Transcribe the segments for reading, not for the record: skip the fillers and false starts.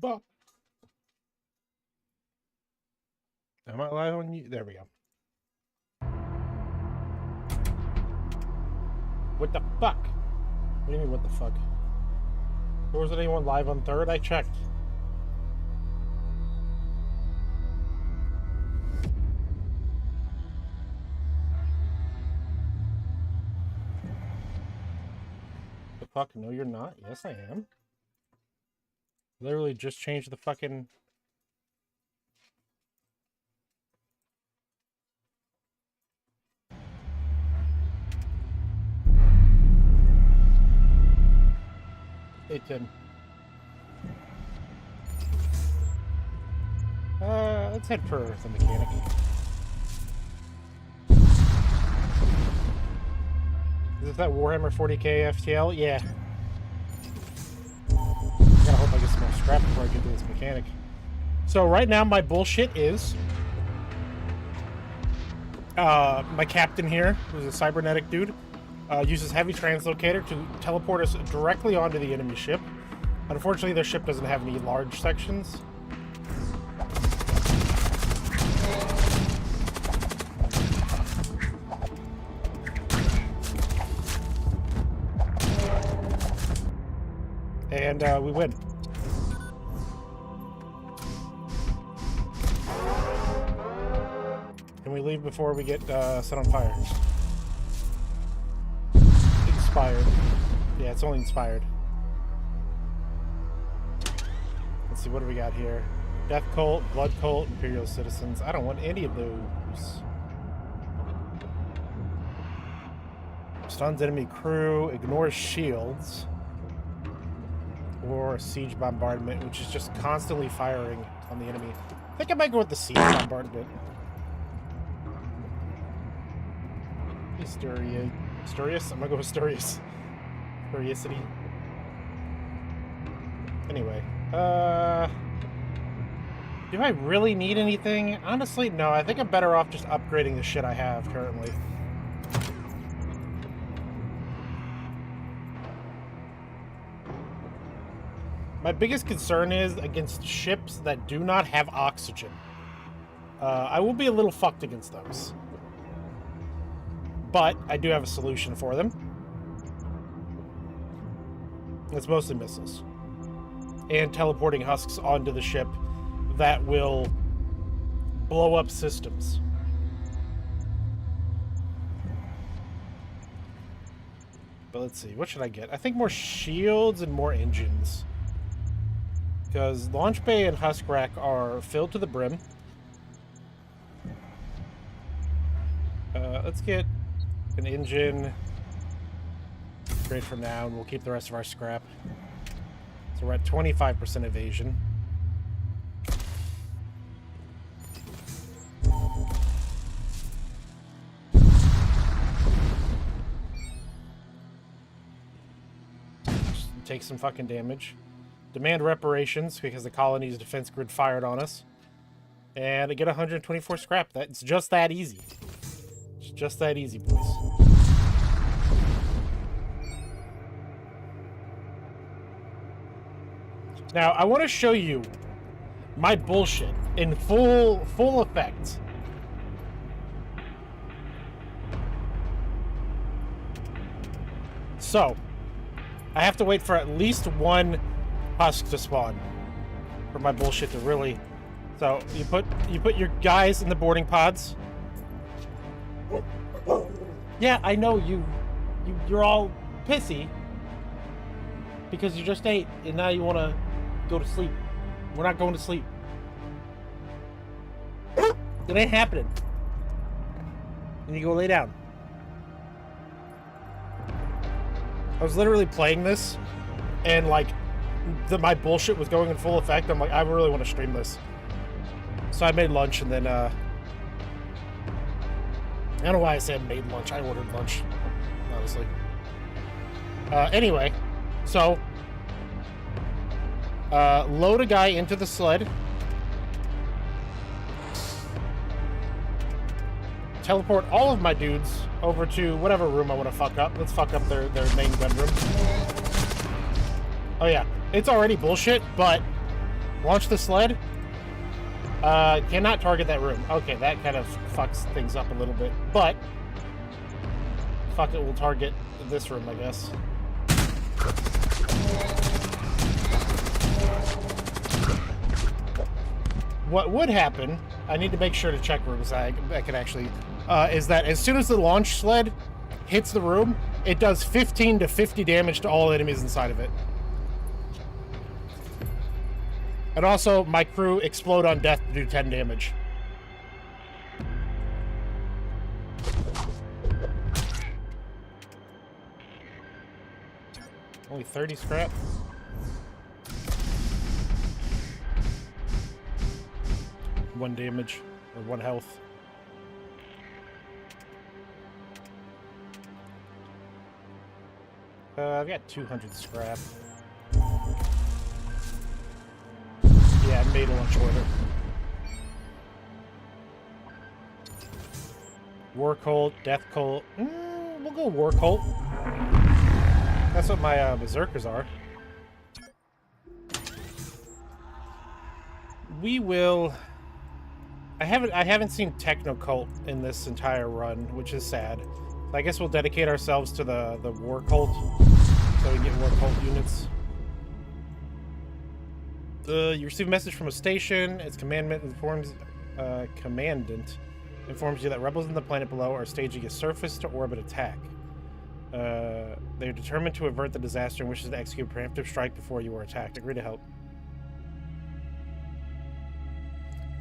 But am I live on you? There we go. What the fuck? What do you mean, what the fuck? There wasn't anyone live on third? I checked. The fuck? No, you're not. Yes, I am. Literally just changed the fucking... It didn't. Let's head for the mechanic. Is this that Warhammer 40k FTL? Yeah. I gotta hope I get some more scrap before I get to this mechanic. So right now my bullshit is... my captain here, who's a cybernetic dude, uses heavy translocator to teleport us directly onto the enemy ship. Unfortunately, their ship doesn't have any large sections. And we win. And we leave before we get set on fire. Inspired. Yeah, it's only inspired. Let's see, what do we got here? Death Cult, Blood Cult, Imperial Citizens. I don't want any of those. Stuns enemy crew, ignores shields. Or Siege Bombardment, which is just constantly firing on the enemy. I think I might go with the Siege Bombardment. Asturias? I'm gonna go with Asturias. Curiosity. Anyway, do I really need anything? Honestly, no. I think I'm better off just upgrading the shit I have currently. My biggest concern is against ships that do not have oxygen. I will be a little fucked against those. But I do have a solution for them. It's mostly missiles. And teleporting husks onto the ship that will blow up systems. But let's see, what should I get? I think more shields and more engines. Because launch bay and husk rack are filled to the brim. Let's get an engine. Great for now, and we'll keep the rest of our scrap. So we're at 25% evasion. Just take some fucking damage. Demand reparations because the colony's defense grid fired on us. And I get 124 scrap. That's just that easy. It's just that easy, boys. Now, I want to show you my bullshit in full effect. So, I have to wait for at least one husk to spawn for my bullshit to really... So, you put your guys in the boarding pods. Yeah, I know you're all pissy because you just ate and now you want to go to sleep. We're not going to sleep. It ain't happening. And you go lay down. I was literally playing this and like my bullshit was going in full effect. I'm like, I really want to stream this. So I made lunch and then I don't know why I said made lunch. I ordered lunch, honestly. Anyway, so load a guy into the sled. Teleport all of my dudes over to whatever room I want to fuck up. Let's fuck up their main gun room. Oh yeah, it's already bullshit, but Launch the sled. Cannot target that room. Okay, that kind of fucks things up a little bit. But, fuck it, we'll target this room, I guess. What would happen, I need to make sure to check rooms I can actually, is that as soon as the launch sled hits the room, it does 15 to 50 damage to all enemies inside of it. And also, my crew explode on death to do 10 damage. Only 30 scrap. One damage, or 1 health. I've got 200 scrap. Yeah, I made a launch order. War Cult, Death Cult. We'll go War Cult. That's what my berserkers are. We will. I haven't seen Techno Cult in this entire run, which is sad. So I guess we'll dedicate ourselves to the War Cult, so we can get War Cult units. You receive a message from a station. Its commandant informs you that rebels in the planet below are staging a surface-to-orbit attack. They're determined to avert the disaster and wishes to execute a preemptive strike before you are attacked. Agree to help.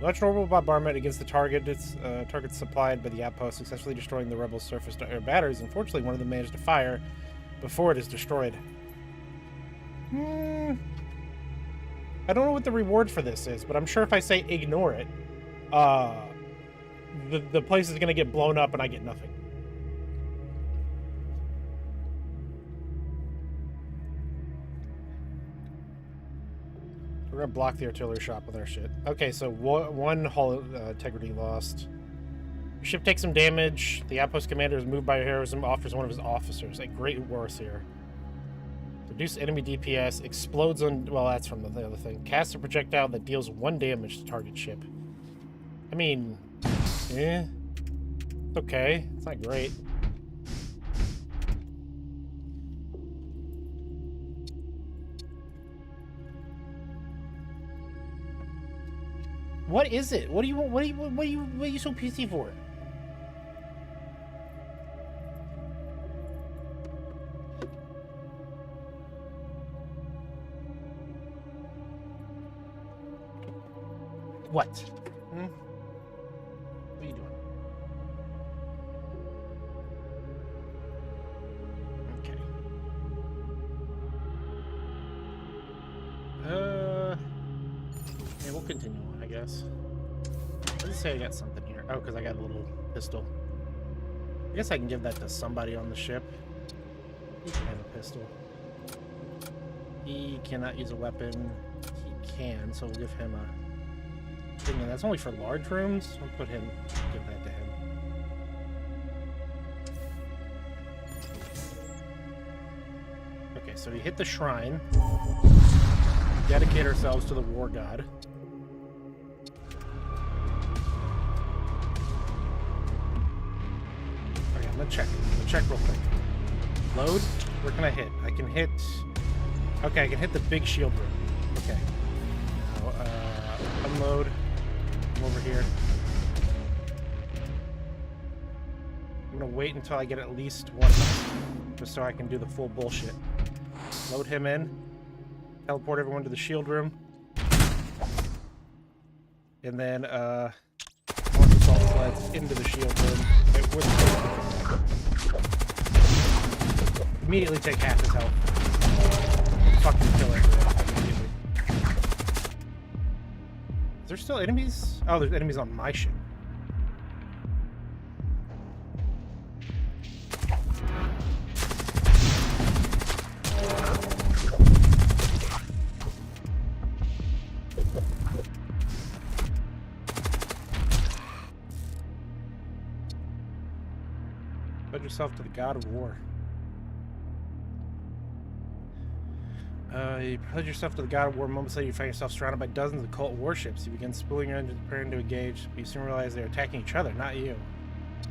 Launch an orbital bombardment against the target. Its targets supplied by the outpost, successfully destroying the rebels' surface-to-air batteries. Unfortunately, one of them managed to fire before it is destroyed. I don't know what the reward for this is, but I'm sure if I say ignore it, the place is going to get blown up and I get nothing. We're going to block the artillery shop with our shit. Okay, so one hull integrity lost. Your ship takes some damage. The outpost commander is moved by heroism, offers one of his officers a great worth here. Reduce enemy DPS, explodes on... Well, that's from the other thing. Casts a projectile that deals 1 damage to target ship. I mean... Eh. It's okay. It's not great. What is it? What are you so PC for? What? What are you doing? Okay. Yeah, we'll continue on, I guess. Let's say I got something here. Oh, because I got a little pistol. I guess I can give that to somebody on the ship. He can have a pistol. He cannot use a weapon. He can, so we'll give him a... And that's only for large rooms. I'll give that to him. Okay, so we hit the shrine. Dedicate ourselves to the war god. Okay, I'm gonna check. Real quick. Load. Where can I hit? I can hit. Okay, I can hit the big shield room. Okay. Now, unload. Over here. I'm gonna wait until I get at least one, just so I can do the full bullshit. Load him in. Teleport everyone to the shield room. And then, launch assault sleds into the shield room. Immediately take half his health. Fucking kill everyone immediately. Is there still enemies? Oh, there's enemies on my ship. Pledge yourself to the god of war. You pledge yourself to the god of war. Moments later, you find yourself surrounded by dozens of cult warships. You begin spooling your engines, preparing to engage. But you soon realize they're attacking each other, not you.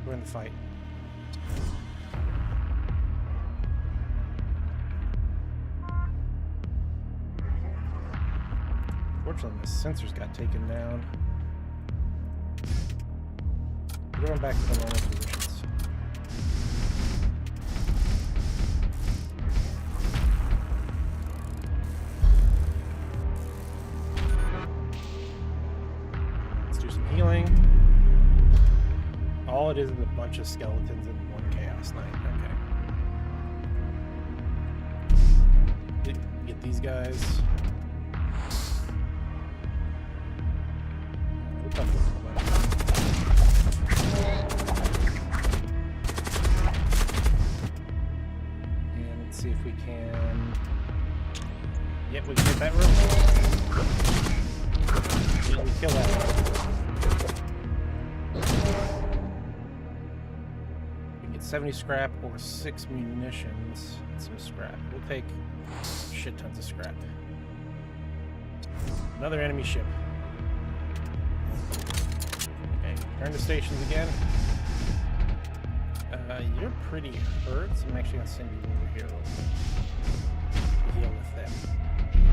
We're in the fight. Fortunately, my sensors got taken down. We're going back to the normal positions. Let's do some healing. All it is a bunch of skeletons in one Chaos Knight. Okay. Get these guys. And let's see if we can. Yep, we can get that room. We kill that one. We can get 70 scrap or 6 munitions and some scrap. We'll take shit tons of scrap. Another enemy ship. Turn to stations again. You're pretty hurt, so I'm actually going to send you over here a little bit. Deal with them. Okay,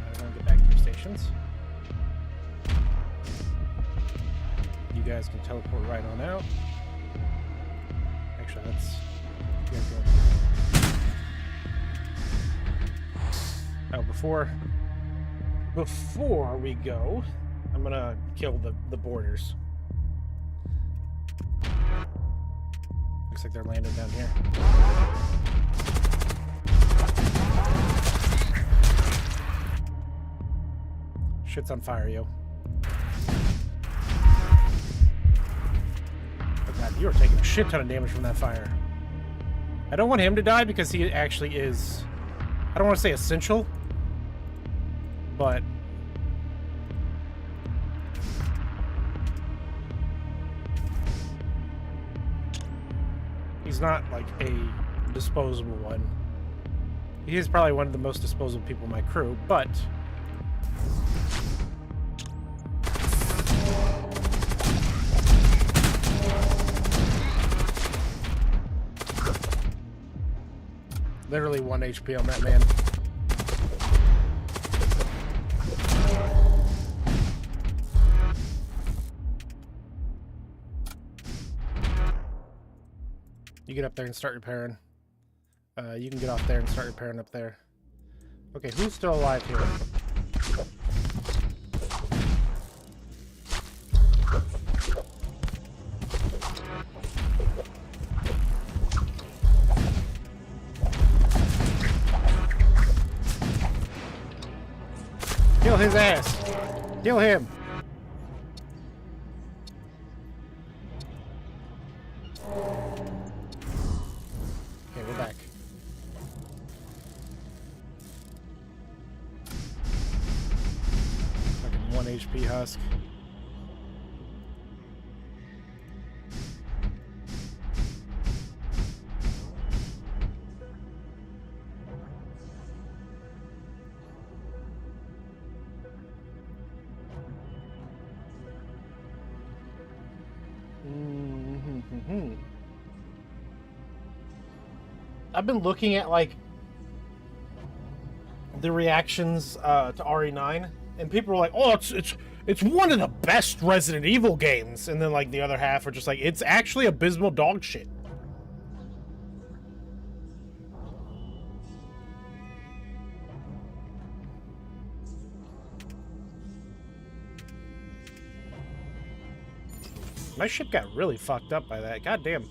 now we're going to get back to your stations. You guys can teleport right on out. Actually, let's... Oh, before we go, I'm gonna kill the boarders. Looks like they're landing down here. Shit's on fire, yo. Oh god, you are taking a shit ton of damage from that fire. I don't want him to die because he actually is... I don't want to say essential, but... he's not, like, a disposable one. He is probably one of the most disposable people in my crew, but... literally 1 HP on that man. You get up there and start repairing. You can get off there and start repairing up there. Okay, who's still alive here? Kill his ass! Kill him! Okay, we're back. Fucking 1 HP husk. I've been looking at like the reactions to RE9, and people are like, "Oh, it's one of the best Resident Evil games," and then like the other half are just like, "It's actually abysmal dog shit." My ship got really fucked up by that. God damn.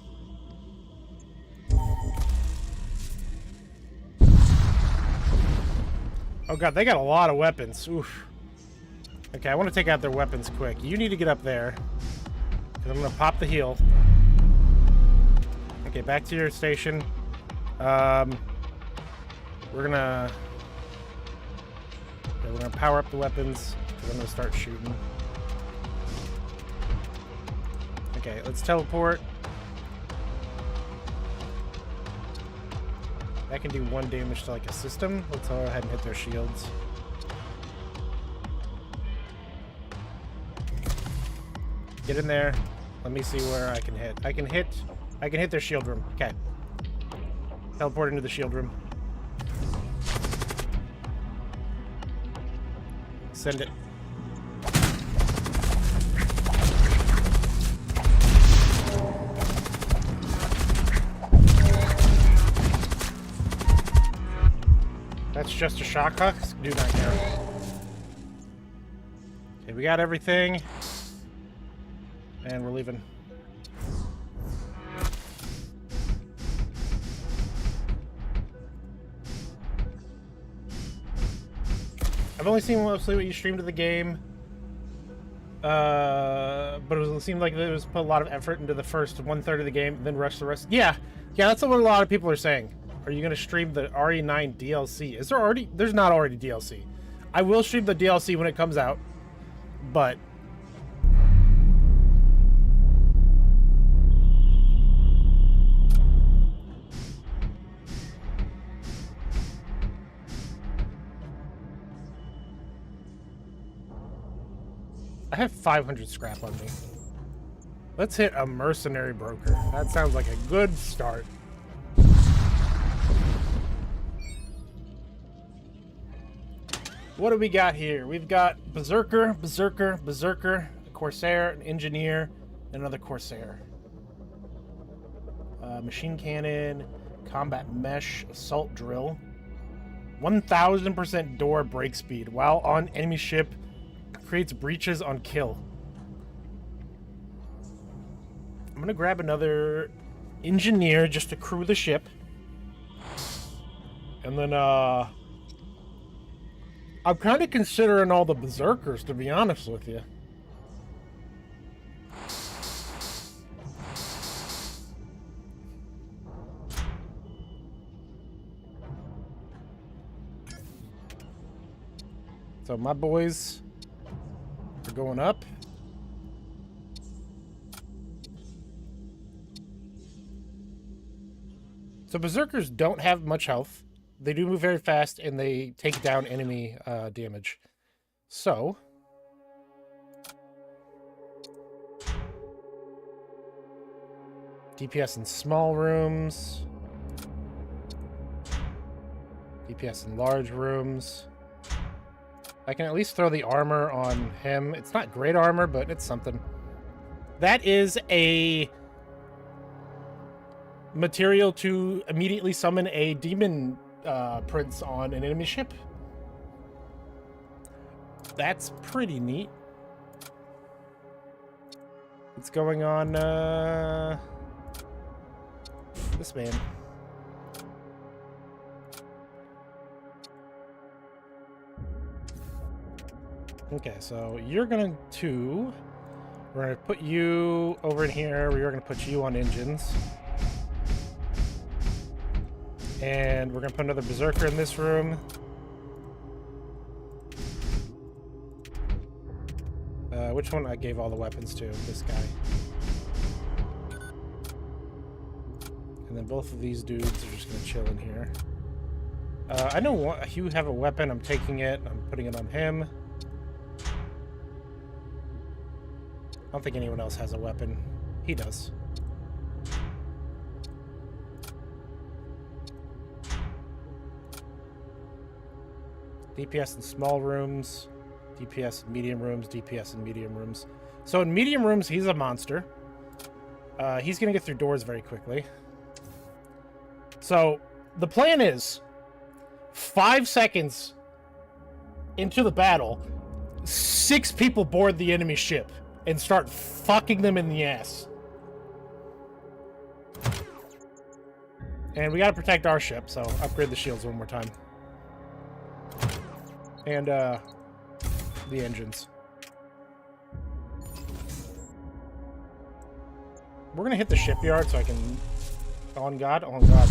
Oh god, they got a lot of weapons. Oof. Okay, I want to take out their weapons quick. You need to get up there, because I'm going to pop the heal. Okay, back to your station. We're gonna power up the weapons, because I'm going to start shooting. Okay, let's teleport. That can do 1 damage to like a system. Let's go ahead and hit their shields. Get in there. Let me see where I can hit. I can hit their shield room. Okay. Teleport into the shield room. Send it. That's just a shock husk. Do not care. Okay, we got everything. And we're leaving. I've only seen mostly what you streamed of the game. But it seemed like there was put a lot of effort into the first 1/3 of the game, then rush the rest. Yeah, that's what a lot of people are saying. Are you going to stream the RE9 DLC? Is there already? There's not already DLC. I will stream the DLC when it comes out, but I have 500 scrap on me. Let's hit a mercenary broker. That sounds like a good start. What do we got here? We've got Berserker, a Corsair, an Engineer, and another Corsair. Machine Cannon, Combat Mesh, Assault Drill. 1000% door break speed while on enemy ship. Creates breaches on kill. I'm gonna grab another Engineer just to crew the ship. And then, I'm kind of considering all the Berserkers, to be honest with you. So my boys are going up. So Berserkers don't have much health. They do move very fast, and they take down enemy damage. So DPS in small rooms. DPS in large rooms. I can at least throw the armor on him. It's not great armor, but it's something. That is a material to immediately summon a demon prince on an enemy ship. That's pretty neat. What's going on this man? Okay, so you're we're gonna put you over in here. We're gonna put you on engines. And we're gonna put another Berserker in this room. Which one I gave all the weapons to? This guy. And then both of these dudes are just gonna chill in here. I know you have a weapon. I'm taking it. I'm putting it on him. I don't think anyone else has a weapon. He does. DPS in small rooms, DPS in medium rooms, DPS in medium rooms. So in medium rooms, he's a monster. He's going to get through doors very quickly. So the plan is 5 seconds into the battle, 6 people board the enemy ship and start fucking them in the ass. And we got to protect our ship, so upgrade the shields one more time. And, the engines. We're gonna hit the shipyard so I can... On God? On God.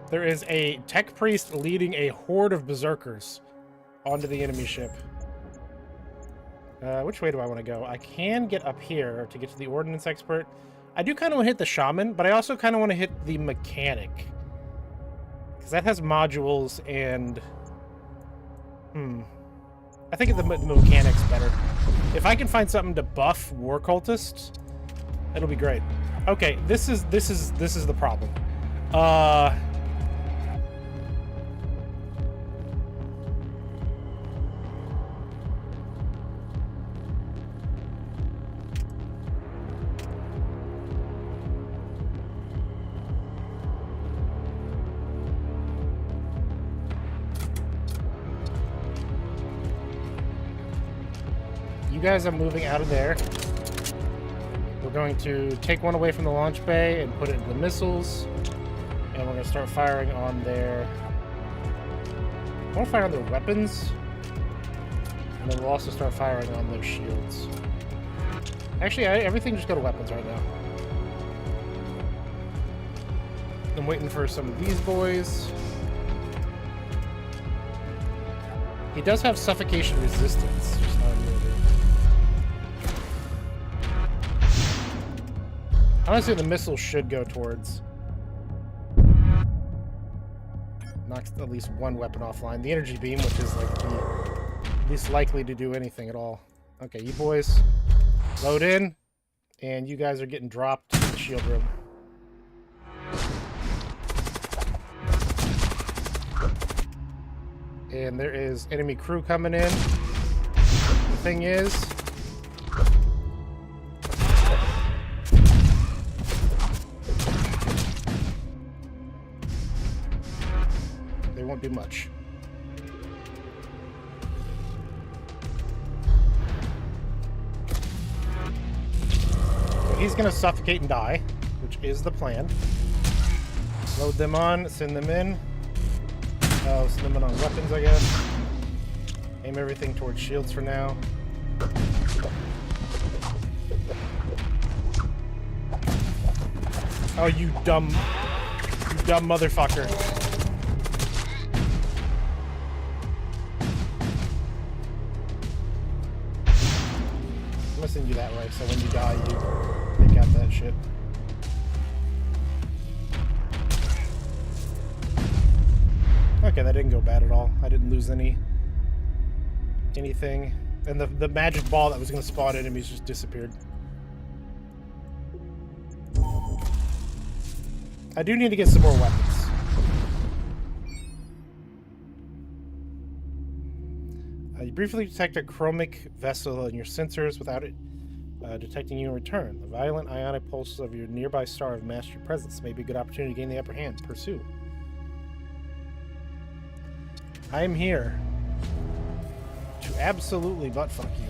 There is a tech priest leading a horde of berserkers onto the enemy ship. Which way do I want to go? I can get up here to get to the ordnance expert. I do kind of want to hit the shaman, but I also kind of want to hit the mechanic. Because that has modules and... I think the mechanic's better. If I can find something to buff war cultists, it'll be great. Okay, this is the problem. You guys are moving out of there. We're going to take one away from the launch bay and put it into the missiles. And we're going to start firing on their... I want to fire on their weapons. And then we'll also start firing on their shields. Actually, everything just go to weapons right now. I'm waiting for some of these boys. He does have suffocation resistance. Just not really. Honestly, the missile should go towards... knocks at least one weapon offline. The energy beam, which is like the least likely to do anything at all. Okay, you boys, load in, and you guys are getting dropped in the shield room. And there is enemy crew coming in. The thing is... they won't do much. So he's gonna suffocate and die, which is the plan. Load them on, send them in. Send them in on weapons, I guess. Aim everything towards shields for now. Oh, you dumb motherfucker. I'm gonna send you that way, so when you die, you take out that shit. Okay, that didn't go bad at all. I didn't lose anything. And the magic ball that was going to spawn enemies just disappeared. I do need to get some more weapons. You briefly detect a chromic vessel in your sensors without it detecting you in return. The violent ionic pulses of your nearby star have masked your presence. May be a good opportunity to gain the upper hand. Pursue. I am here to absolutely buttfuck you.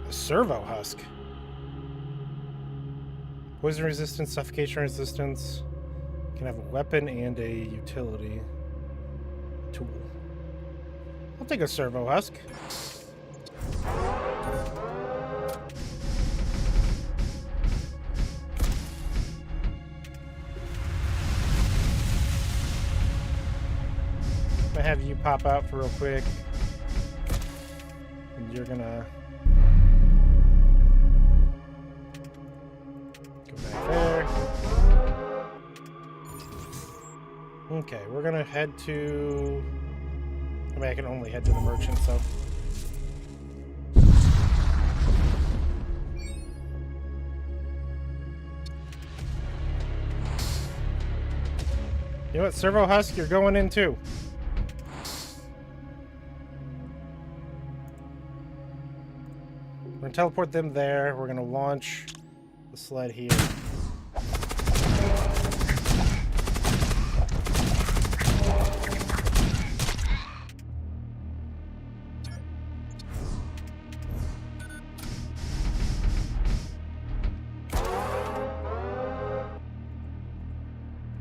A servo husk. Poison resistance, suffocation resistance. Can have a weapon and a utility tool. I'll take a servo husk. I'm gonna have you pop out for real quick. And you're gonna go back there. Okay, we're gonna head to... I mean, I can only head to the merchant, so... You know what, Servo Husk, you're going in too. We're gonna teleport them there. We're gonna launch the sled here.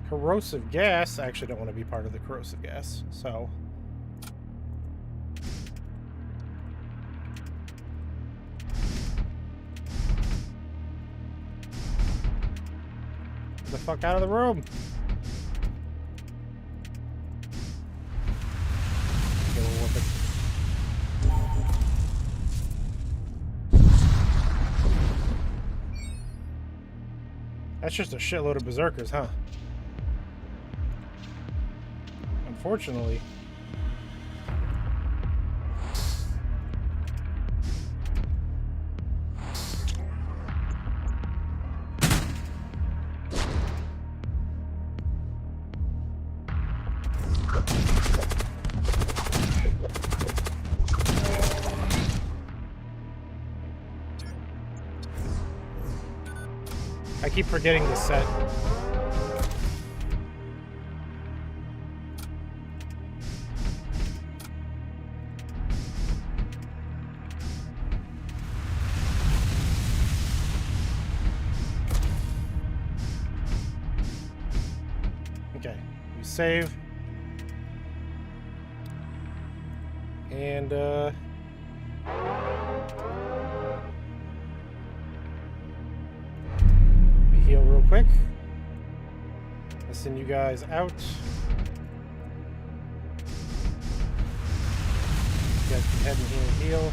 Corrosive gas. I actually don't want to be part of the corrosive gas, so the fuck out of the room. Okay, we'll warp it. That's just a shitload of berserkers, huh? Unfortunately. I keep forgetting the set. Okay, we save. And heal real quick. I'll send you guys out. You guys can head and heal.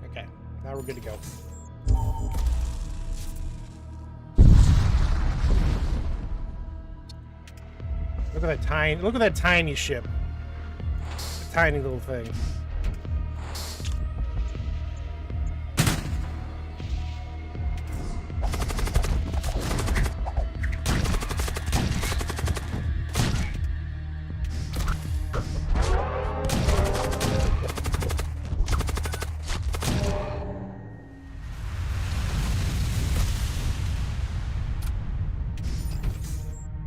Okay, now we're good to go. Look at that tiny ship. A tiny little thing.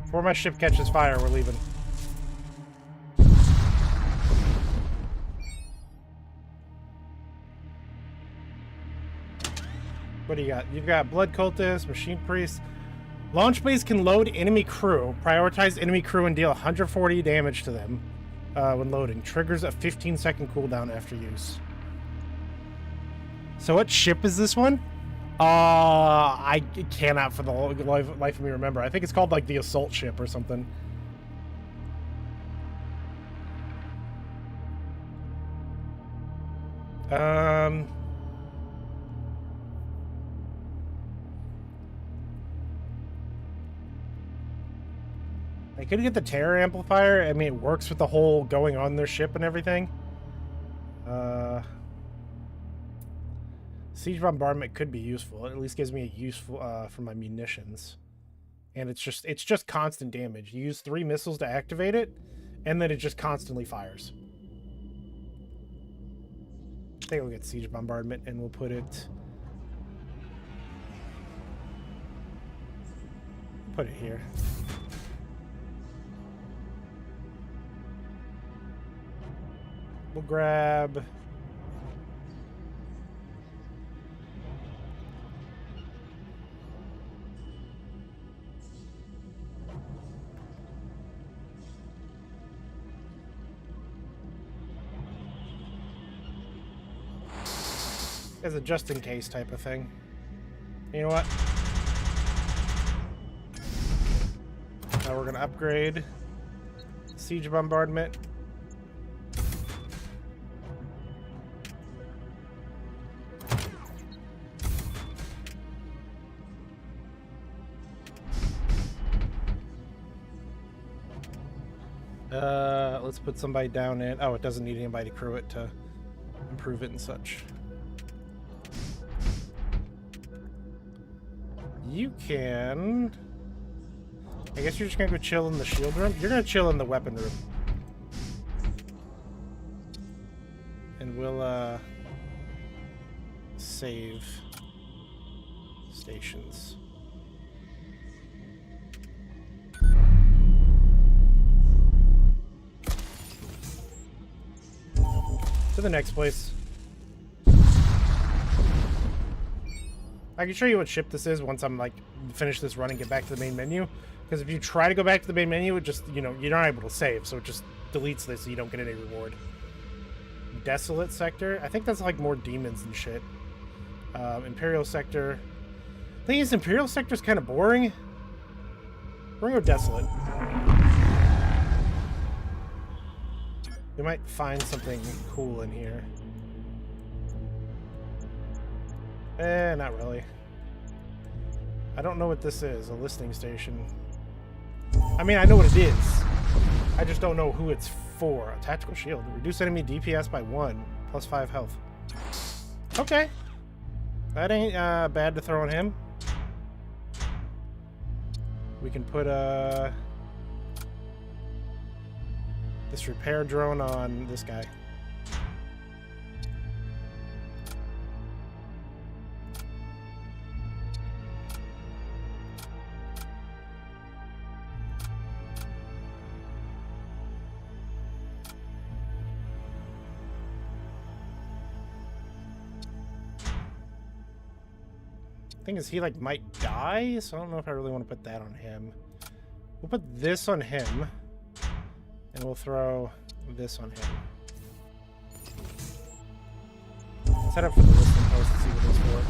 Before my ship catches fire, we're leaving. What do you got? You've got Blood Cultists, Machine Priests. Launch bays can load enemy crew, prioritize enemy crew, and deal 140 damage to them when loading. Triggers a 15-second cooldown after use. So what ship is this one? I cannot for the life of me remember. I think it's called like the assault ship or something. I could get the terror amplifier. I mean, it works with the whole going on their ship and everything. Siege bombardment could be useful. It at least gives me a useful for my munitions, and it's just constant damage. You use 3 missiles to activate it, and then it just constantly fires. I think we'll get siege bombardment, and we'll put it here. We'll grab as a just-in-case type of thing. You know what? Now we're going to upgrade siege bombardment. Let's put somebody down in... Oh, it doesn't need anybody to crew it to improve it and such. You can... I guess you're just gonna go chill in the shield room. You're gonna chill in the weapon room. And we'll, save stations. To the next place. I can show you what ship this is once I'm like finish this run and get back to the main menu, because Because if you try to go back to the main menu, it just, you know, you're not able to save, so it just deletes this so you don't get any reward. Desolate sector. I think that's like more demons and shit. Imperial sector. Thing is, Imperial sector's kind of boring. We're gonna go Desolate. We might find something cool in here. Not really. I don't know what this is. A listing station. I mean, I know what it is. I just don't know who it's for. A tactical shield. Reduce enemy DPS by 1. Plus 5 health. Okay. That ain't bad to throw on him. We can put this repair drone on this guy. Thing is, he like might die, so I don't know if I really want to put that on him. We'll put this on him, and we'll throw this on him. Let's head up for the listing post and see what it's for.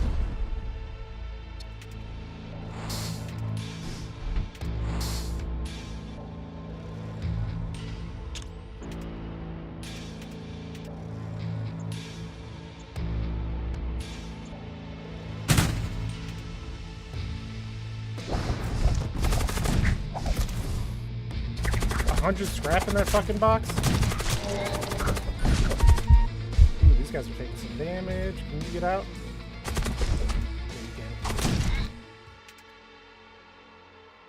100 scrap in that fucking box? Ooh, these guys are taking some damage. Can you get out? Yeah, you can.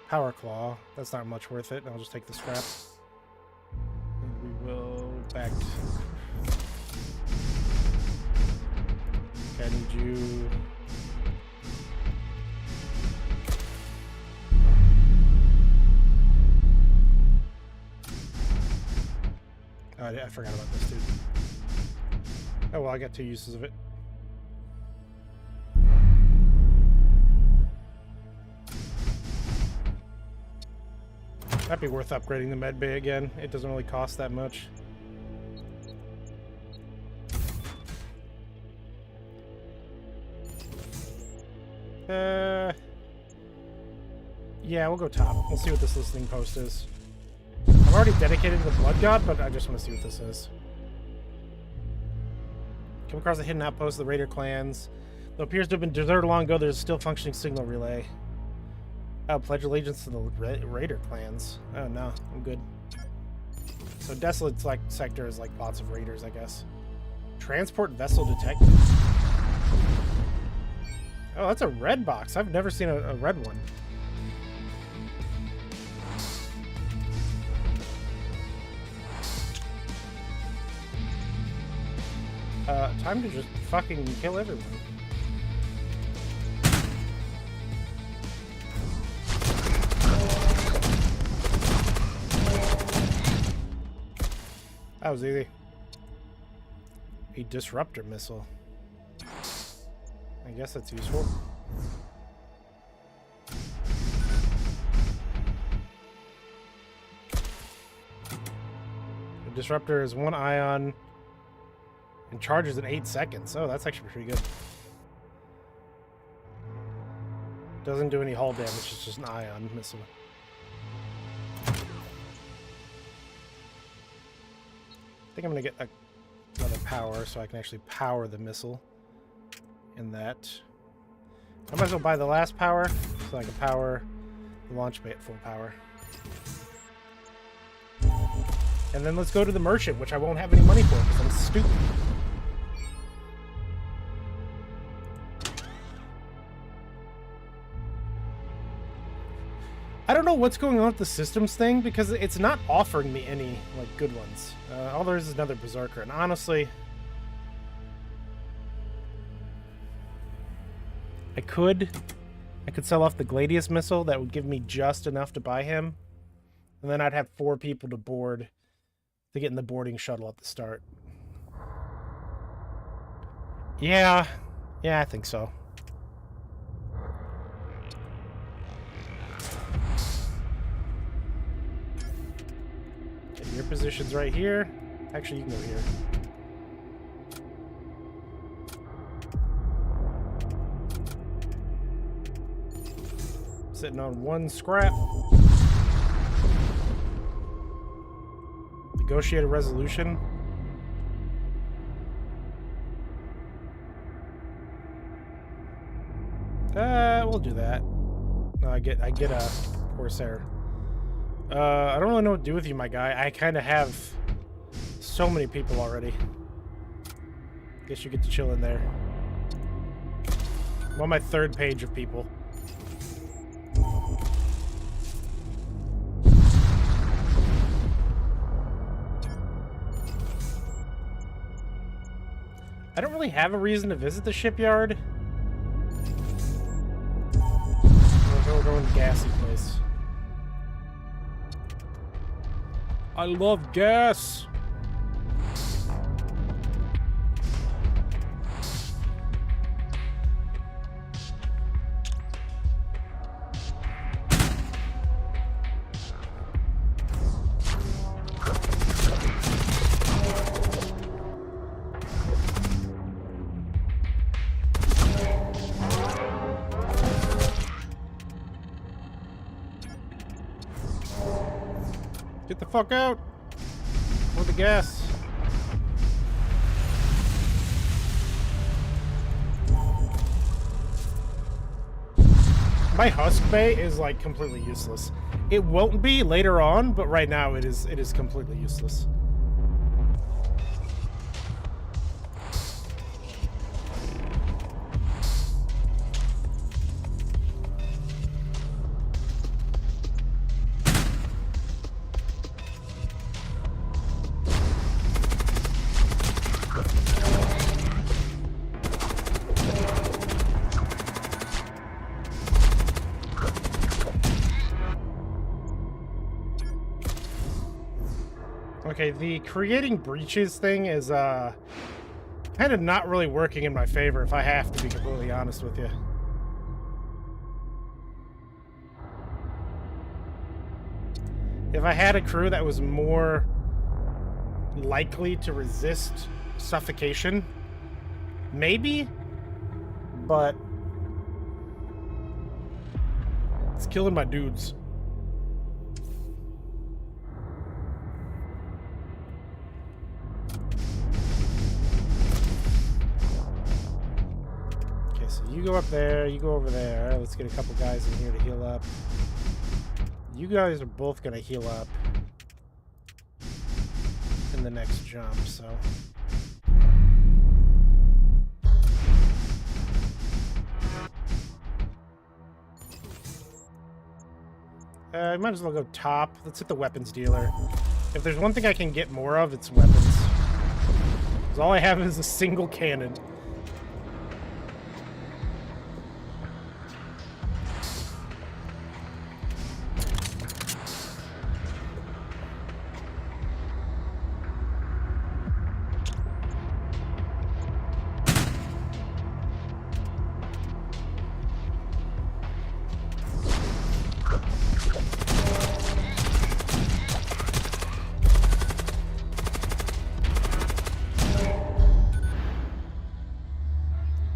Power Claw. That's not much worth it. I'll just take the scrap. And we will back to... Okay, I need you... Oh, I forgot about this, dude. Oh, well, I got 2 uses of it. That'd be worth upgrading the med bay again. It doesn't really cost that much. Yeah, we'll go top. We'll see what this listening post is. I'm already dedicated to the Blood God, but I just want to see what this is. Come across a hidden outpost of the Raider clans. Though it appears to have been deserted long ago, there's a still functioning signal relay. Oh, pledge allegiance to the Raider clans. Oh, no. I'm good. So Desolate's like sector is like lots of Raiders, I guess. Transport vessel detected. Oh, that's a red box. I've never seen a red one. Time to just fucking kill everyone. That was easy. A disruptor missile. I guess that's useful. The disruptor is 1 ion and charges in 8 seconds. Oh, that's actually pretty good. Doesn't do any hull damage, it's just an ion missile. I think I'm gonna get another power so I can actually power the missile in that. I might as well buy the last power so I can power the launch bay at full power. And then let's go to the merchant, which I won't have any money for because I'm stupid. I don't know what's going on with the systems thing because it's not offering me any like good ones. All there is another Berserker, and honestly, I could sell off the Gladius missile. That would give me just enough to buy him, and then I'd have 4 people to board to get in the boarding shuttle at the start. Yeah, I think so. Your position's right here. Actually, you can go here. Sitting on 1 scrap. Negotiate a resolution. We'll do that. No, I get a Corsair. I don't really know what to do with you, my guy. I kind of have so many people already. Guess you get to chill in there. I'm on my 3rd page of people. I don't really have a reason to visit the shipyard. We're going to gassy place. I love gas. Get the fuck out! For the gas. My husk bay is like completely useless. It won't be later on, but right now it is completely useless. Okay, the creating breaches thing is kind of not really working in my favor, if I have to be completely honest with you. If I had a crew that was more likely to resist suffocation, maybe, but it's killing my dudes. You go up there, you go over there. Let's get a couple guys in here to heal up. You guys are both gonna heal up in the next jump, so. I might as well go top. Let's hit the weapons dealer. If there's one thing I can get more of, it's weapons. Because all I have is a single cannon.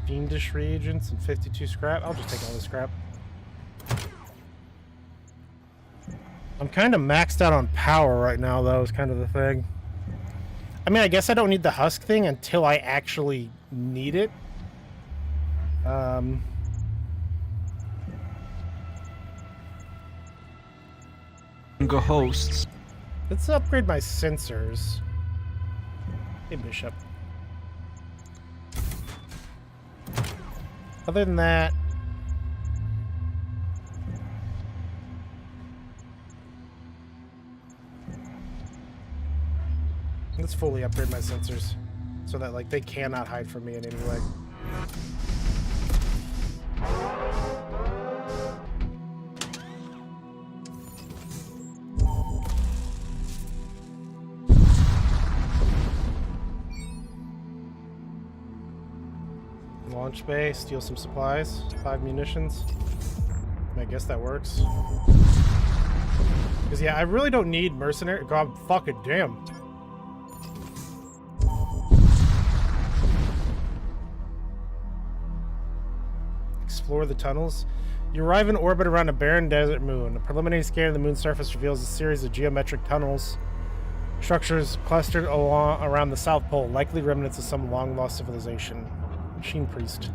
Fiendish reagents and 52 scrap. I'll just take all the scrap. I'm kind of maxed out on power right now, though, is kind of the thing. I mean, I guess I don't need the husk thing until I actually need it. Go hosts. Let's upgrade my sensors. Hey, Bishop. Other than that, let's fully upgrade my sensors so that, like, they cannot hide from me in any way. Launch bay, steal some supplies, 5 munitions. I guess that works. Because, yeah, I really don't need mercenary. God fucking damn. Explore the tunnels. You arrive in orbit around a barren desert moon. A preliminary scan of the moon's surface reveals a series of geometric tunnels. Structures clustered around the South Pole, likely remnants of some long-lost civilization. Machine Priest.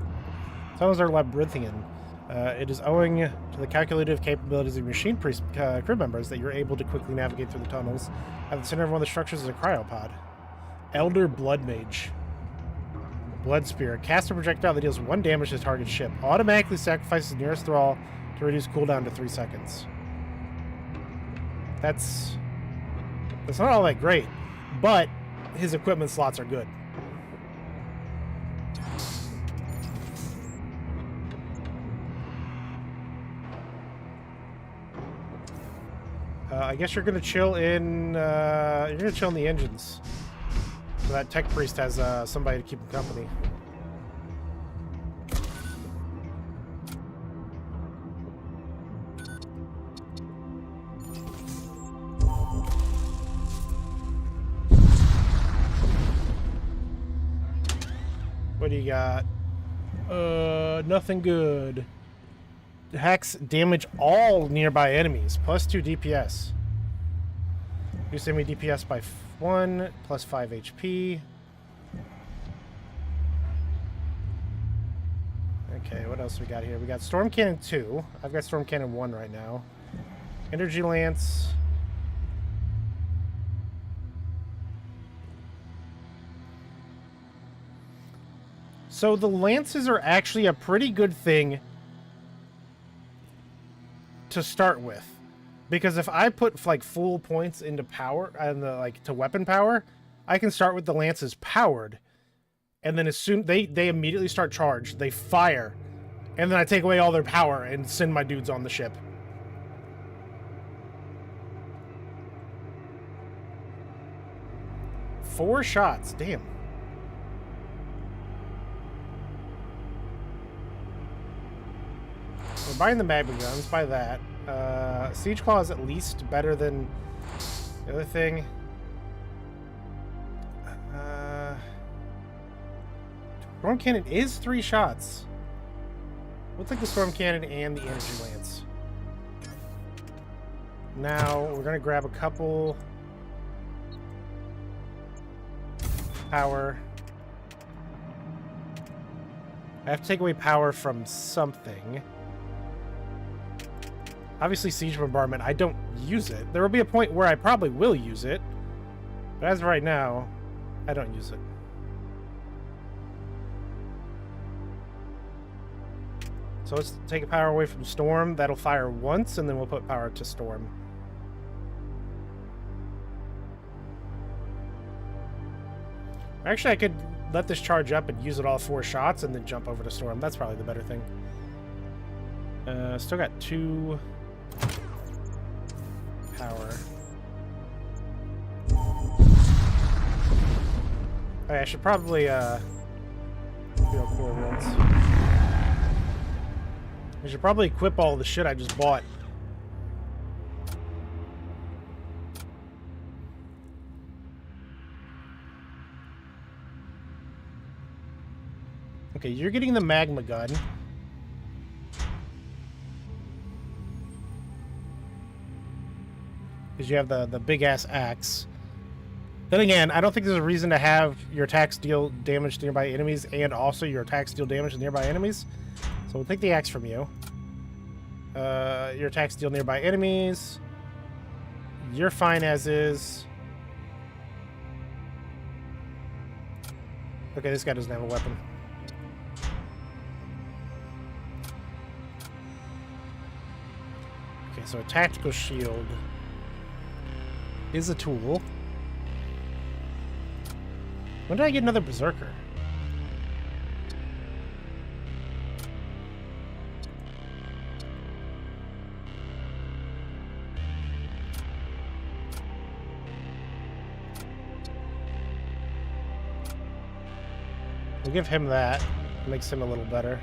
Tunnels are labyrinthian. It is owing to the calculative capabilities of Machine Priest crew members that you're able to quickly navigate through the tunnels. At the center of one of the structures is a cryopod. Elder Blood Mage. Blood Spear. Cast a projectile that deals 1 damage to the target ship. Automatically sacrifices the nearest thrall to reduce cooldown to 3 seconds. That's not all that great, but his equipment slots are good. I guess you're gonna chill in. You're gonna chill in the engines. So that tech priest has somebody to keep him company. What do you got? Nothing good. Hacks damage all nearby enemies. +2 DPS. Reduce enemy DPS by 1, +5 HP. Okay, what else we got here? We got Storm Cannon 2. I've got Storm Cannon 1 right now. Energy Lance. So the lances are actually a pretty good thing to start with, because if I put like full points into power and to weapon power, I can start with the lances powered, and then as soon they immediately start charged, they fire, and then I take away all their power and send my dudes on the ship. Four shots, damn. We're buying the magma guns, buy that. Siege Claw is at least better than the other thing. Storm Cannon is 3 shots. We'll take the Storm Cannon and the Energy Lance. Now, we're going to grab a couple power. I have to take away power from something. Obviously, Siege Bombardment, I don't use it. There will be a point where I probably will use it. But as of right now, I don't use it. So let's take a power away from Storm. That'll fire once, and then we'll put power to Storm. Actually, I could let this charge up and use it all 4 shots, and then jump over to Storm. That's probably the better thing. Still got 2... power. Okay, I should probably build 4 once. I should probably equip all the shit I just bought. Okay, you're getting the magma gun. Because you have the big-ass axe. Then again, I don't think there's a reason to have your attacks deal damage to nearby enemies and also your attacks deal damage to nearby enemies. So we'll take the axe from you. Your attacks deal nearby enemies. You're fine as is. Okay, this guy doesn't have a weapon. Okay, so a tactical shield is a tool. When did I get another Berserker? We'll give him that. Makes him a little better.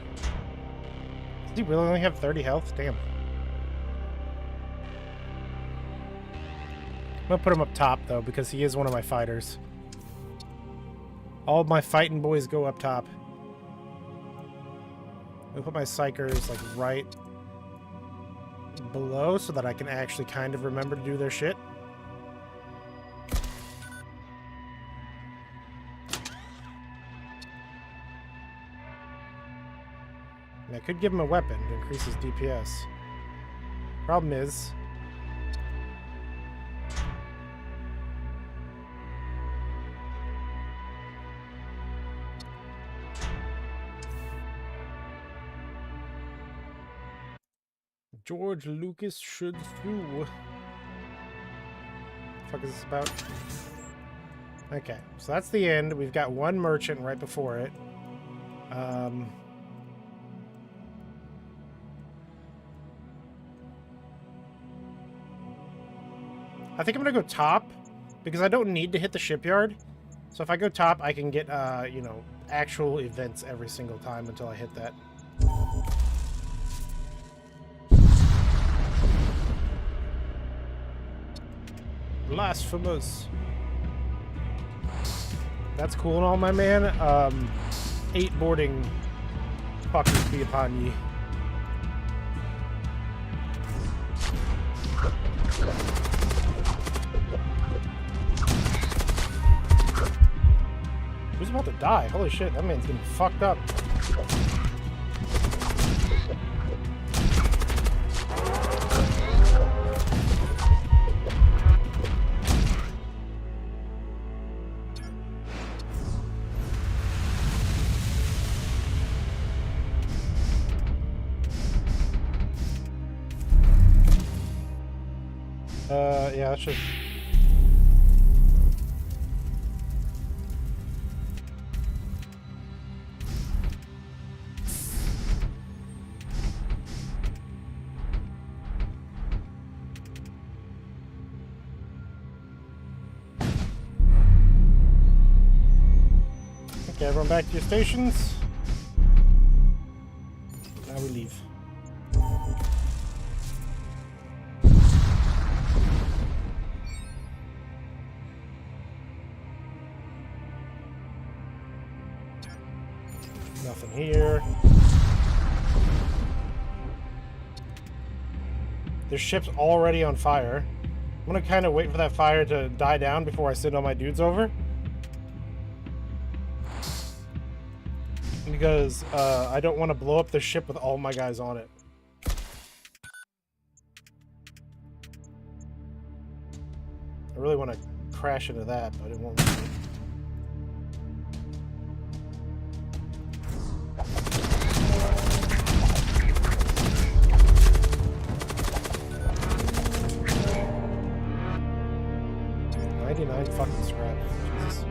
Does he really only have 30 health? Damn. gonna put him up top, though, because he is one of my fighters. All of my fighting boys go up top. I'll put my psychers, like, right below so that I can actually kind of remember to do their shit. And I could give him a weapon to increase his DPS. Problem is... George Lucas should sue. What the fuck is this about? Okay, so that's the end. We've got one merchant right before it. I think I'm gonna go top because I don't need to hit the shipyard. So if I go top, I can get, you know, actual events every single time until I hit that. Blasphemous. That's cool and all, my man. 8 boarding fuckers be upon ye. Who's about to die? Holy shit, that man's getting fucked up. Yeah, that's just... Okay, everyone back to your stations. Now we leave. Nothing here. This ship's already on fire. I'm gonna kind of wait for that fire to die down before I send all my dudes over. Because I don't want to blow up the ship with all my guys on it. I really want to crash into that, but it won't let me. Fucking scrap. Jesus.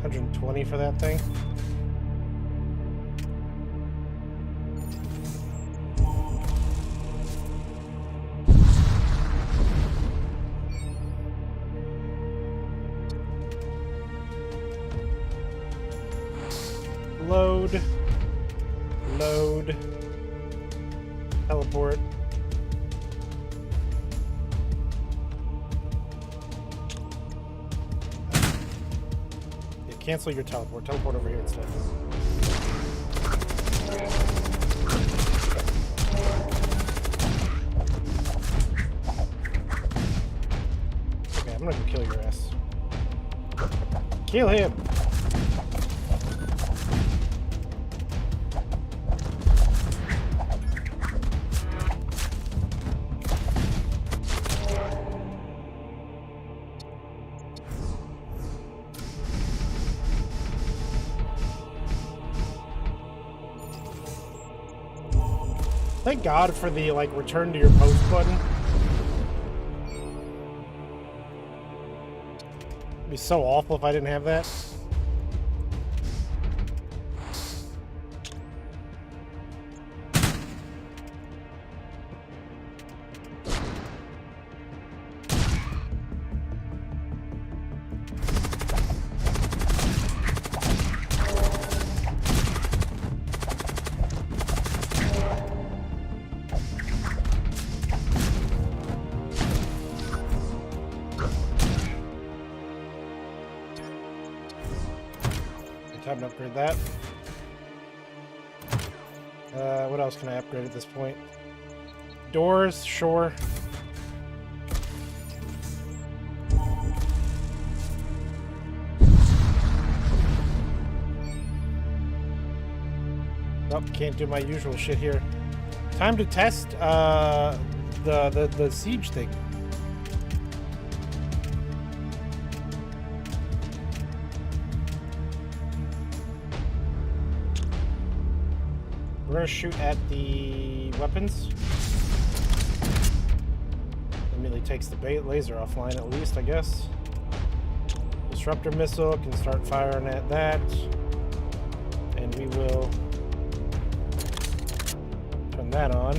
$120 for that thing. Load. Load. Teleport. Yeah, cancel your teleport. Teleport over here instead. Okay, I'm gonna go kill your ass. Kill him! Thank God for the, like, return to your post button. It'd be so awful if I didn't have that. time to upgrade that. What else can I upgrade at this point? Doors, sure. Nope, can't do my usual shit here. Time to test the siege thing. We're gonna shoot at the weapons. Immediately takes the laser offline at least, I guess. Disruptor missile can start firing at that. And we will turn that on.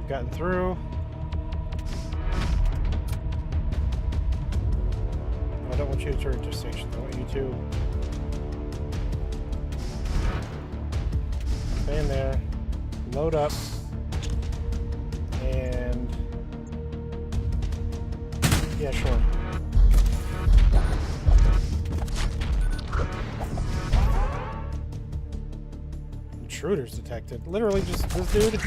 Gotten through. I don't want you to turn to station. I want you to stay in there, load up, and yeah, sure. Intruders detected. Literally just this dude.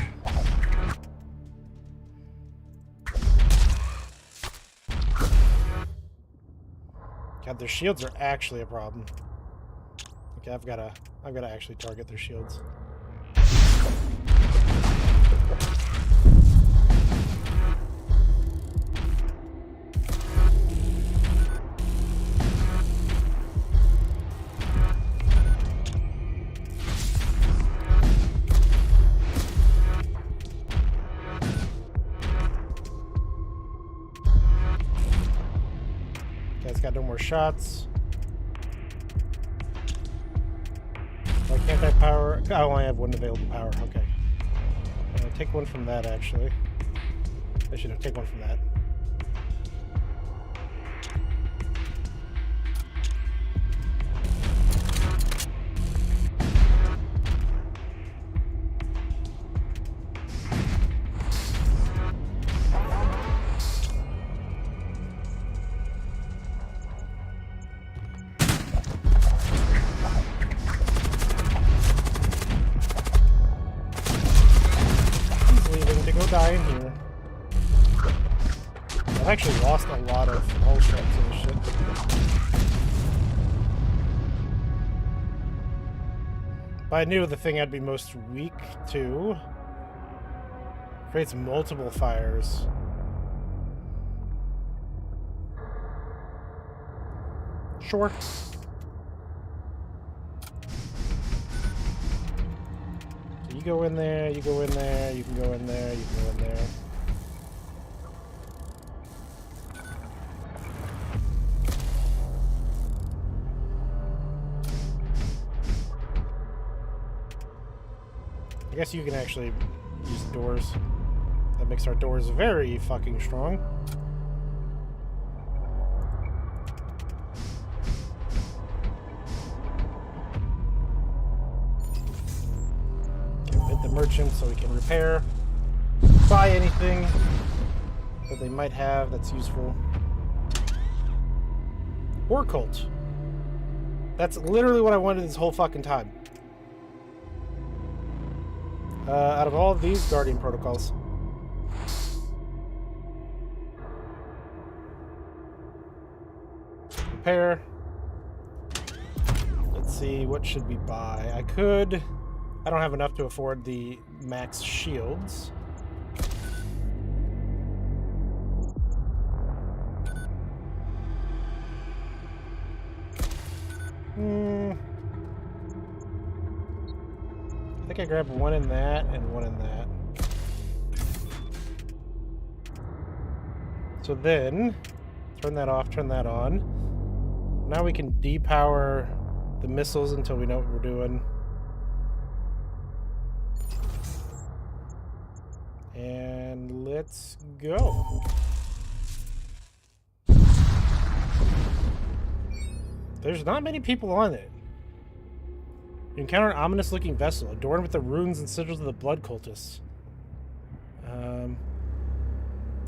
God, their shields are actually a problem. Okay, I've gotta actually target their shields. Got no more shots. Why can't I power? Oh, I only have one available power. Okay. Take one from that, actually. I should have taken one from that. Die in here. I've actually lost a lot of hull shots of this shit. But I knew the thing I'd be most weak to creates multiple fires. Sure. You go in there, you go in there, you can go in there, you can go in there. I guess you can actually use doors. That makes our doors very fucking strong. The merchant so we can repair, buy anything that they might have that's useful. War cult. That's literally what I wanted this whole fucking time. Out of all of these, Guardian protocols. Repair. Let's see, what should we buy? I don't have enough to afford the max shields. I think I grabbed one in that and one in that. So then, turn that off, turn that on. Now we can depower the missiles until we know what we're doing. And let's go. There's not many people on it. You encounter an ominous-looking vessel adorned with the runes and sigils of the blood cultists.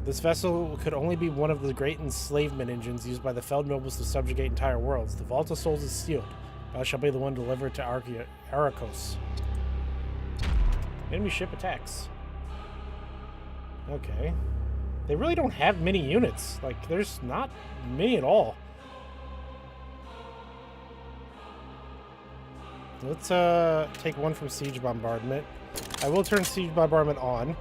This vessel could only be one of the great enslavement engines used by the felled nobles to subjugate entire worlds. The Vault of Souls is sealed, but I shall be the one delivered to Arrakos. Enemy ship attacks. Okay. They really don't have many units. Like, there's not many at all. Let's take one from Siege Bombardment. I will turn Siege Bombardment on.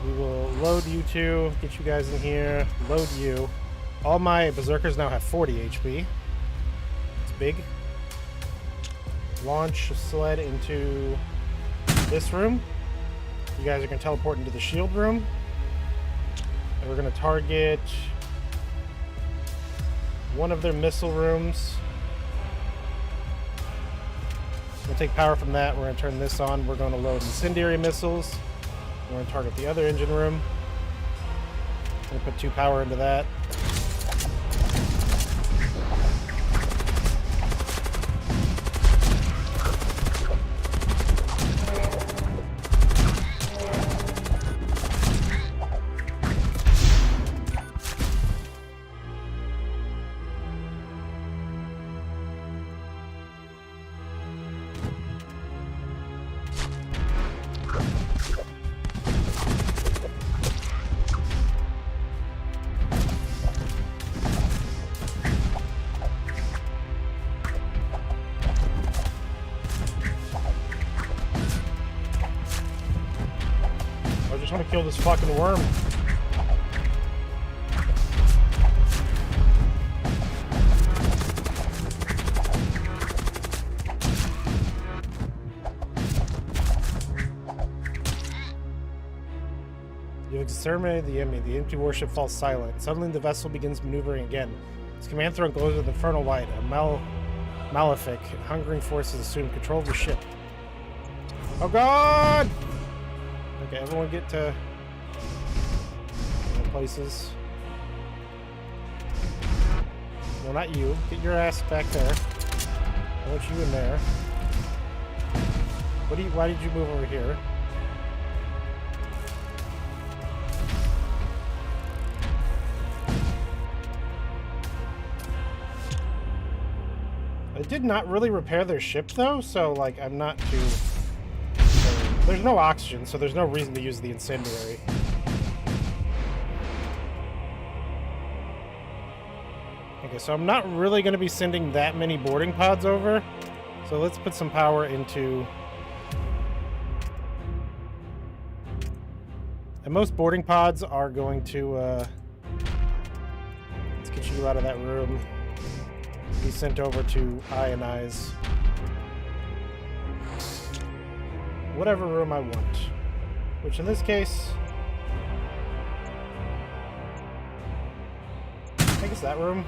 We will load you two, get you guys in here, load you. All my Berserkers now have 40 HP. It's big. Launch a sled into this room. You guys are going to teleport into the shield room. And we're going to target one of their missile rooms. We'll take power from that. We're going to turn this on. We're going to load incendiary missiles. We're going to target the other engine room. We'll put 2 power into that. I just want to kill this fucking worm. You've exterminated the enemy. The empty warship falls silent. Suddenly the vessel begins maneuvering again. Its command throne glows with infernal light. A malefic, hungering forces assume control of the ship. Oh god! Okay, everyone get to their places. No, not you. Get your ass back there. I want you in there. Why did you move over here? I did not really repair their ship though, so like I'm not too... There's no oxygen, so there's no reason to use the incendiary. Okay, so I'm not really going to be sending that many boarding pods over. So let's put some power into... And most boarding pods are going to... Let's get you out of that room. Be sent over to ionize... whatever room I want. Which in this case... I think it's that room.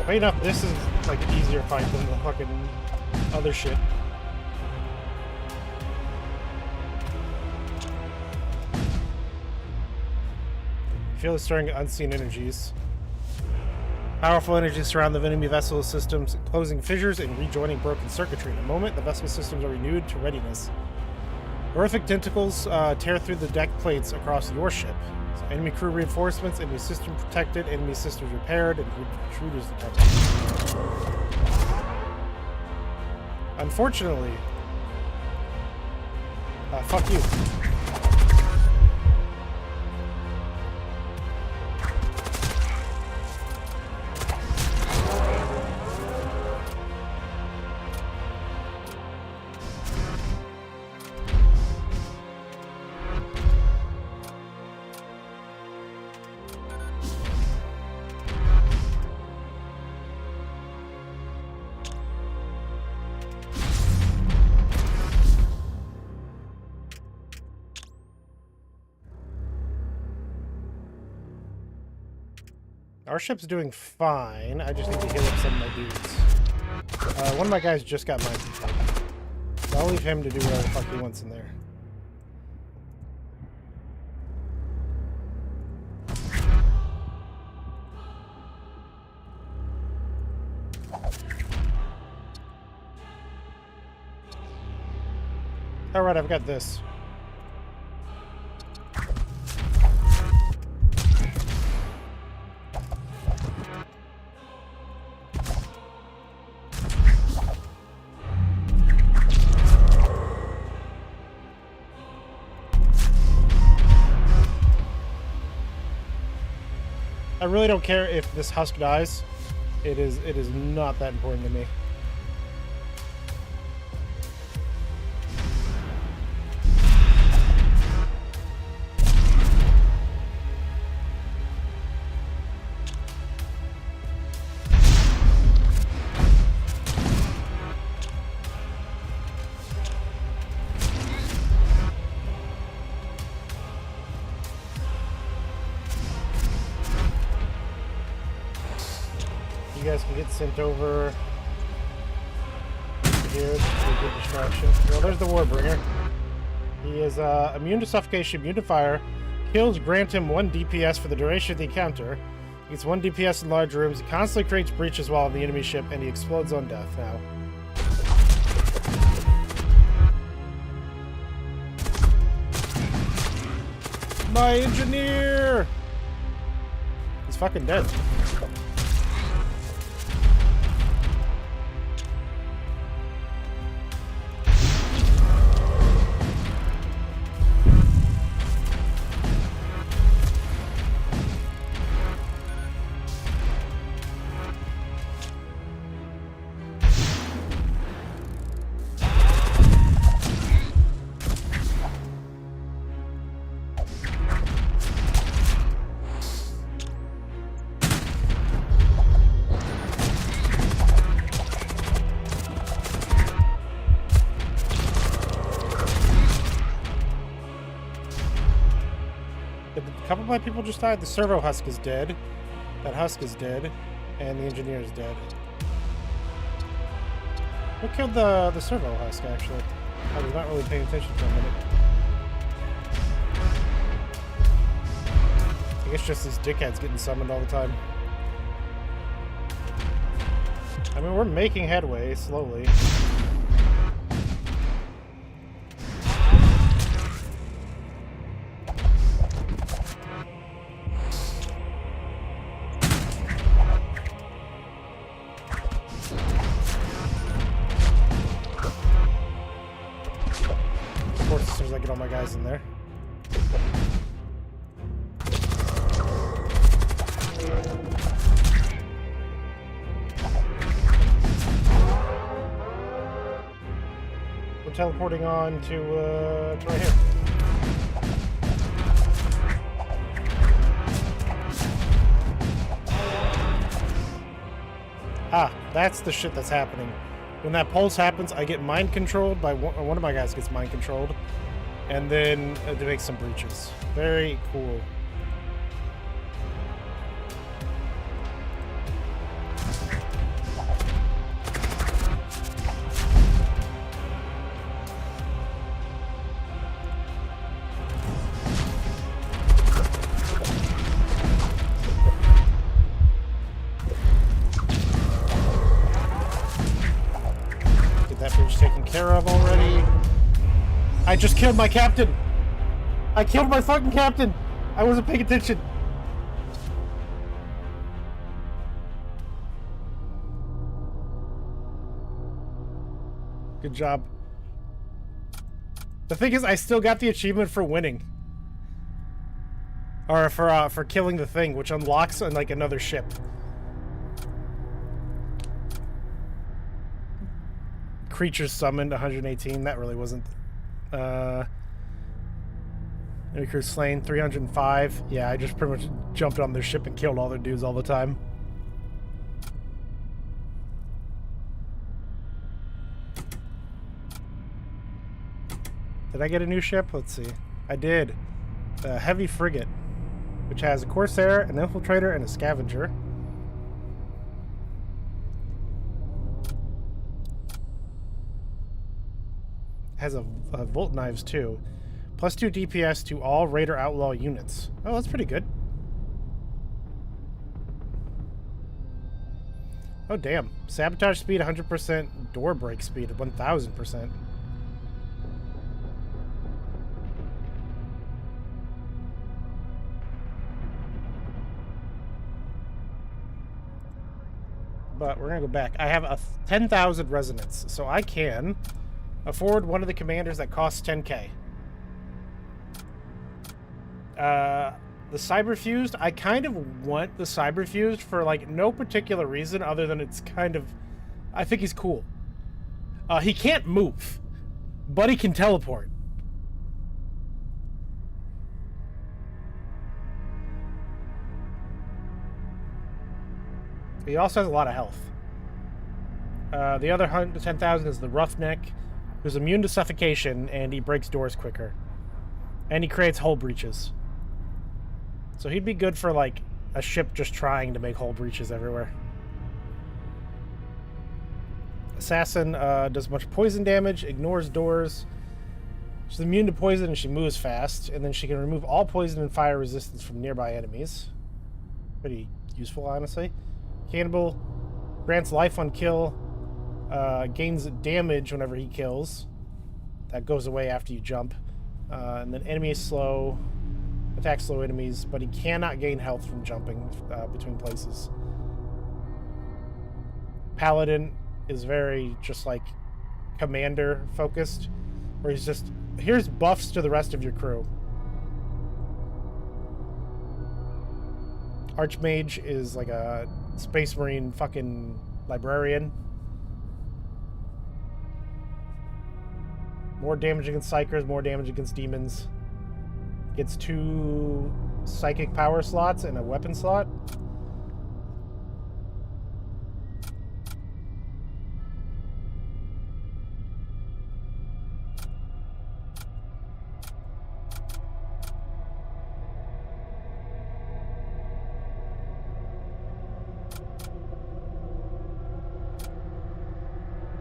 Funny enough, this is like an easier fight than the fucking other shit. Feel the stirring of unseen energies. Powerful energies surround the enemy vessel systems, closing fissures and rejoining broken circuitry. In a moment, the vessel systems are renewed to readiness. Horrific tentacles tear through the deck plates across your ship. So enemy crew reinforcements, enemy system protected, enemy systems repaired, and intruders detected. Unfortunately, fuck you. Our ship's doing fine. I just need to heal up some of my dudes. One of my guys just got mind control. So I'll leave him to do whatever the fuck he wants in there. Alright, I've got this. I really don't care if this husk dies. It is not that important to me. You guys can get sent over here. This is a good distraction. Well, there's the Warbringer. He is immune to suffocation, immune to fire. Kills grant him 1 DPS for the duration of the encounter. He gets 1 DPS in large rooms. He constantly creates breaches while on the enemy ship, and he explodes on death now. My engineer! He's fucking dead. A couple of my people just died. The servo husk is dead. That husk is dead. And the engineer is dead. What killed the servo husk, actually? I was not really paying attention for a minute. I guess just these dickheads getting summoned all the time. I mean, we're making headway, slowly. Of course, as soon as I get all my guys in there. We're teleporting on to right here. Ah, that's the shit that's happening. When that pulse happens, I get mind controlled by one of my guys gets mind controlled, and then to make some breaches. Very cool. Taken care of already. I just killed my captain. I killed my fucking captain. I wasn't paying attention. Good job. The thing is, I still got the achievement for winning, or for killing the thing, which unlocks like another ship. Creatures summoned 118. That really wasn't. Enemy crew slain 305. Yeah, I just pretty much jumped on their ship and killed all their dudes all the time. Did I get a new ship? Let's see. I did. A heavy frigate. which has a Corsair, an Infiltrator, and a Scavenger. Has a Volt Knives too. +2 DPS to all Raider Outlaw units. Oh, that's pretty good. Oh, damn. Sabotage speed 100%, door break speed 1000%. But we're going to go back. I have a 10,000 resonance, so I can afford one of the commanders that costs 10k. The Cyberfused, I kind of want the Cyberfused for, like, no particular reason other than it's kind of... I think he's cool. He can't move, but he can teleport. He also has a lot of health. The other 10,000 is the Roughneck, who's immune to suffocation, and he breaks doors quicker. And he creates hull breaches. So he'd be good for, like, a ship just trying to make hull breaches everywhere. Assassin does much poison damage, ignores doors. She's immune to poison and she moves fast. And then she can remove all poison and fire resistance from nearby enemies. Pretty useful, honestly. Cannibal grants life on kill. Gains damage whenever he kills. That goes away after you jump. And then enemy is slow. Attack slow enemies, but he cannot gain health from jumping between places. Paladin is very just like commander focused, where he's just, here's buffs to the rest of your crew. Archmage is like a Space Marine fucking librarian. More damage against Psychers, more damage against demons. Gets 2 psychic power slots and a weapon slot.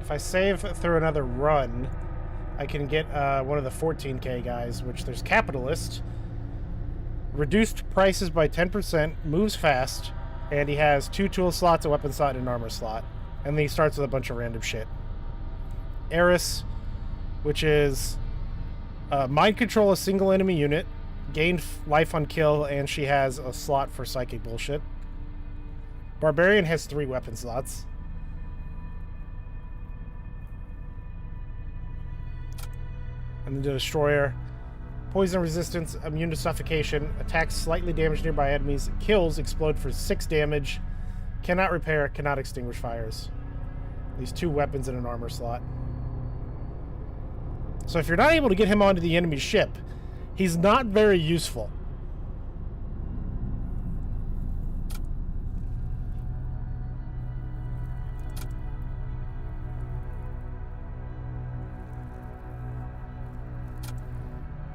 If I save through another run, I can get one of the 14k guys, which there's Capitalist. Reduced prices by 10%, moves fast, and he has 2 tool slots, a weapon slot, and an armor slot. And then he starts with a bunch of random shit. Eris, which is mind control a single enemy unit, gain life on kill, and she has a slot for psychic bullshit. Barbarian has 3 weapon slots. And then the Destroyer. Poison resistance, immune to suffocation, attacks slightly damaged nearby enemies, kills, explode for 6 damage, cannot repair, cannot extinguish fires. These 2 weapons and an armor slot. So if you're not able to get him onto the enemy ship, he's not very useful.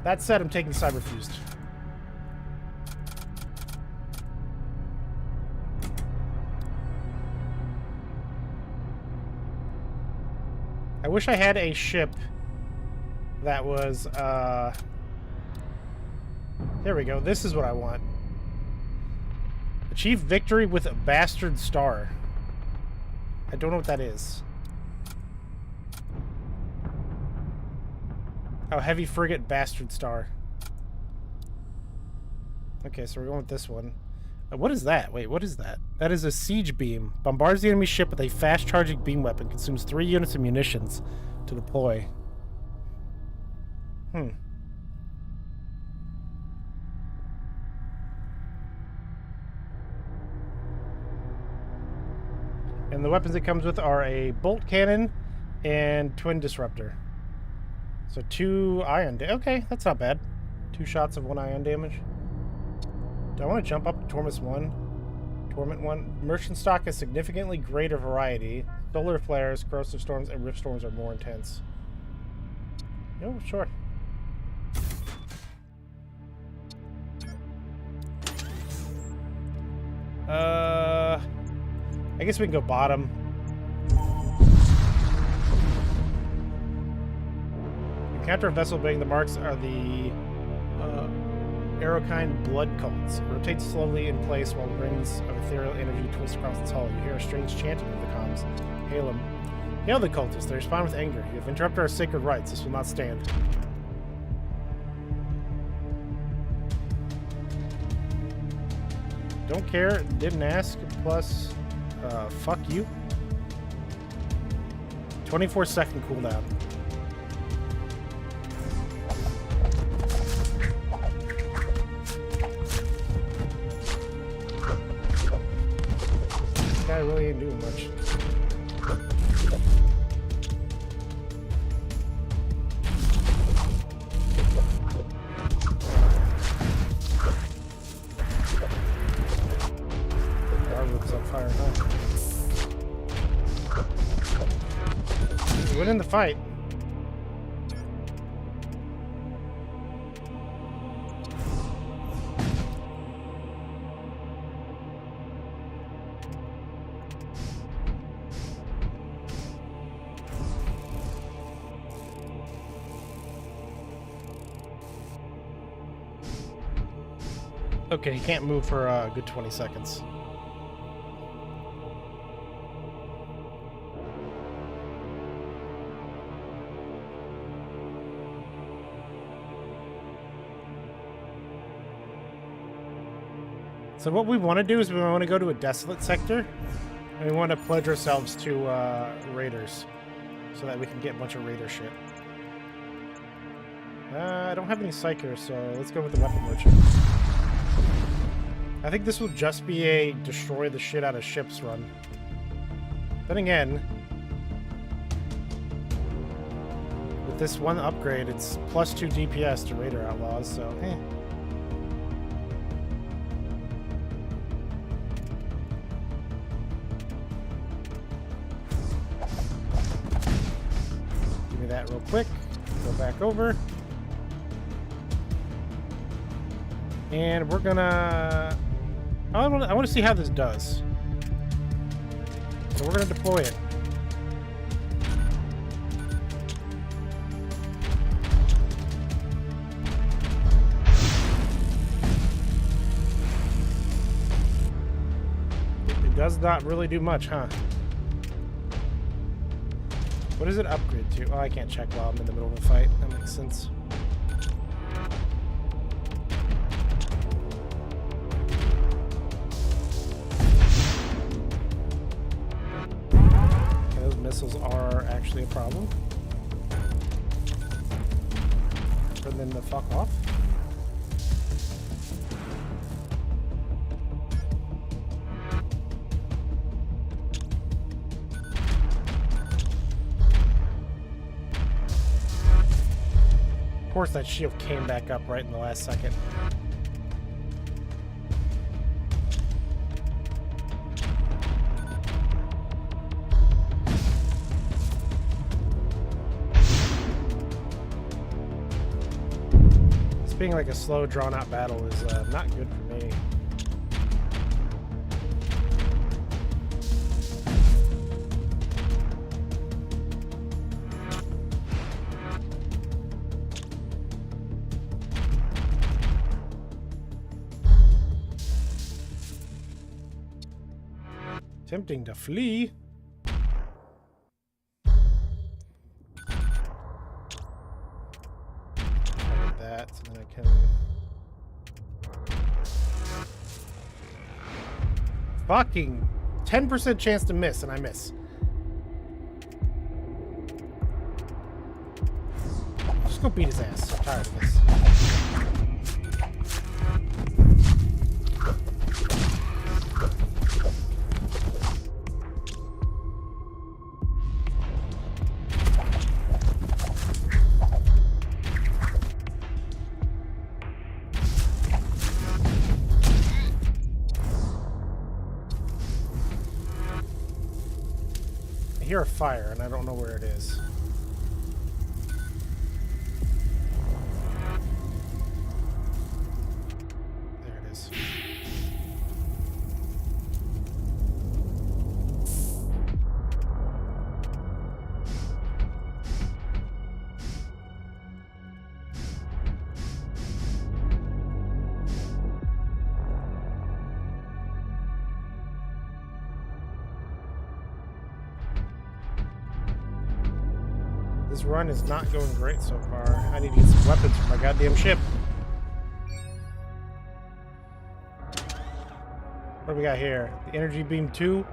That said, I'm taking Cyberfused. I wish I had a ship that was, there we go. This is what I want. Achieve victory with a Bastard Star. I don't know what that is. Oh, Heavy Frigate Bastard Star. Okay, so we're going with this one. What is that? Wait, what is that? That is a siege beam. Bombards the enemy ship with a fast-charging beam weapon. Consumes 3 units of munitions to deploy. And the weapons it comes with are a bolt cannon and twin disruptor. So 2 ion damage. Okay, that's not bad. 2 shots of 1 ion damage. Do I want to jump up to Torment 1? Torment 1. Merchant stock has significantly greater variety. Solar flares, corrosive storms, and rift storms are more intense. No, sure. I guess we can go bottom. Encounter a vessel bearing the marks are the Aerokind blood cults. It rotates slowly in place while rings of ethereal energy twist across its hull. You hear a strange chanting of the comms. Hail them. Hail the cultists. They respond with anger. You have interrupted our sacred rites. This will not stand. Don't care. Didn't ask. Plus, fuck you. 24-second cooldown. This guy really ain't doing much. Winning the fight. Okay, he can't move for a good 20 seconds. So what we want to do is we want to go to a desolate sector, and we want to pledge ourselves to raiders, so that we can get a bunch of raider shit. I don't have any psychers, so let's go with the weapon merchant. I think this will just be a destroy the shit out of ships run. Then again, with this one upgrade, it's +2 DPS to raider outlaws, so eh. That real quick. Go back over. And we're gonna... I want to see how this does. So we're gonna deploy it. It does not really do much, huh? What does it upgrade to? Oh, I can't check while I'm in the middle of a fight. That makes sense. Okay, those missiles are actually a problem. For them to fuck off. Of course, that shield came back up right in the last second. This being like a slow, drawn-out battle is not good for me. Tempting to flee. That, so then I can... Fucking 10% chance to miss, and I miss. Just go beat his ass. I'm tired of this. I hear a fire, and I don't know where it is. There it is. This run is not going great so far. I need to get some weapons for my goddamn ship. What do we got here? The energy beam 2.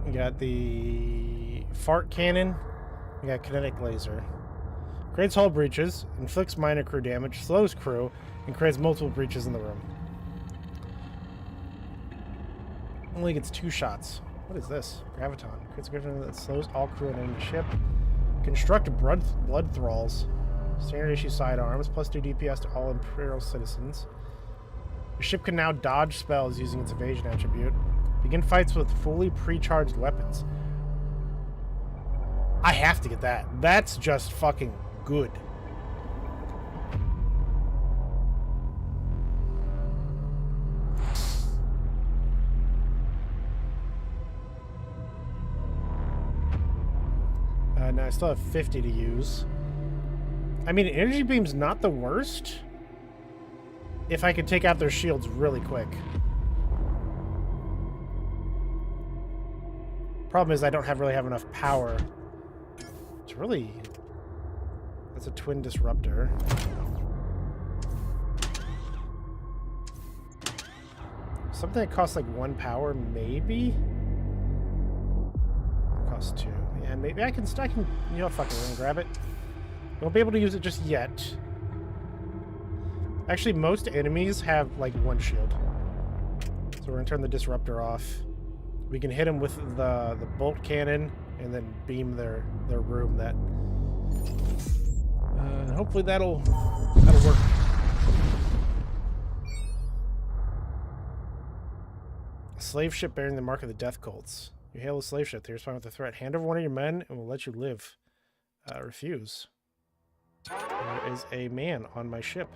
We got the fart cannon. We got kinetic laser. Creates hull breaches, inflicts minor crew damage, slows crew, and creates multiple breaches in the room. Only gets 2 shots. What is this? Graviton. Creates a graviton that slows all crew on enemy ship. Construct blood thralls. Standard issue sidearms, plus 2 DPS to all Imperial citizens. Your ship can now dodge spells using its evasion attribute. Begin fights with fully pre-charged weapons. I have to get that. That's just fucking good. Now I still have 50 to use. I mean, energy beam's not the worst if I could take out their shields really quick. Problem is I don't really have enough power. It's really... That's a twin disruptor. Something that costs like 1 power, maybe? It costs 2. Yeah, maybe I can, you know, fuck it, we're gonna grab it. Won't be able to use it just yet. Actually, most enemies have like 1 shield. So we're gonna turn the disruptor off. We can hit them with the bolt cannon and then beam their room. That hopefully that'll work. A slave ship bearing the mark of the death cults. You hail a slave ship. They respond with a threat. Hand over one of your men and we'll let you live. Refuse. There is a man on my ship.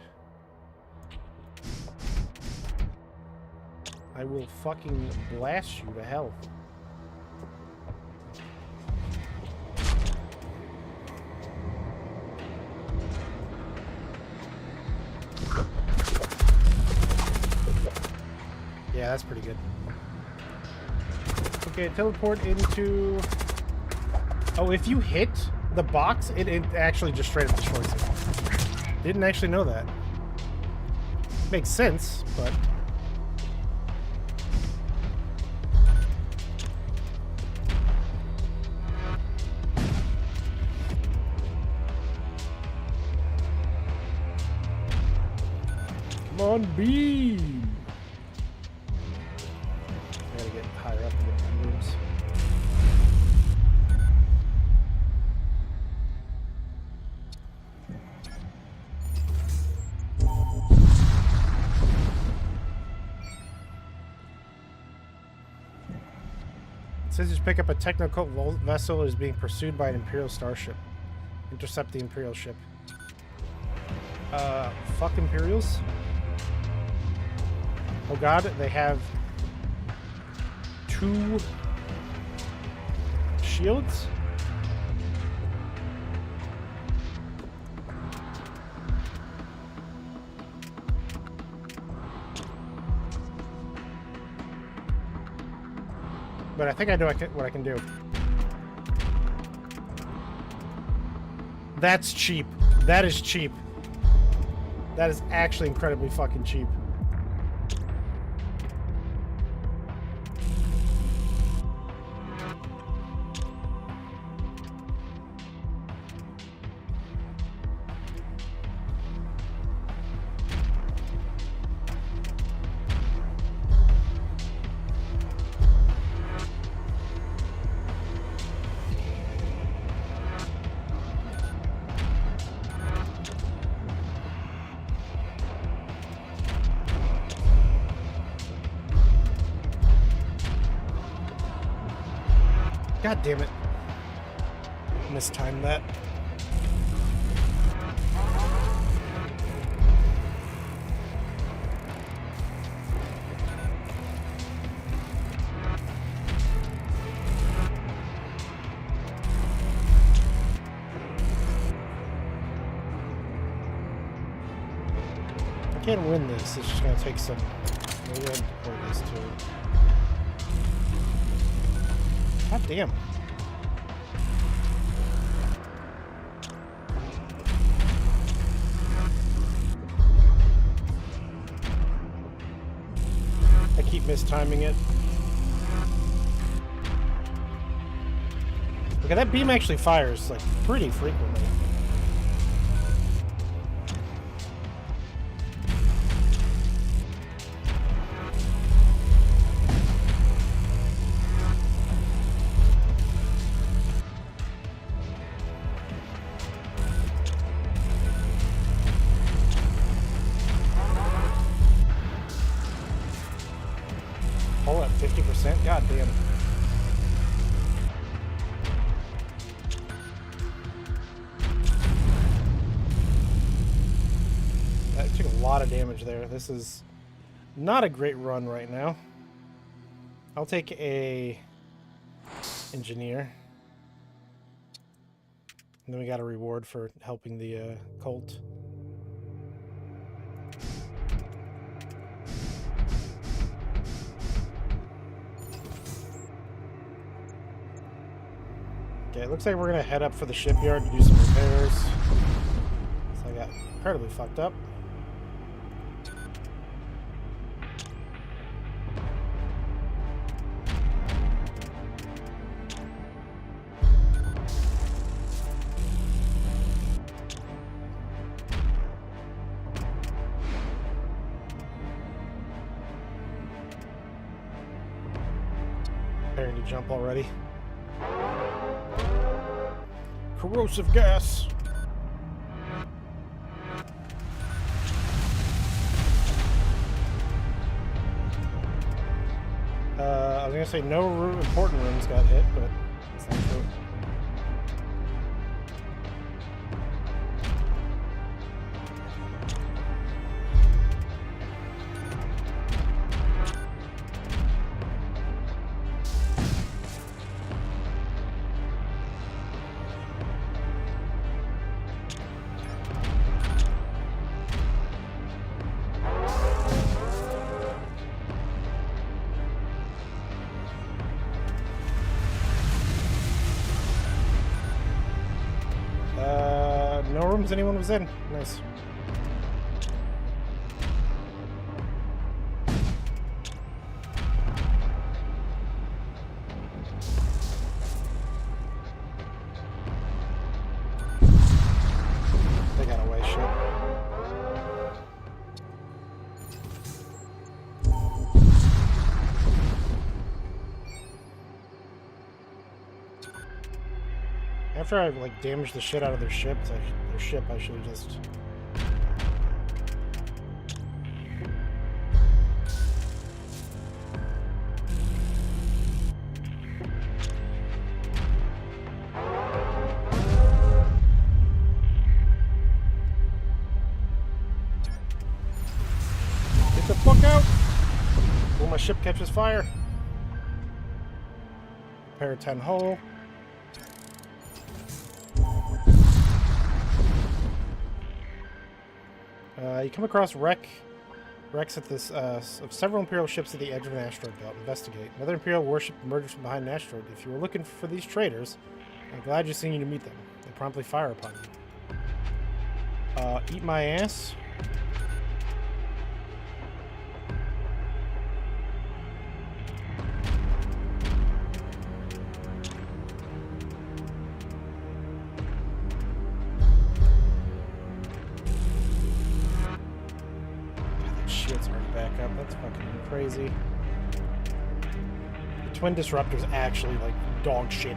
I will fucking blast you to hell. Yeah, that's pretty good. Okay, teleport into... Oh, if you hit the box, it actually just straight up destroys it. Didn't actually know that. Makes sense, but... Come on, beam! I gotta get higher up in the rooms. It says you pick up a technical vessel that is being pursued by an Imperial starship. Intercept the Imperial ship. Fuck Imperials. Oh god, they have 2 shields? But I think I know what I can do. That's cheap. That is cheap. That is actually incredibly fucking cheap. God damn it. Mistimed that. I can't win this, it's just gonna take some... Maybe I'll deploy this too. God damn. mistiming it. Okay, that beam actually fires like pretty frequently. Hold up, 50%? God damn. That took a lot of damage there. This is not a great run right now. I'll take a engineer. And then we got a reward for helping the Colt. Okay, it looks like we're gonna head up for the shipyard to do some repairs. So I got incredibly fucked up. Preparing to jump already. Corrosive gas. I was gonna say no important rooms got hit, but that's not true. No rooms anyone was in. Nice. They got away, shit. After I like damaged the shit out of their ship, I should have just. Get the fuck out! Will my ship catches fire? Repair 10 hull. You come across wrecks at this of several Imperial ships at the edge of an asteroid belt. Investigate. Another Imperial warship emerges from behind an asteroid. If you were looking for these traitors, I'm glad you're seeing you to meet them. They promptly fire upon you. Eat my ass. Shit's already back up. That's fucking crazy. The twin disruptors actually like dog shit.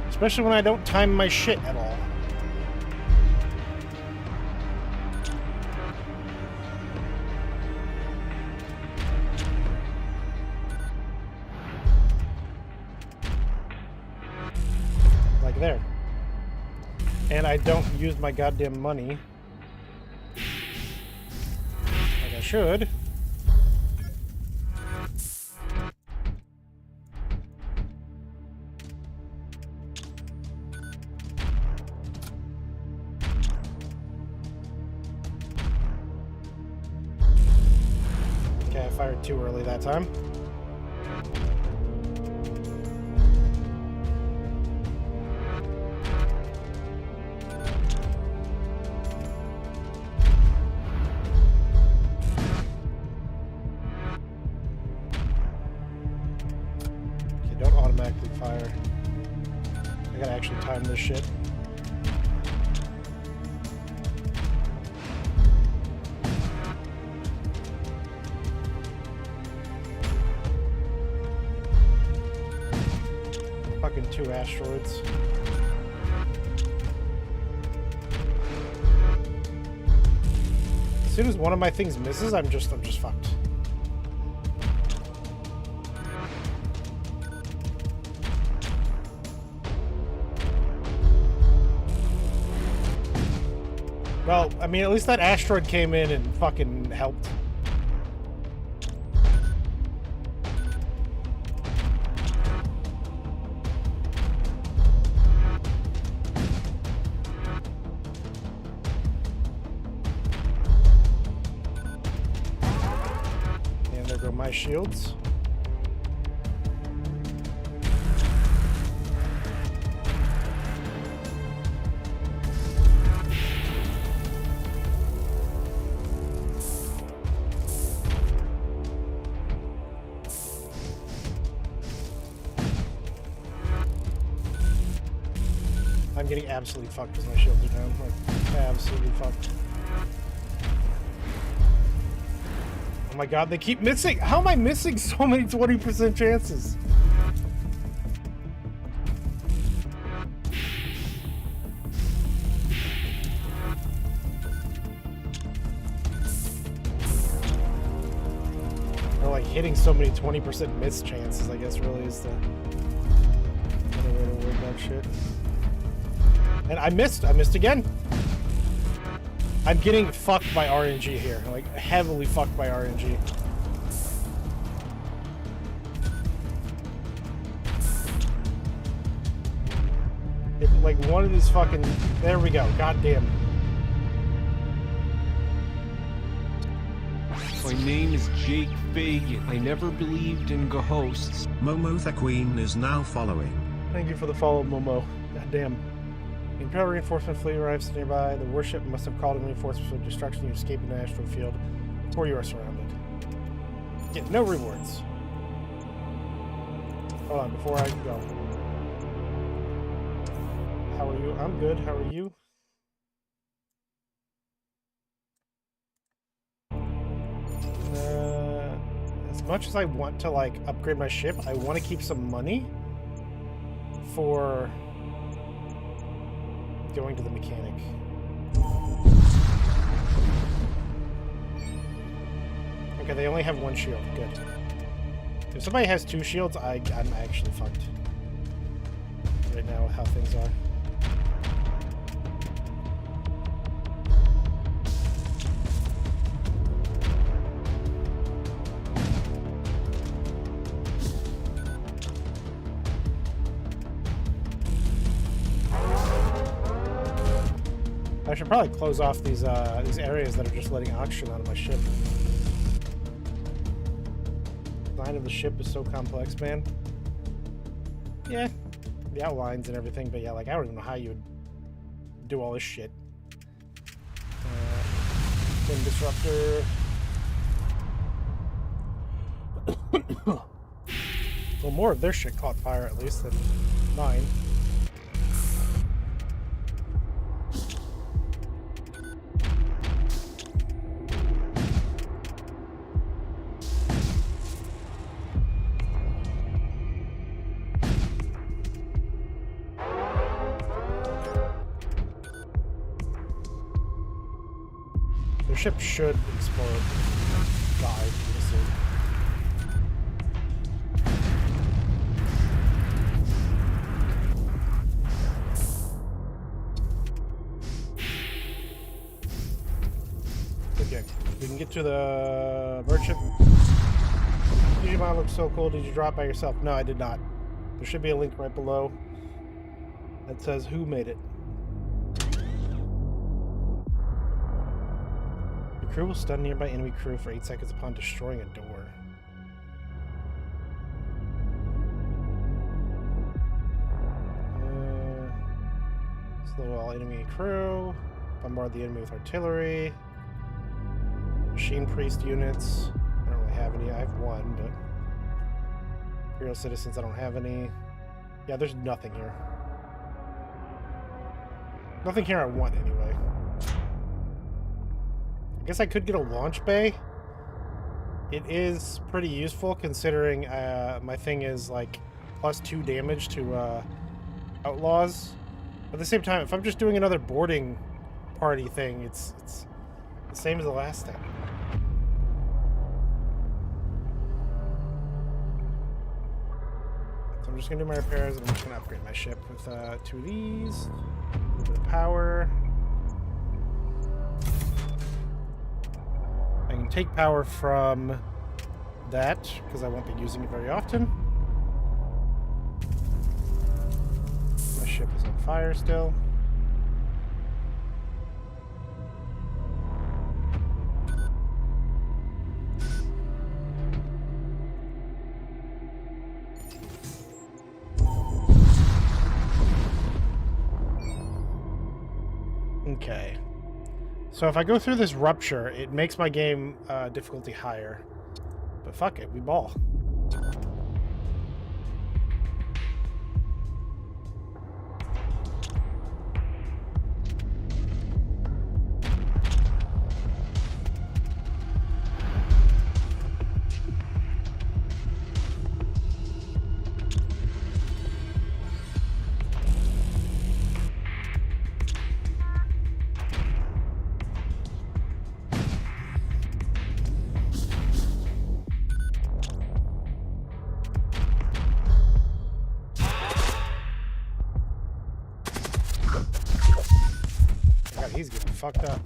Especially when I don't time my shit at all. Like there. And I don't use my goddamn money. Like I should. Okay, I fired too early that time. automatically fire. I gotta actually time this shit. Fucking 2 asteroids. As soon as one of my things misses, I'm just fucked. Well, I mean, at least that asteroid came in and fucking helped. And there go my shields. I'm getting absolutely fucked because my shields are down. Like, absolutely fucked. Oh my god, they keep missing! How am I missing so many 20% chances? Or like hitting so many 20% miss chances, I guess, really is the other way to word that shit. And I missed again. I'm getting fucked by RNG here. Like, heavily fucked by RNG. If, like, one of these fucking... There we go. Goddamn. My name is Jake Fagan. I never believed in ghosts. Momo the Queen is now following. Thank you for the follow, Momo. Goddamn. The Imperial reinforcement fleet arrives nearby. The warship must have called in reinforcements for destruction. You escape in the asteroid field before you are surrounded. Get no rewards. Hold on, before I go. How are you? I'm good. How are you? As much as I want to, like, upgrade my ship, I want to keep some money for going to the mechanic. Okay, they only have 1 shield. Good. If somebody has 2 shields, I'm actually fucked right now with how things are. I should probably close off these areas that are just letting oxygen out of my ship. The design of the ship is so complex, man. Yeah, the outlines and everything, but yeah, like, I don't even know how you would do all this shit. Wind disruptor. Well, more of their shit caught fire at least than mine. Their ship should explode. Die, okay, we can get to the merchant. Digimon looks so cool. Did you drop by yourself? No, I did not. There should be a link right below that says who made it. The crew will stun nearby enemy crew for 8 seconds upon destroying a door. Slow all enemy crew. Bombard the enemy with artillery. Machine priest units. I don't really have any. I have 1, but Imperial citizens, I don't have any. Yeah, there's nothing here. Nothing here I want, anyway. I guess I could get a launch bay. It is pretty useful, considering my thing is, like, +2 damage to outlaws. At the same time, if I'm just doing another boarding party thing, it's the same as the last time. So I'm just gonna do my repairs, and I'm just gonna upgrade my ship with 2 of these, a little bit of power. I can take power from that because I won't be using it very often. My ship is on fire still. Okay. So if I go through this rupture, it makes my game difficulty higher. But fuck it, we ball. He's getting fucked up.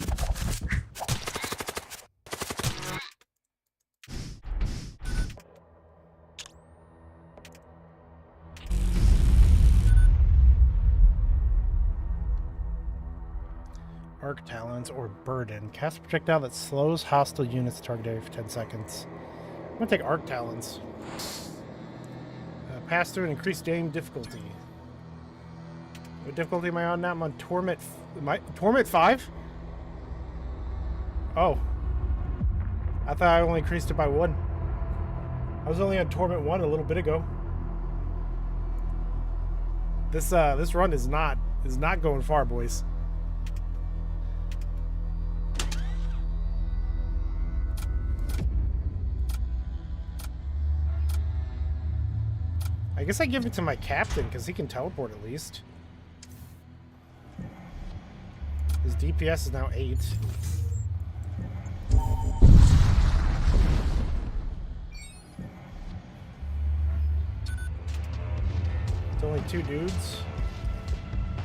Arc Talons or Burden. Cast a projectile that slows hostile units target area for 10 seconds. I'm gonna take Arc Talons. Pass through and increase game difficulty. What difficulty am I on now? I'm on Torment. Torment 5? Oh. I thought I only increased it by 1. I was only on Torment 1 a little bit ago. This run is not going far, boys. I guess I give it to my captain because he can teleport at least. His DPS is now 8. It's only 2 dudes.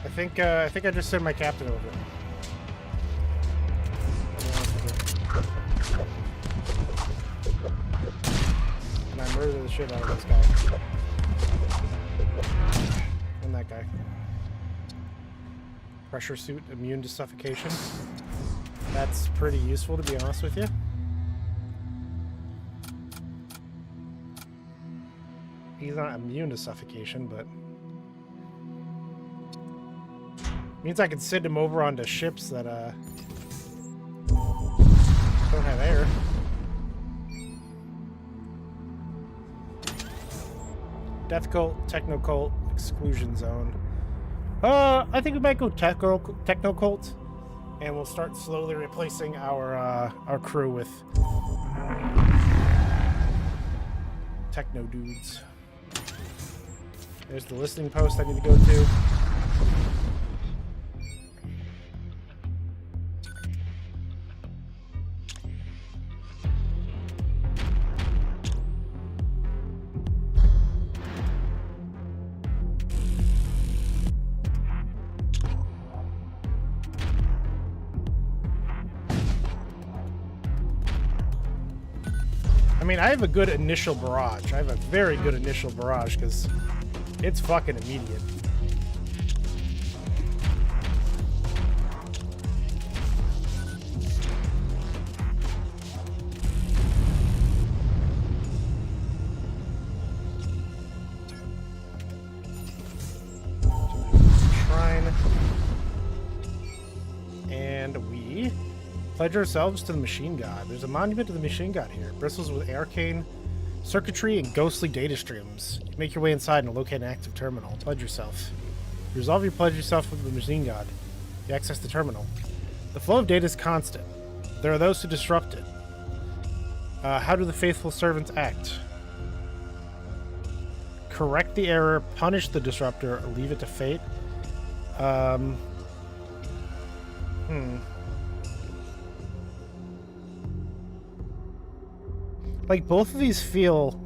I think I just sent my captain over. And I murder the shit out of this guy. And that guy. Pressure suit, immune to suffocation. That's pretty useful, to be honest with you. He's not immune to suffocation, but means I can send him over onto ships that don't have air. Death Cult, Techno Cult, Exclusion Zone. I think we might go Techno Cult, and we'll start slowly replacing our crew with Techno dudes. There's the listening post I need to go to. I mean, I have a good initial barrage. I have a very good initial barrage because it's fucking immediate. Shrine. And we pledge ourselves to the Machine God. There's a monument to the Machine God here. Bristles with arcane Circuitry and ghostly data streams. You make your way inside and locate an active terminal. Pledge yourself. You resolve your pledge yourself with the machine god. You access the terminal. The flow of data is constant. There are those who disrupt it. How do the faithful servants act? Correct the error, punish the disruptor, or leave it to fate. Like, both of these feel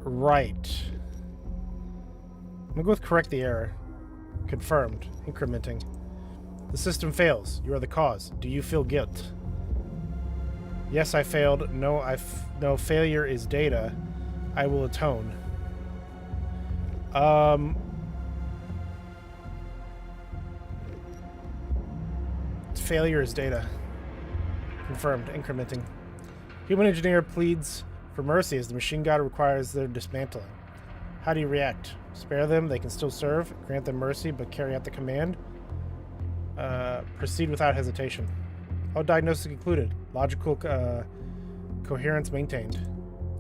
right. I'm gonna go with correct the error. Confirmed. Incrementing. The system fails. You are the cause. Do you feel guilt? Yes, I failed. No, no, failure is data. I will atone. Failure is data. Confirmed. Incrementing. Human engineer pleads for mercy as the machine god requires their dismantling. How do you react? Spare them, they can still serve. Grant them mercy, but carry out the command. Proceed without hesitation. All diagnosis concluded. Logical coherence maintained.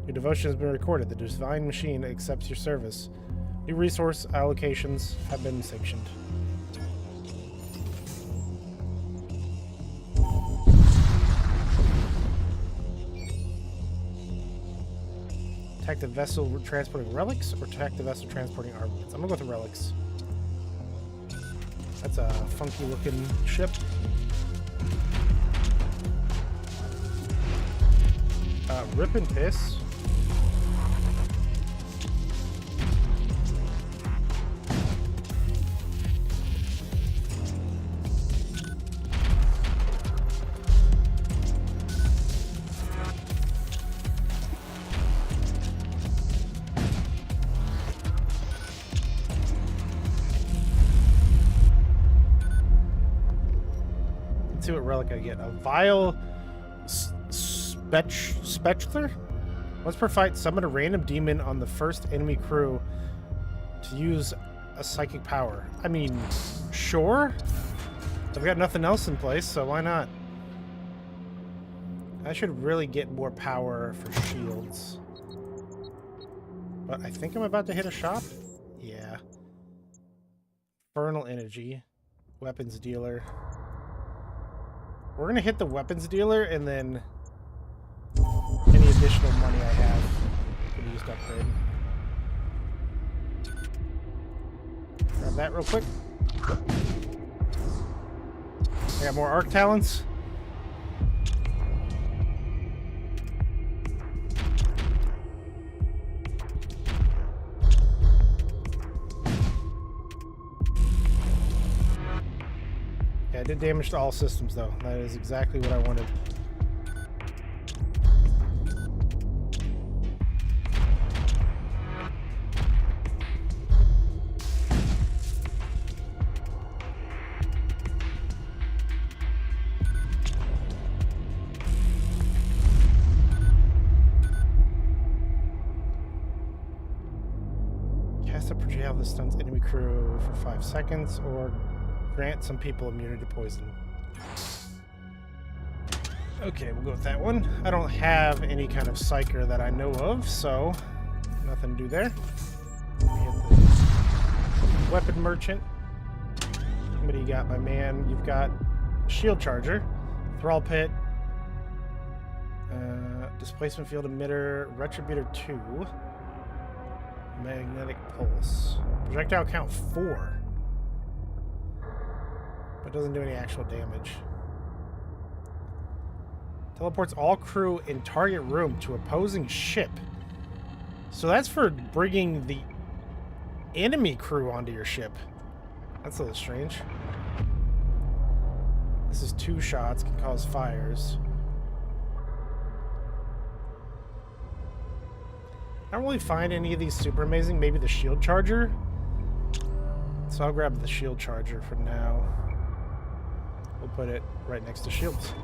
Your devotion has been recorded. The divine machine accepts your service. New resource allocations have been sanctioned. Attack the vessel transporting relics or attack the vessel transporting armaments? I'm gonna go with the relics. That's a funky looking ship. Rip and piss. Let's see what relic I get. A vile Spectre? Once per fight, summon a random demon on the first enemy crew to use a psychic power. I mean, sure. I've got nothing else in place, so why not? I should really get more power for shields. But I think I'm about to hit a shop. Yeah. Infernal energy. Weapons dealer. We're gonna hit the weapons dealer and then any additional money I have could be used to upgrade. Grab that real quick. I got more arc talents. Yeah, I did damage to all systems though. That is exactly what I wanted. Cast a projectile that stuns enemy crew for 5 seconds, or grant some people immunity to poison. Okay, we'll go with that one. I don't have any kind of psyker that I know of, so nothing to do there. Let me hit the weapon merchant. What do you got, my man? You've got shield charger, thrall pit, displacement field emitter, retributor 2, magnetic pulse. Projectile count 4. But doesn't do any actual damage. Teleports all crew in target room to opposing ship. So that's for bringing the enemy crew onto your ship. That's a little strange. This is 2 shots, can cause fires. I don't really find any of these super amazing. Maybe the shield charger. So I'll grab the shield charger for now. We'll put it right next to shields.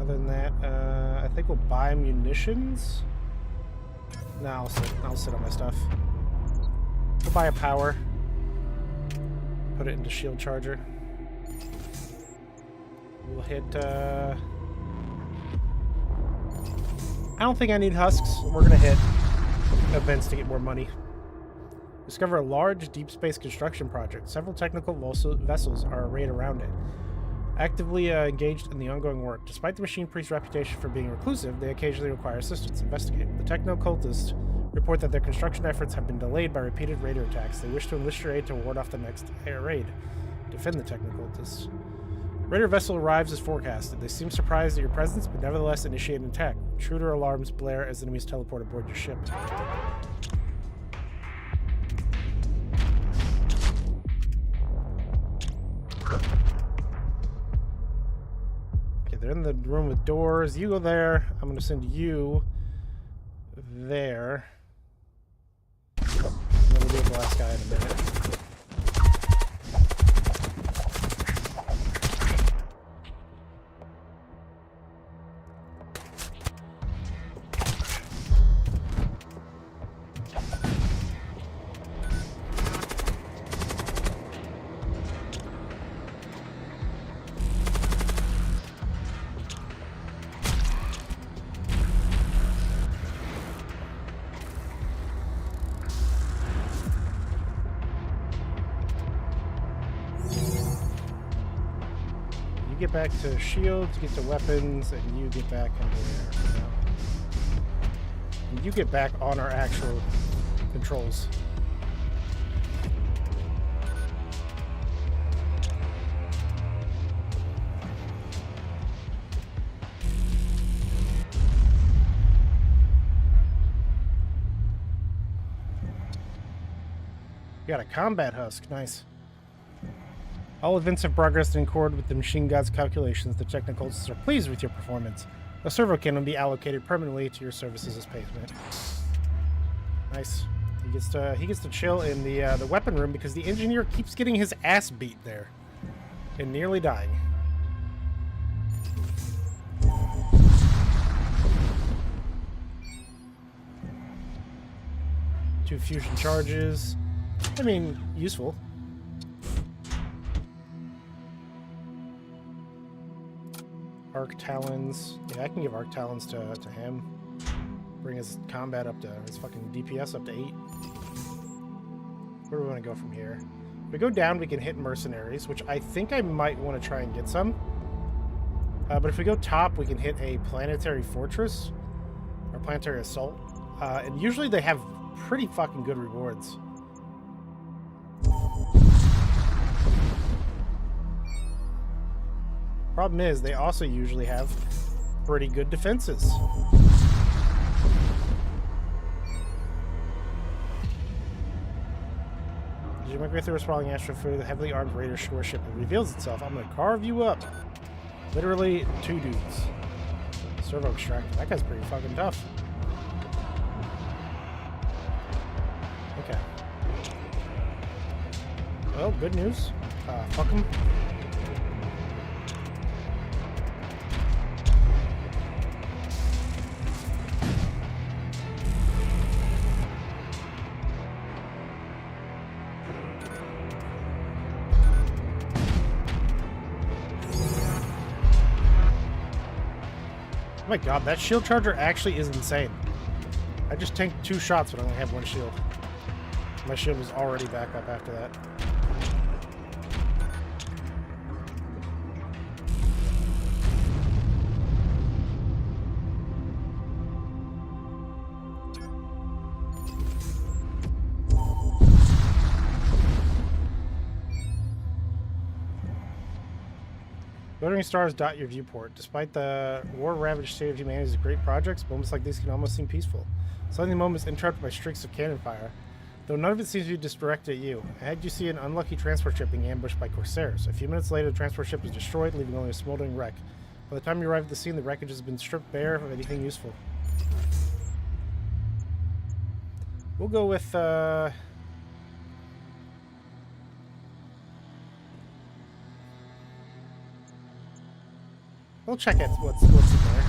Other than that, I think we'll buy munitions. No, I'll sit on my stuff. We'll buy a power. Put it into shield charger. We'll hit, I don't think I need husks. We're gonna hit events to get more money. Discover a large deep space construction project. Several technical vessels are arrayed around it, actively engaged in the ongoing work. Despite the machine priest's reputation for being reclusive, they occasionally require assistance. Investigate. The techno-cultists report that their construction efforts have been delayed by repeated raider attacks. They wish to enlist your aid to ward off the next air raid. Defend the techno-cultists. Raider vessel arrives as forecasted. They seem surprised at your presence, but nevertheless initiate an attack. Intruder alarms blare as enemies teleport aboard your ship. Okay, they're in the room with doors. You go there. I'm going to send you there. And then we'll deal with the last guy in a minute. Get back to shields, get to weapons, and you get back into there. And you get back on our actual controls. You got a combat husk, nice. All events have progressed in accord with the machine god's calculations. The technocultists are pleased with your performance. A servo cannon will be allocated permanently to your services as payment. Nice. He gets to chill in the weapon room because the engineer keeps getting his ass beat there and nearly dying. Two fusion charges. I mean, useful. Arc Talons. Yeah, I can give Arc Talons to him. Bring his combat up to his fucking DPS up to 8. Where do we want to go from here? If we go down, we can hit mercenaries, which I think I might want to try and get some. But if we go top, we can hit a planetary fortress or planetary assault. And usually they have pretty fucking good rewards. Problem is, they also usually have pretty good defenses. As you migrate through a sprawling asteroid through the heavily armed raider shore ship, it reveals itself. I'm gonna carve you up. Literally 2 dudes. Servo extractor. That guy's pretty fucking tough. Okay. Well, good news. Fuck him. Oh my god, that shield charger actually is insane. I just tanked 2 shots but I only have 1 shield. My shield was already back up after that. Glittering stars dot your viewport. Despite the war-ravaged state of humanity's great projects, moments like these can almost seem peaceful. Suddenly, moments interrupted by streaks of cannon fire, though none of it seems to be directed at you. Ahead, you see an unlucky transport ship being ambushed by corsairs. A few minutes later, the transport ship is destroyed, leaving only a smoldering wreck. By the time you arrive at the scene, the wreckage has been stripped bare of anything useful. We'll go with, we'll check it. What's in there.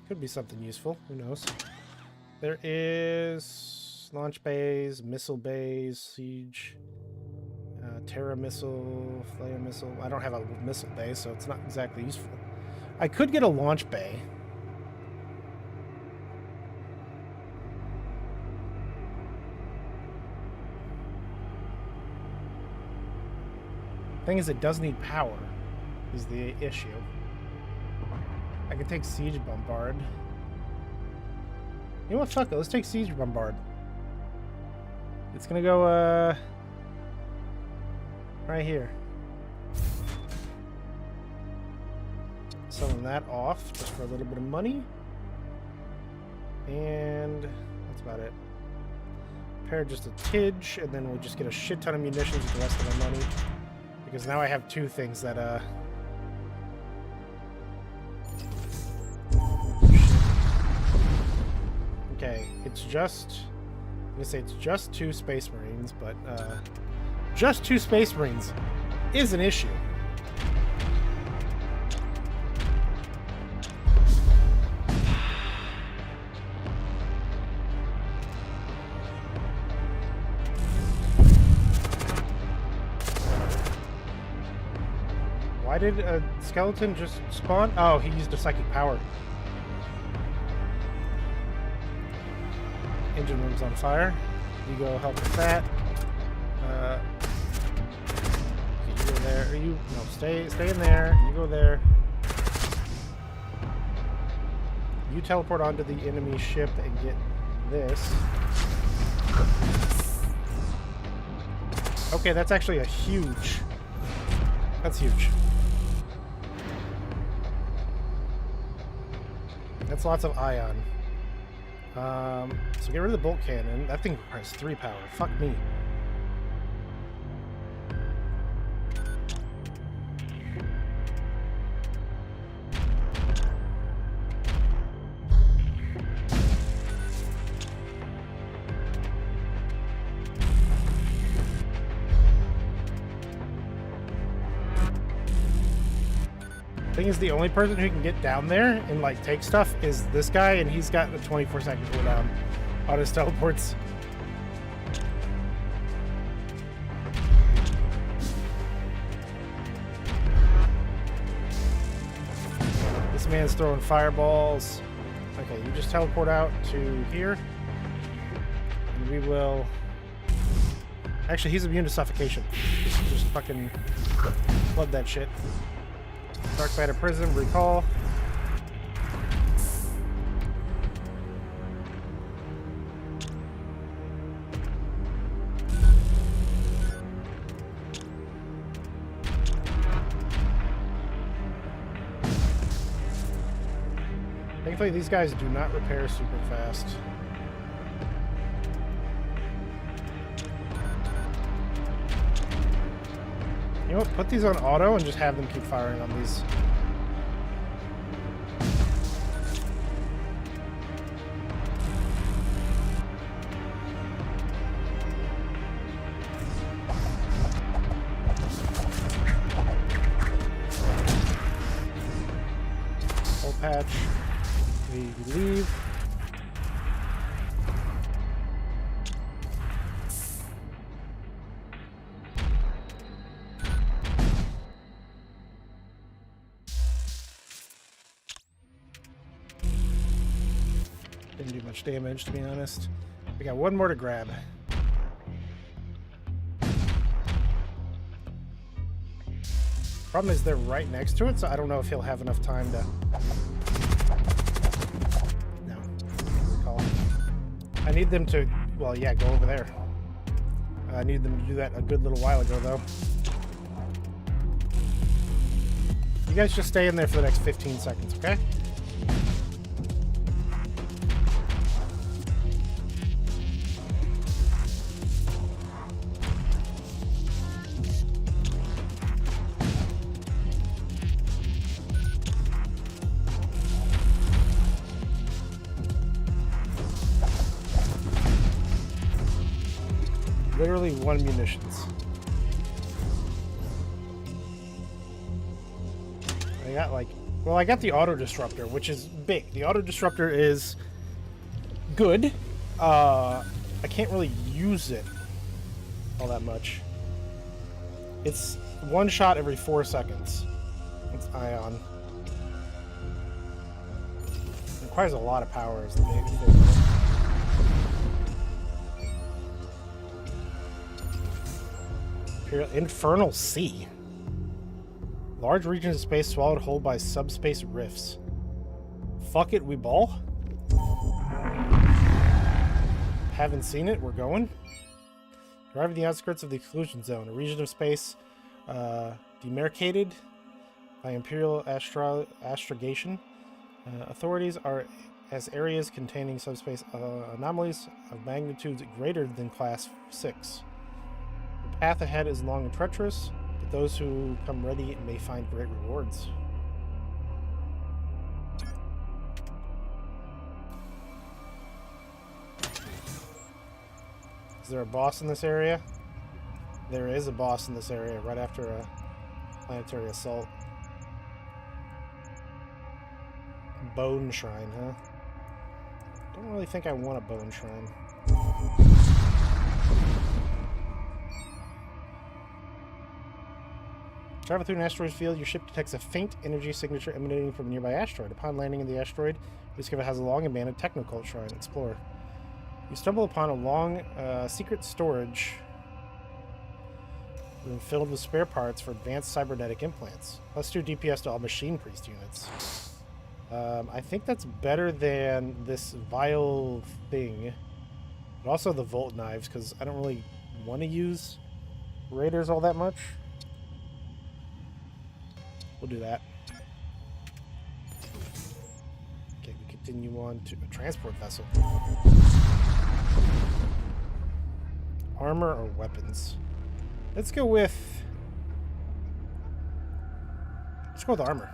Could be something useful. Who knows? There is launch bays, missile bays, siege, Terra missile, flare missile. I don't have a missile bay, so it's not exactly useful. I could get a launch bay. Thing is, it does need power, is the issue. I can take Siege Bombard. You know what? Fuck it. Let's take Siege Bombard. It's gonna go, right here. Selling that off just for a little bit of money. And that's about it. Repair just a tidge, and then we'll just get a shit ton of munitions with the rest of our money. Because now I have two things that, okay, it's just... I'm gonna say it's just 2 Space Marines, but, just 2 Space Marines is an issue. Why did a skeleton just spawn? Oh, he used a psychic power. Engine room's on fire. You go help with that. Okay, you go there. Or you no, stay in there. You go there. You teleport onto the enemy ship and get this. Okay, that's actually a huge. That's huge. That's lots of ion. So get rid of the bolt cannon. That thing requires 3 power. Fuck me. Thing is, the only person who can get down there and like take stuff is this guy, and he's got a 24-second cooldown on his teleports. This man's throwing fireballs. Okay, you just teleport out to here, and we will. Actually, he's immune to suffocation. Just fucking love that shit. Dark Matter Prism, recall. Thankfully, these guys do not repair super fast. You know what? Put these on auto and just have them keep firing on these. Full patch. We leave. Didn't do much damage, to be honest. We got one more to grab. Problem is they're right next to it, so I don't know if he'll have enough time to... No. Recall. I need them to... Well, yeah, go over there. I need them to do that a good little while ago, though. You guys just stay in there for the next 15 seconds, okay? Literally 1 munitions. I got like... Well, I got the auto disruptor, which is big. The auto disruptor is good. I can't really use it all that much. It's one shot every 4 seconds. It's ion. It requires a lot of power is the big thing. Infernal Sea. Large regions of space swallowed whole by subspace rifts. Fuck it, we ball? Haven't seen it, we're going. Arrive at the outskirts of the exclusion zone, a region of space demarcated by Imperial astrogation. Authorities are as areas containing subspace anomalies of magnitudes greater than Class 6. The path ahead is long and treacherous, but those who come ready may find great rewards. Is there a boss in this area? There is a boss in this area right after a planetary assault. Bone Shrine, huh? Don't really think I want a Bone Shrine. Travel through an asteroid field, your ship detects a faint energy signature emanating from a nearby asteroid. Upon landing in the asteroid, you discover it has a long abandoned technocult shrine. Explore. You stumble upon a long, secret storage room filled with spare parts for advanced cybernetic implants. +2 DPS to all machine priest units. I think that's better than this vile thing. But also the Volt Knives, because I don't really want to use Raiders all that much. We'll do that. Okay, we continue on to a transport vessel. Armor or weapons? Let's go with armor.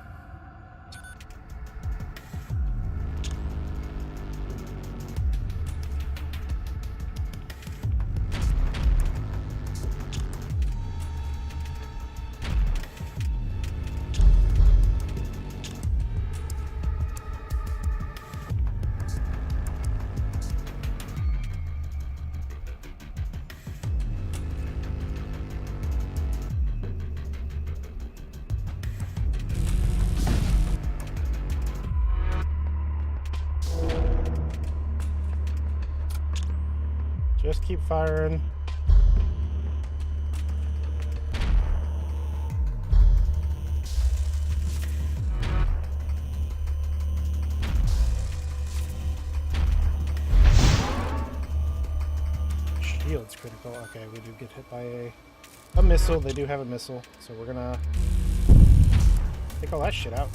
Just keep firing. Shield's critical. Okay, we do get hit by a missile. They do have a missile, so we're gonna take all that shit out.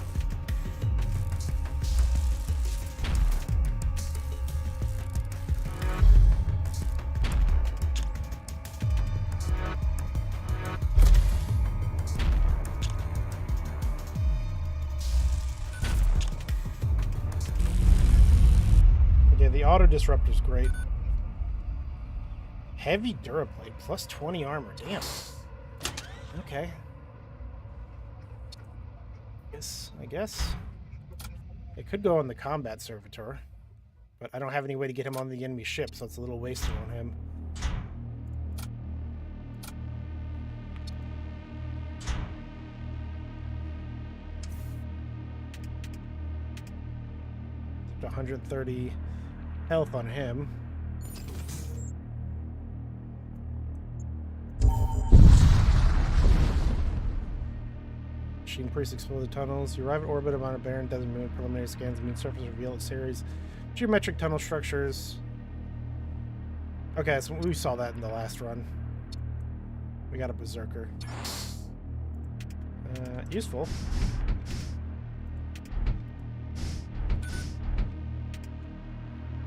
The auto disruptor is great. Heavy Duraplate, +20 armor. Damn. Okay. I guess. It could go on the combat servitor, but I don't have any way to get him on the enemy ship, so it's a little wasted on him. Up to 130 health on him. Machine priest explore the tunnels. You arrive at orbit on a barren desert moon. Preliminary scans of moon surface reveal a series of geometric tunnel structures. Okay, so we saw that in the last run. We got a berserker. Useful.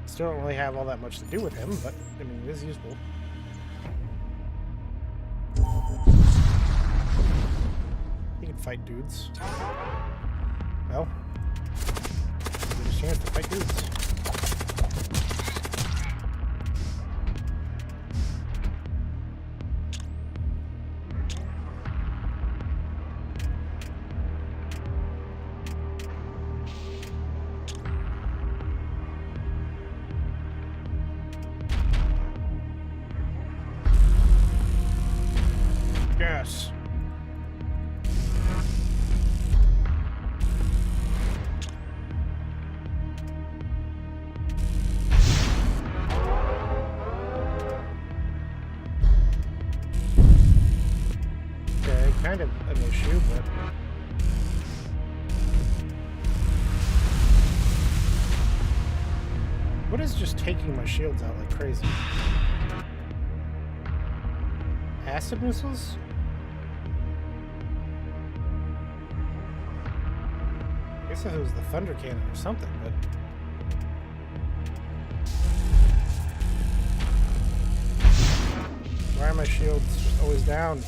Still don't really have all that much to do with him, but I mean, it is useful. He can fight dudes. Well, get a chance to fight dudes. Yes. but... What is just taking my shields out like crazy? Acid missiles? I guess it was the thunder cannon or something, but... Why are my shields just always down?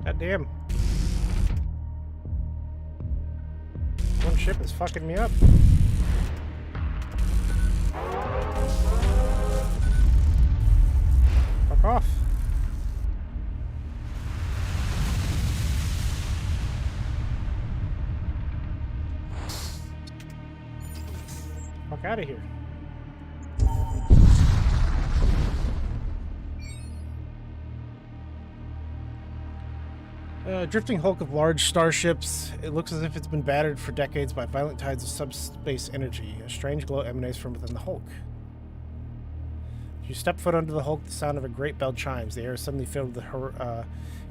God damn. One ship is fucking me up. Fuck off. Fuck out of here. Drifting hulk of large starships. It looks as if it's been battered for decades by violent tides of subspace energy. A strange glow emanates from within the hulk. As you step foot under the hulk, the sound of a great bell chimes. The air is suddenly filled with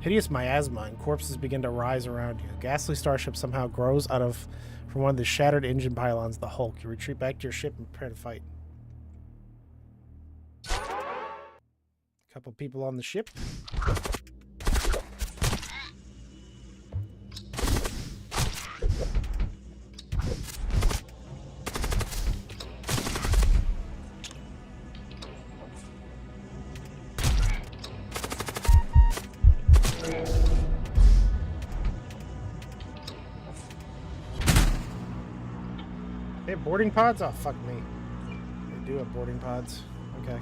hideous miasma, and corpses begin to rise around you. A ghastly starship somehow grows from one of the shattered engine pylons of the hulk. You retreat back to your ship and prepare to fight. A couple people on the ship. They have boarding pods? Oh, fuck me. They do have boarding pods. Okay.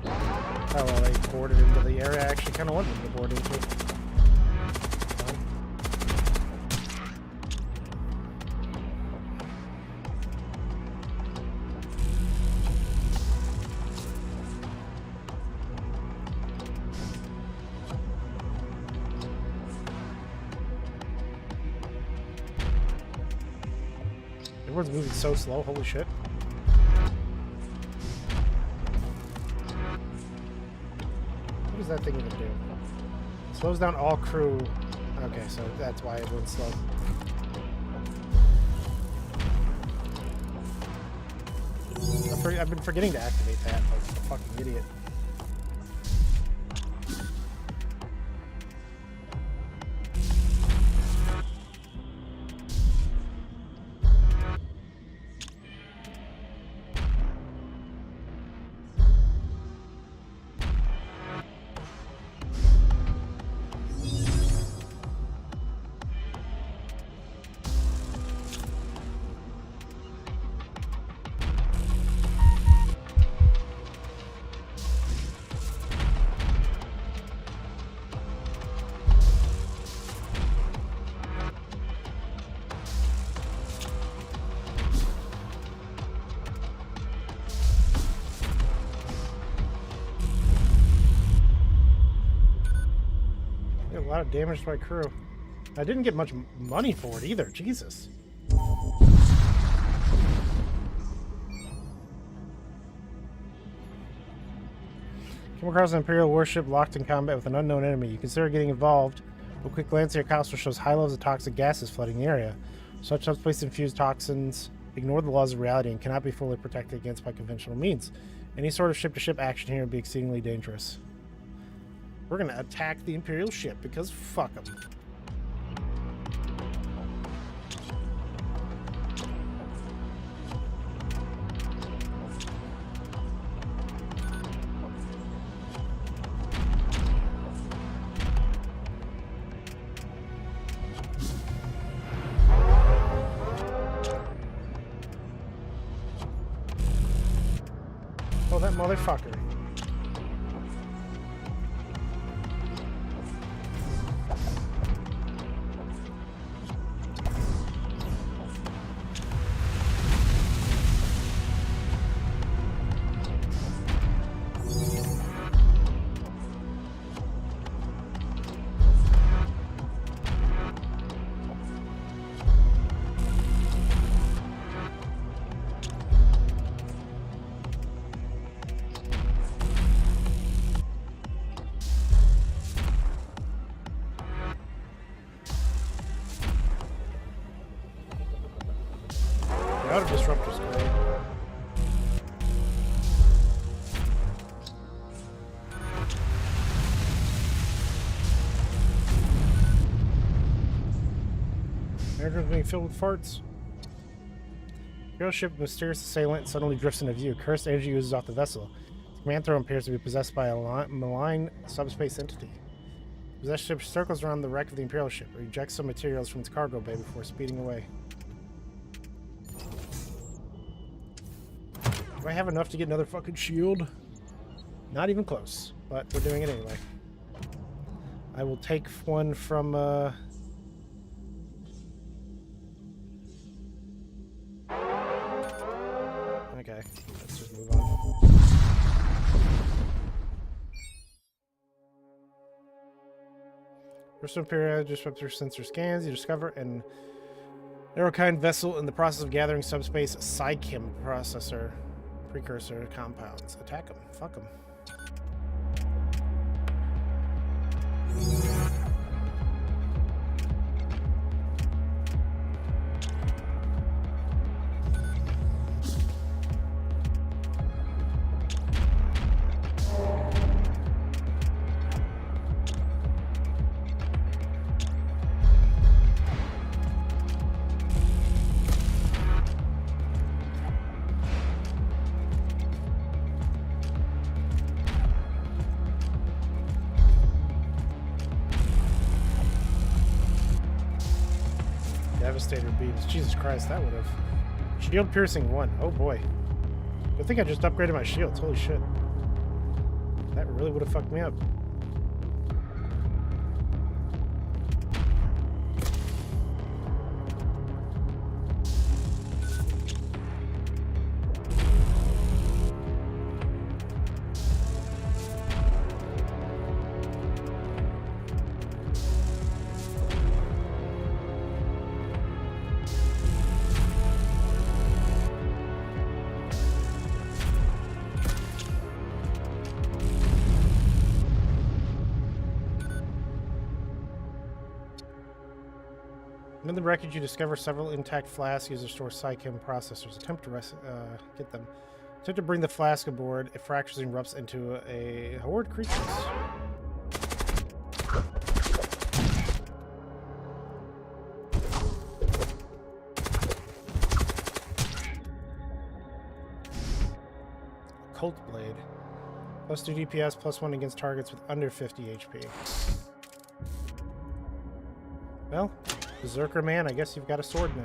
Oh, well, they boarded into the area I actually kind of wanted them to board into. Everyone's moving so slow, holy shit. What does that thing even do? Slows down all crew. Okay, so that's why everyone's slow. I've been forgetting to activate that, like a fucking idiot. A lot of damage to my crew. I didn't get much money for it either. Jesus. Come across an Imperial warship locked in combat with an unknown enemy. You consider getting involved, but a quick glance at your console shows high levels of toxic gases flooding the area. Such subspace-infused toxins ignore the laws of reality and cannot be fully protected against by conventional means. Any sort of ship-to-ship action here would be exceedingly dangerous. We're gonna attack the Imperial ship because fuck them. motherfucker. The auto disruptor's great. Aircraft being filled with farts. Imperial ship, mysterious assailant suddenly drifts into view. Cursed energy oozes off the vessel. The command throne appears to be possessed by a malign subspace entity. The possessed ship circles around the wreck of the Imperial ship, rejects some materials from its cargo bay before speeding away. Do I have enough to get another fucking shield? Not even close, but we're doing it anyway. I will take one from, Okay, let's just move on. First Imperial disruptor sensor scans. You discover an Aerokind vessel in the process of gathering subspace Psychem processor precursor compounds. Attack them. Fuck them. Devastator beams. Jesus Christ, that would have. Shield piercing 1. Oh boy. I think I just upgraded my shields. Holy shit. That really would have fucked me up. In the wreckage, you discover several intact flasks used to store Psychem processors. Attempt to get them. Attempt to bring the flask aboard. It fractures and erupts into a horde of creatures. Cult Blade. +2 DPS, +1 against targets with under 50 HP. Well, Berserker man, I guess you've got a sword now.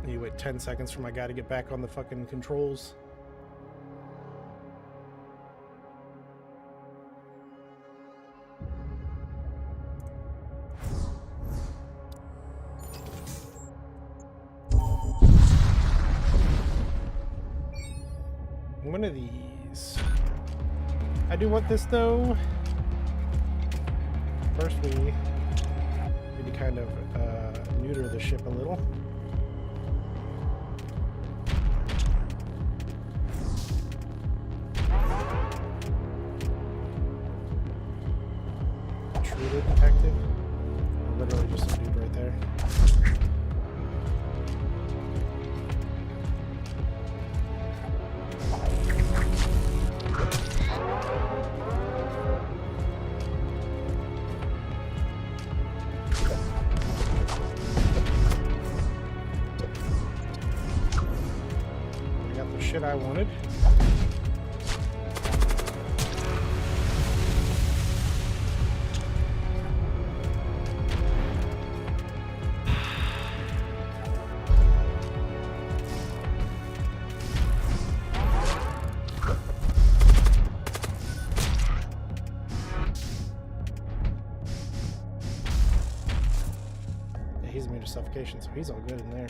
You wait 10 seconds for my guy to get back on the fucking controls. One of these. I do want this though. First we need to kind of neuter the ship a little. Intruder detective. Literally just a dude right there. Shit I wanted. he's immune to suffocation, so he's all good in there.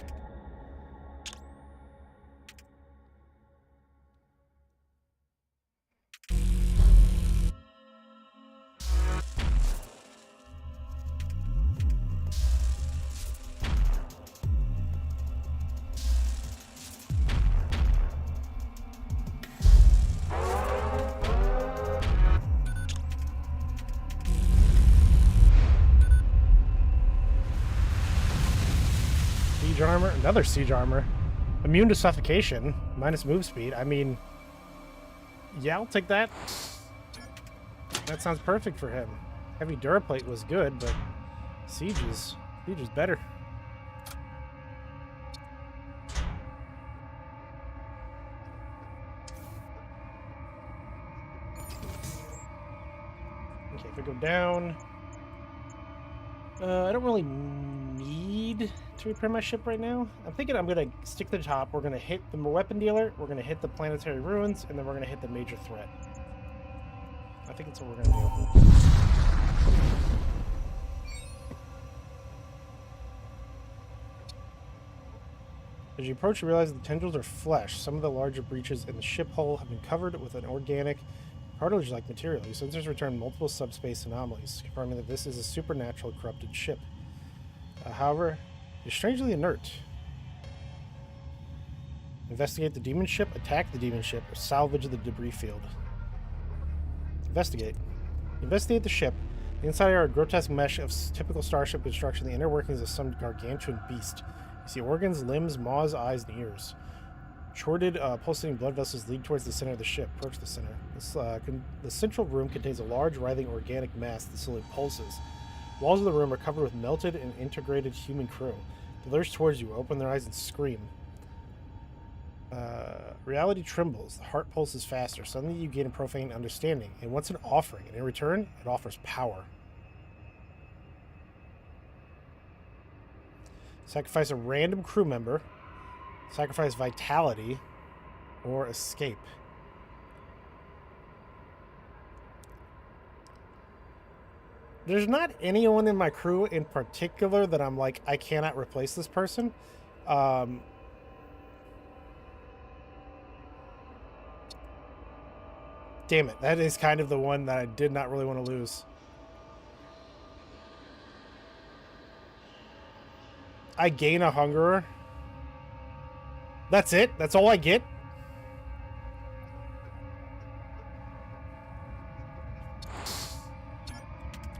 Siege armor, another siege armor. Immune to suffocation, minus move speed. I mean, yeah, I'll take that. That sounds perfect for him. Heavy Duraplate was good, but siege is better. Okay, if we go down, I don't really need to repair my ship right now. I'm thinking I'm going to stick to the top. We're going to hit the weapon dealer, we're going to hit the planetary ruins, and then we're going to hit the major threat. I think that's what we're going to do. As you approach, you realize the tendrils are flesh. Some of the larger breaches in the ship hull have been covered with an organic, cartilage-like material. Your sensors return multiple subspace anomalies, confirming that this is a supernatural corrupted ship. However, you're strangely inert. Investigate the demon ship, attack the demon ship, or salvage the debris field. Investigate. Investigate the ship. The inside are a grotesque mesh of typical starship construction, the inner workings of some gargantuan beast. You see organs, limbs, maws, eyes, and ears. Shorted, pulsating blood vessels lead towards the center of the ship. Approach the center. The central room contains a large, writhing organic mass that slowly pulses. Walls of the room are covered with melted and integrated human crew. They lurch towards you, open their eyes, and scream. Reality trembles. The heart pulses faster. Suddenly you gain a profane understanding. It wants an offering, and in return, it offers power. Sacrifice a random crew member. Sacrifice vitality. Or escape. There's not anyone in my crew in particular that I'm like, I cannot replace this person. Damn it. That is kind of the one that I did not really want to lose. I gain a hungerer. That's it? That's all I get?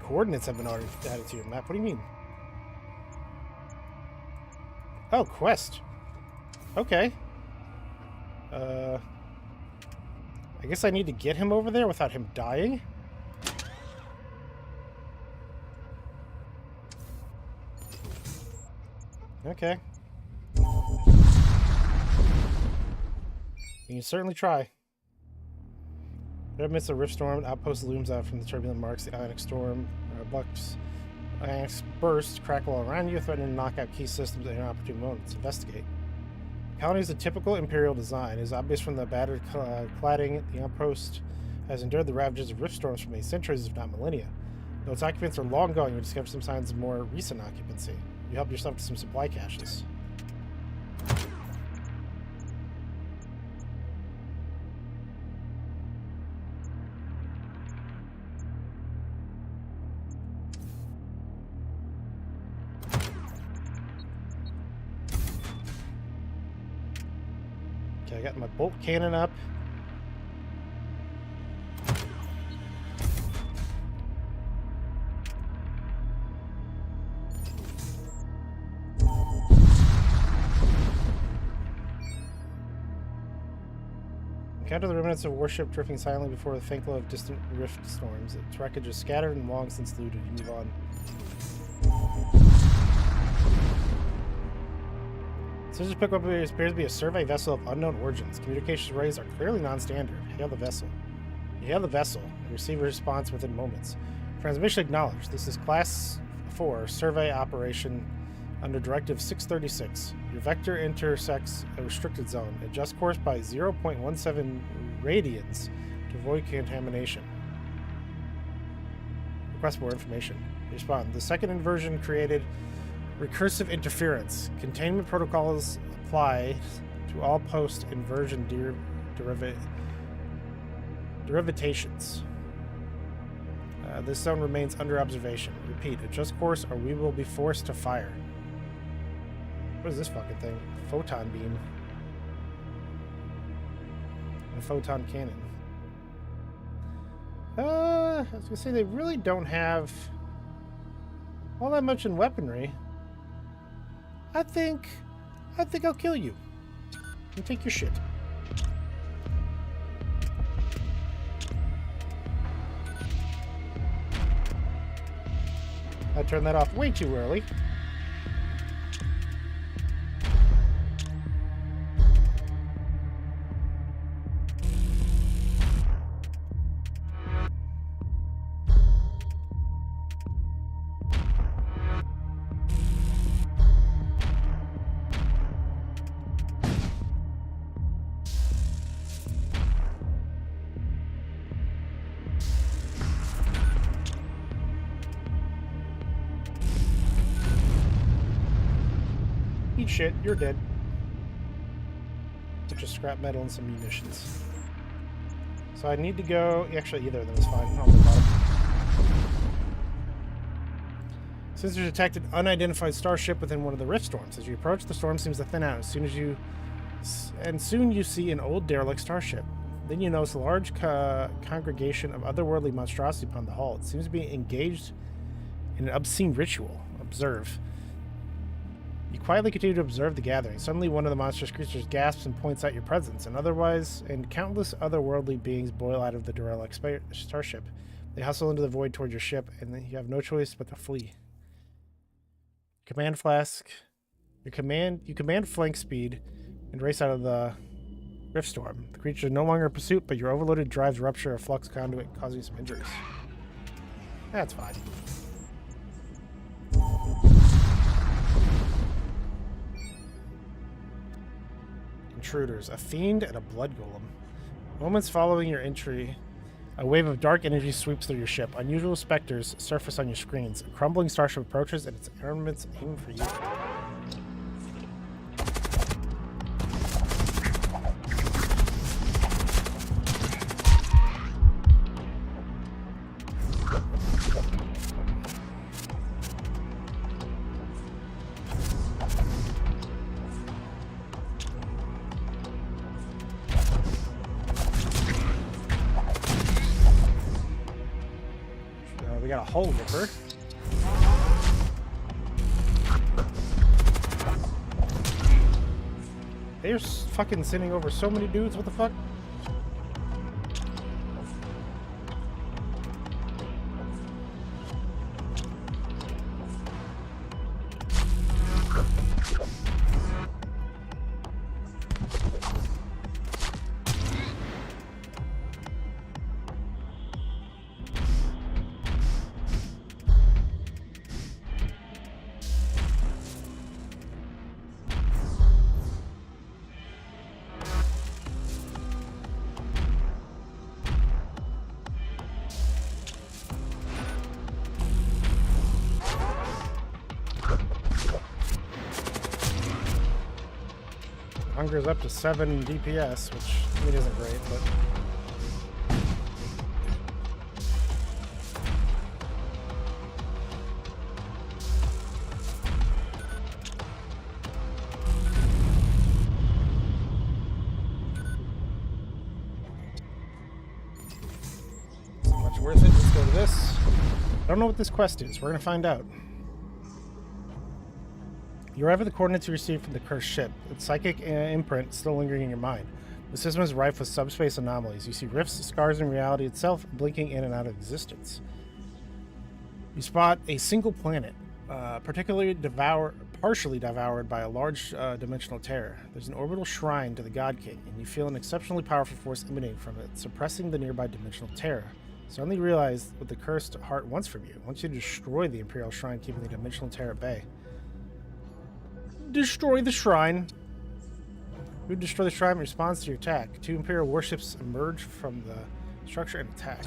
Coordinates have been added to your map. What do you mean? Oh, quest. Okay. I guess I need to get him over there without him dying. Okay. You can certainly try. Amidst a rift storm, outpost looms out from the turbulent marks. The ionic storm, ionic bursts, crackle all around you, threatening to knock out key systems at inopportune moments. Investigate. The colony is a typical Imperial design. It is obvious from the battered cladding. The outpost has endured the ravages of rift storms for many centuries, if not millennia. Though its occupants are long gone, you discover some signs of more recent occupancy. You help yourself to some supply caches. I got my bolt cannon up. Encounter the remnants of a warship drifting silently before the faint glow of distant rift storms. Its wreckage is scattered and long since looted. You move on. Scissors pick up what appears to be a survey vessel of unknown origins. Communications rays are clearly non-standard. Hail the vessel. You hail the vessel and receive a response within moments. Transmission acknowledged. This is Class 4 survey operation under Directive 636. Your vector intersects a restricted zone. Adjust course by 0.17 radians to avoid contamination. Request more information. Respond. The second inversion created Recursive interference. Containment protocols apply to all post-inversion derivatations. This zone remains under observation. Repeat, adjust course or we will be forced to fire. What is this fucking thing? Photon beam. A photon cannon. I was gonna say they really don't have all that much in weaponry. I think I'll kill you and take your shit. I turned that off way too early. Eat shit, you're dead. Just scrap metal and some munitions. So I need to go. Actually, either of them is fine. I'll go bottom. Sensors detected unidentified starship within one of the rift storms. As you approach, the storm seems to thin out. Soon you see an old derelict starship. Then you notice a large congregation of otherworldly monstrosity upon the hull. It seems to be engaged in an obscene ritual. Observe. You quietly continue to observe the gathering. Suddenly, one of the monstrous creatures gasps and points out your presence, and countless otherworldly beings boil out of the derelict starship. They hustle into the void toward your ship, and then you have no choice but to flee. Command flask. You command flank speed and race out of the rift storm. The creature is no longer in pursuit, but your overloaded drives rupture a flux conduit, causing some injuries. That's fine. Intruders, a fiend and a blood golem. Moments following your entry, a wave of dark energy sweeps through your ship. Unusual specters surface on your screens. A crumbling starship approaches and its armaments aim for you. We got a hole ripper. They're fucking sending over so many dudes. What the fuck? Hunger's up to 7 DPS, which I mean isn't great, but so much worth it. Let's go to this. I don't know what this quest is. We're gonna find out. You arrive at the coordinates you received from the cursed ship. Its psychic imprint still lingering in your mind. The system is rife with subspace anomalies. You see rifts, scars in reality itself, blinking in and out of existence. You spot a single planet, partially devoured by a large dimensional terror. There's an orbital shrine to the God King, and you feel an exceptionally powerful force emanating from it, suppressing the nearby dimensional terror. Suddenly you realize what the cursed heart wants from you. It wants you to destroy the Imperial Shrine, keeping the dimensional terror at bay. Destroy the shrine. You destroy the shrine in response to your attack. 2 Imperial warships emerge from the structure and attack.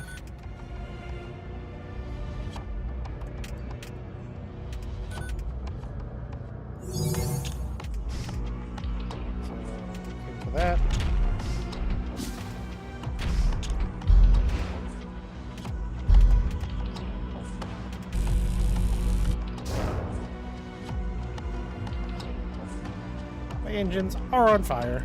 My engines are on fire.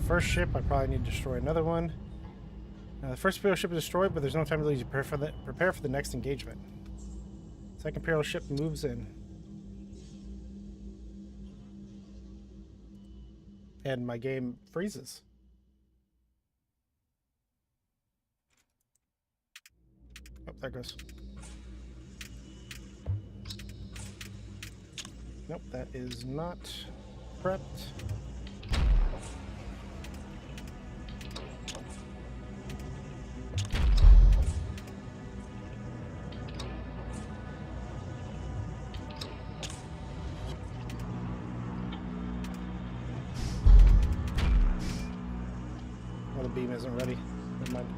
First ship, I probably need to destroy another one. The first Imperial ship is destroyed, but there's no time really to prepare for the next engagement. Second Imperial ship moves in. And my game freezes. Oh, there it goes. Nope, that is not prepped. Beam isn't ready. Never mind.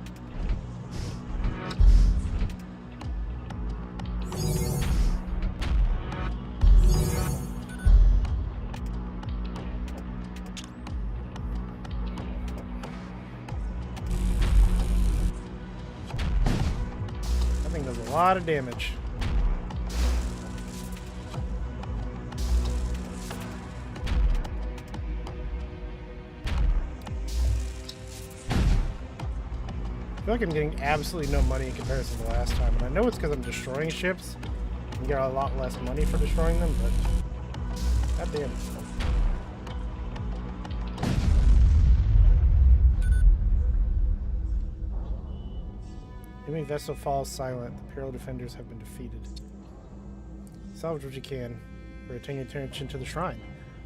That thing does a lot of damage. I feel like I'm getting absolutely no money in comparison to the last time, and I know it's because I'm destroying ships. You get a lot less money for destroying them, but goddamn. Enemy vessel falls silent. The Imperial defenders have been defeated. Salvage what you can. Return your attention to the shrine.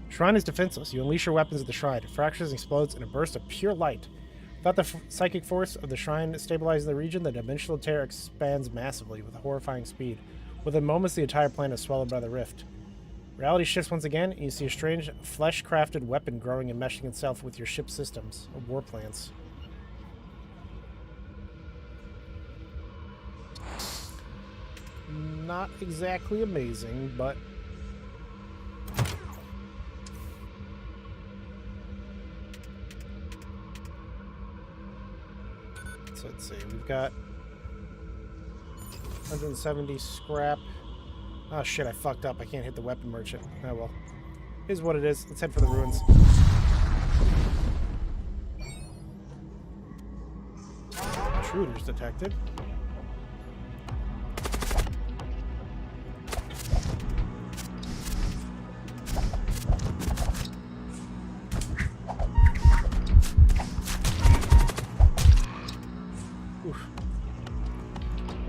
The shrine is defenseless. You unleash your weapons at the shrine. It fractures and explodes in a burst of pure light. Without the psychic force of the shrine stabilizing the region, the dimensional tear expands massively with a horrifying speed. Within moments, the entire planet is swallowed by the rift. Reality shifts once again, and you see a strange, flesh-crafted weapon growing and meshing itself with your ship's systems, or war plans. Not exactly amazing, but... So let's see, we've got 170 scrap. Oh shit, I fucked up. I can't hit the weapon merchant. Oh well. Here's what it is. Let's head for the ruins. Intruders detected.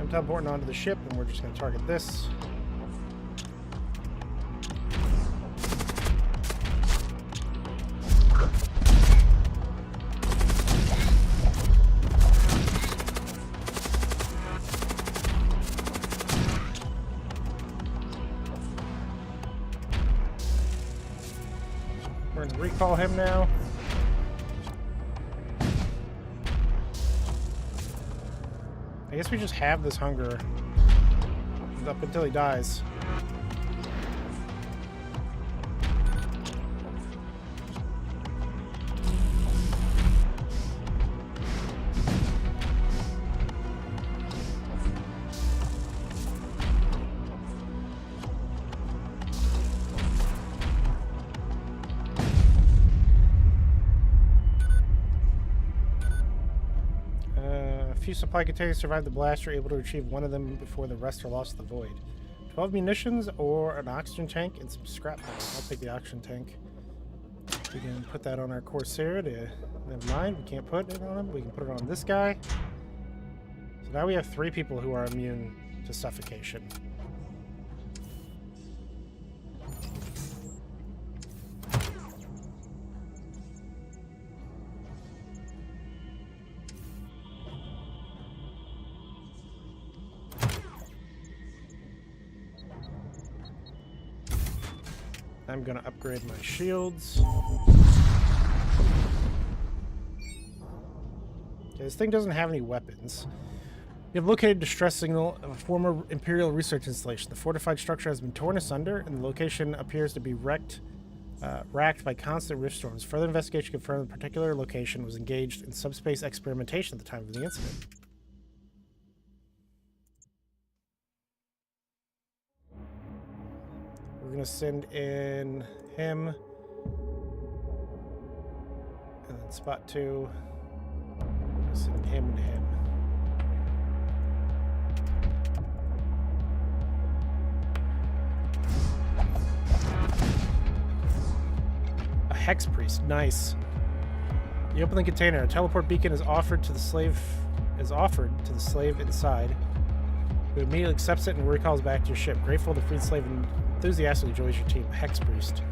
Teleporting onto the ship, and we're just going to target this. We're going to recall him now. I guess we just have this hunger up until he dies. Few supply containers survived the blast. You're able to retrieve one of them before the rest are lost to the void. 12 munitions or an oxygen tank and some scrap metal. I'll take the oxygen tank. We can put that on our Corsair to... Never mind, we can't put it on him. We can put it on this guy. So now we have 3 people who are immune to suffocation. I'm gonna upgrade my shields. Okay, this thing doesn't have any weapons. You have located a distress signal of a former Imperial research installation. The fortified structure has been torn asunder, and the location appears to be racked by constant rift storms. Further investigation confirmed the particular location was engaged in subspace experimentation at the time of the incident. We're gonna send in him, and then spot 2. Send him and him. A hex priest, nice. You open the container. A teleport beacon is offered to the slave. Inside, who immediately accepts it and recalls back to your ship. Grateful, the freed slave enthusiastically joins your team. Hex priest.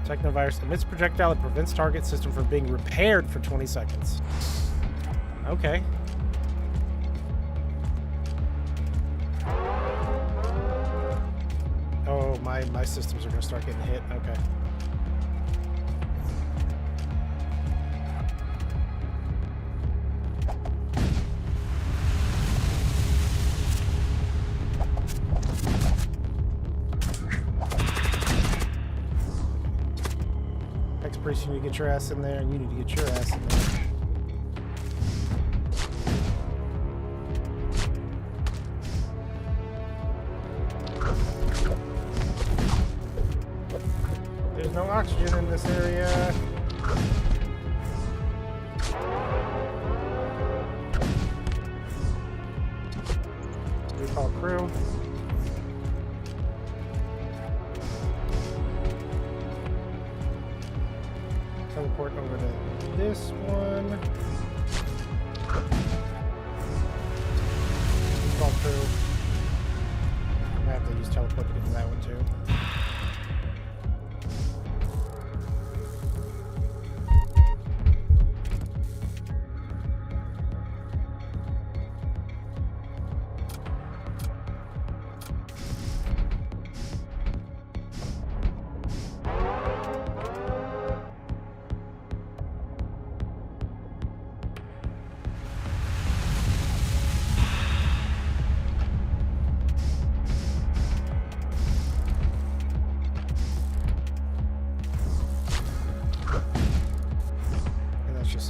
Technovirus emits projectile that prevents target system from being repaired for 20 seconds. Okay. Oh, my systems are gonna start getting hit. Okay. Priest, you need to get your ass in there, and you need to get your ass in there. There's no oxygen in this area. Recall crew. Teleport over to this one. Fall through. I'm gonna have to use teleport to get to that one too.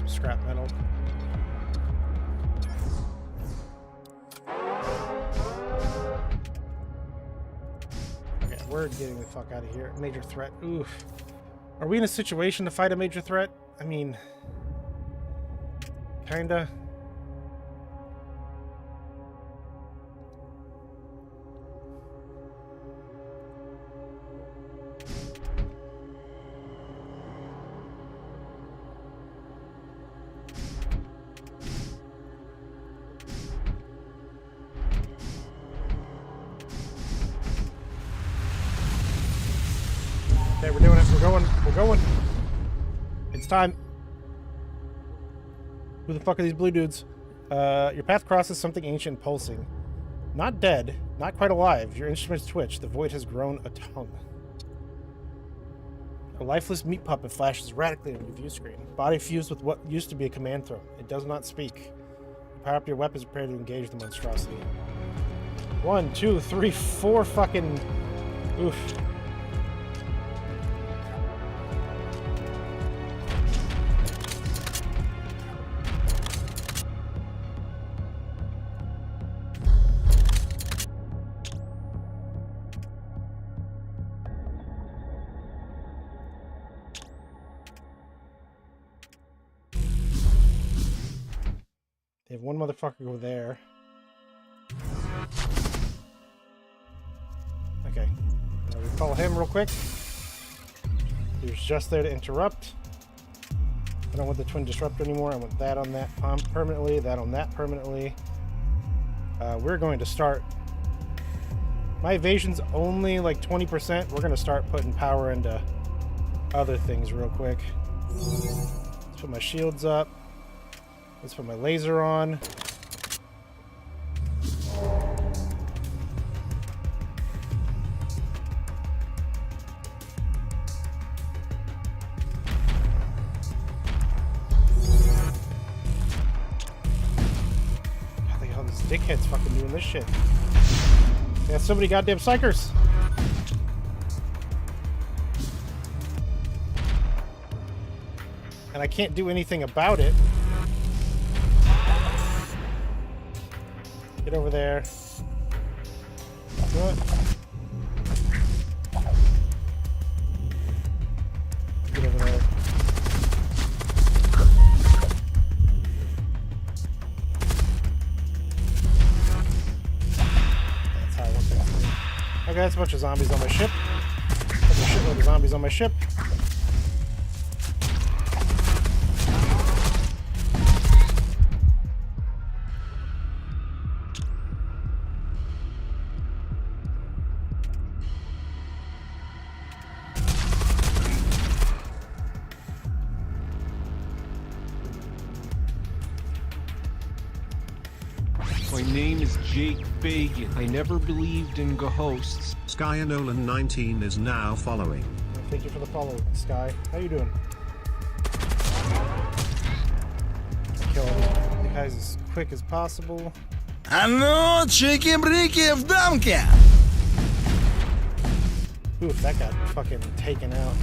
Scrap metal. Okay, we're getting the fuck out of here. Major threat. Oof. Are we in a situation to fight a major threat? I mean, kinda. Okay, we're doing it. We're going. It's time. Who the fuck are these blue dudes? Your path crosses something ancient pulsing. Not dead, not quite alive. Your instruments twitch. The void has grown a tongue. A lifeless meat puppet flashes radically on your view screen. Body fused with what used to be a command throne. It does not speak. Power up your weapons, prepare to engage the monstrosity. 1, 2, 3, 4 fucking... Oof. They have one motherfucker go there. Okay. Recall him real quick. He was just there to interrupt. I don't want the twin disruptor anymore. I want that on that permanently, that on that permanently. We're going to start. My evasion's only like 20%. We're going to start putting power into other things real quick. Let's put my shields up. Let's put my laser on. Dickhead's fucking doing this shit. Yeah, so many goddamn psychers. And I can't do anything about it. Get over there. What? Get over there. Okay, that's a bunch of zombies on my ship. That's a shitload of zombies on my ship. My name is Jake Fagan. I never believed in ghosts. Skyanolan19 is now following. Thank you for the follow, Sky. How you doing? Kill the guys as quick as possible. А чики-брики в дамке! Oof, that got fucking taken out.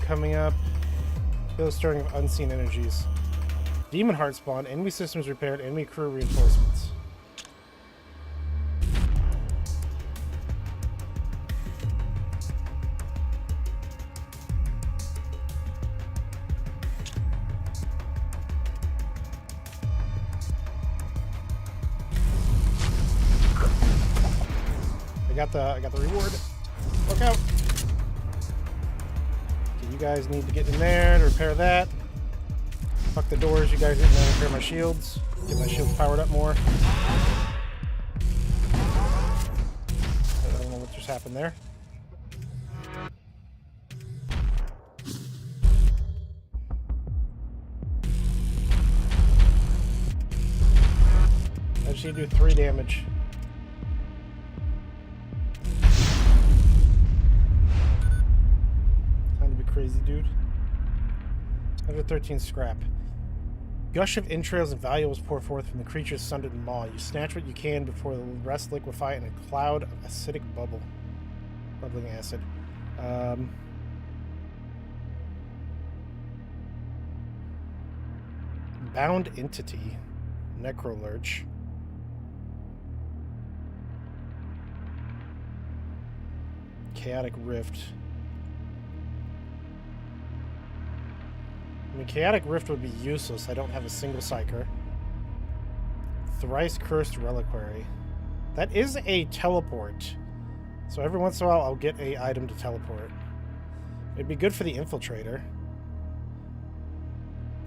Coming up. Kill starting of unseen energies. Demon heart spawn. Enemy systems repaired. Enemy crew reinforcements. I got the reward. Look out. You guys need to get in there to repair that. Fuck the doors, you guys get in there to repair my shields. Get my shields powered up more. I don't know what just happened there. I just need to do 3 damage. Crazy dude. 113 scrap. Gush of entrails and valuables pour forth from the creature's sundered maw. You snatch what you can before the rest liquefy in a cloud of acidic bubbling acid. Bound entity. Necrolurch. Chaotic rift. I mean, Chaotic Rift would be useless. I don't have a single Psyker. Thrice Cursed Reliquary. That is a teleport. So every once in a while, I'll get a item to teleport. It'd be good for the Infiltrator.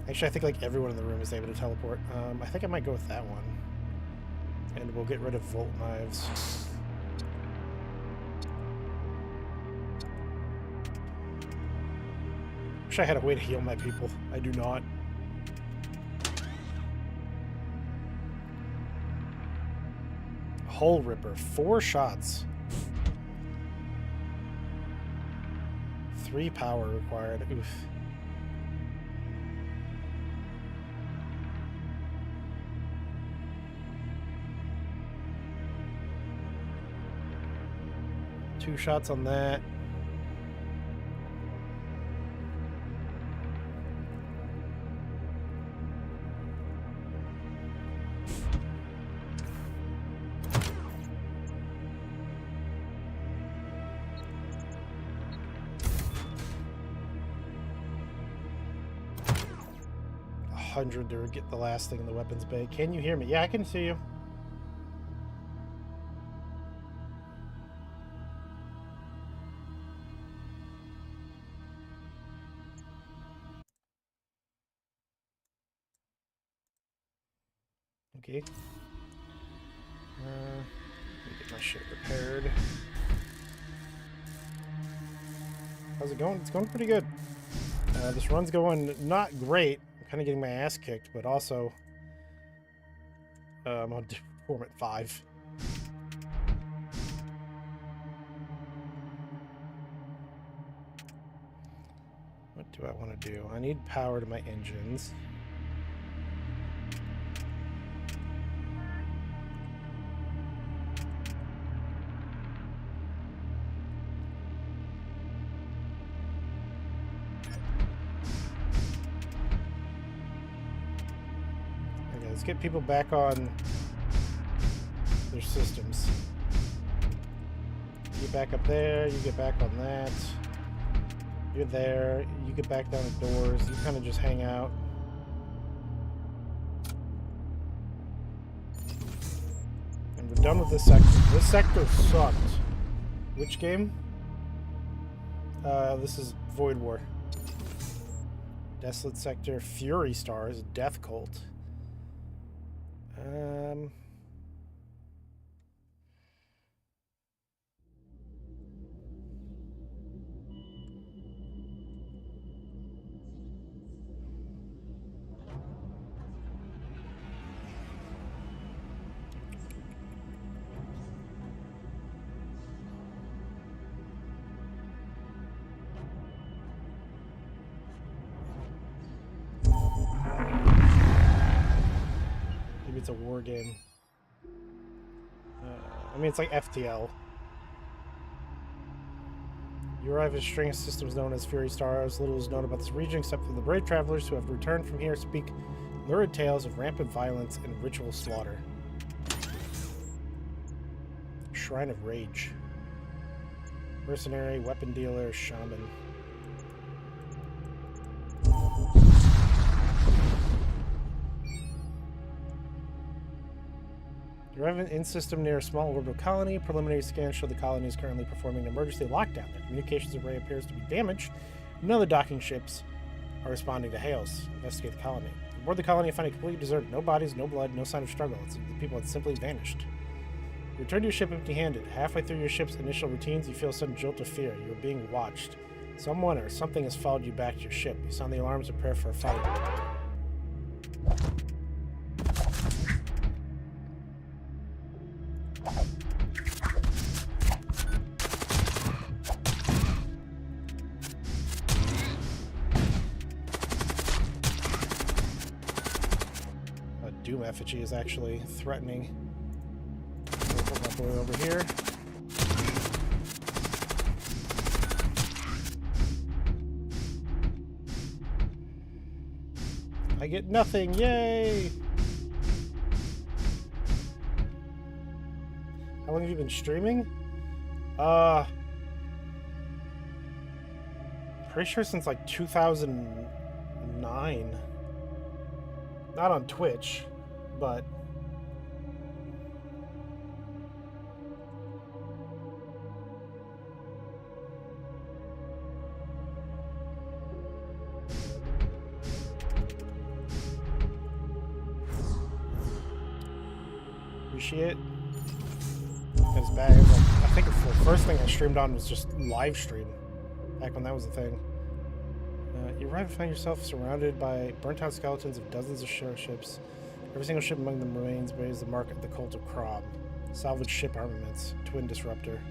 Actually, I think like everyone in the room is able to teleport. I think I might go with that one. And we'll get rid of Volt Knives. Wish I had a way to heal my people. I do not. Hole Ripper. 4 shots. 3 power required. Oof. Two shots on that. 100 to get the last thing in the weapons bay. Can you hear me? Yeah, I can see you. Okay. Let me get my shit repaired. How's it going? It's going pretty good. This run's going not great. I'm kind of getting my ass kicked, but also I'm on perform at 5. What do I want to do? I need power to my engines. Let's get people back on their systems. You get back up there, you get back on that. You're there, you get back down the doors, you kind of just hang out. And we're done with this sector. This sector sucked. Which game? This is Void War. Desolate Sector, Fury Stars, Death Cult. Maybe it's a war game. I mean, it's like FTL. You arrive at a string of systems known as Fury Stars. Little is known about this region except for the brave travelers who have returned from here speak lurid tales of rampant violence and ritual slaughter. Shrine of Rage. Mercenary, weapon dealer, shaman. You arrive in system near a small orbital colony. Preliminary scans show the colony is currently performing an emergency lockdown. The communications array appears to be damaged. None of the docking ships are responding to hails. Investigate the colony. Aboard the colony, you find it completely deserted. No bodies, no blood, no sign of struggle. The people had simply vanished. You return to your ship empty-handed. Halfway through your ship's initial routines, you feel a sudden jolt of fear. You are being watched. Someone or something has followed you back to your ship. You sound the alarms and prepare for a fight. Doom effigy is actually threatening. I'll put my boy over here. I get nothing, yay! How long have you been streaming? Pretty sure since like 2009. Not on Twitch, but appreciate his bag. I think the first thing I streamed on was just live stream back when that was a thing. You arrive and find yourself surrounded by burnt-out skeletons of dozens of ships. Every single ship among them bears the mark of the Cult of Krom. Salvaged ship armaments. Twin disruptor.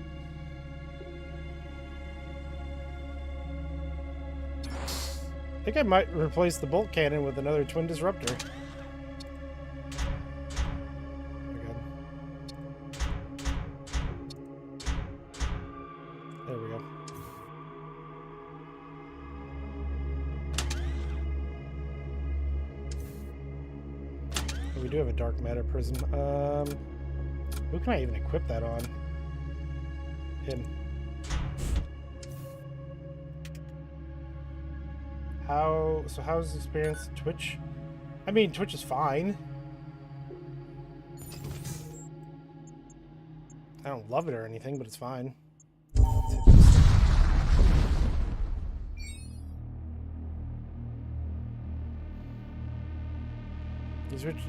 I think I might replace the bolt cannon with another twin disruptor. Oh my god. There we go. We do have a dark matter prism. Who can I even equip that on? Him. How's his experience Twitch? I mean, Twitch is fine. I don't love it or anything, but it's fine.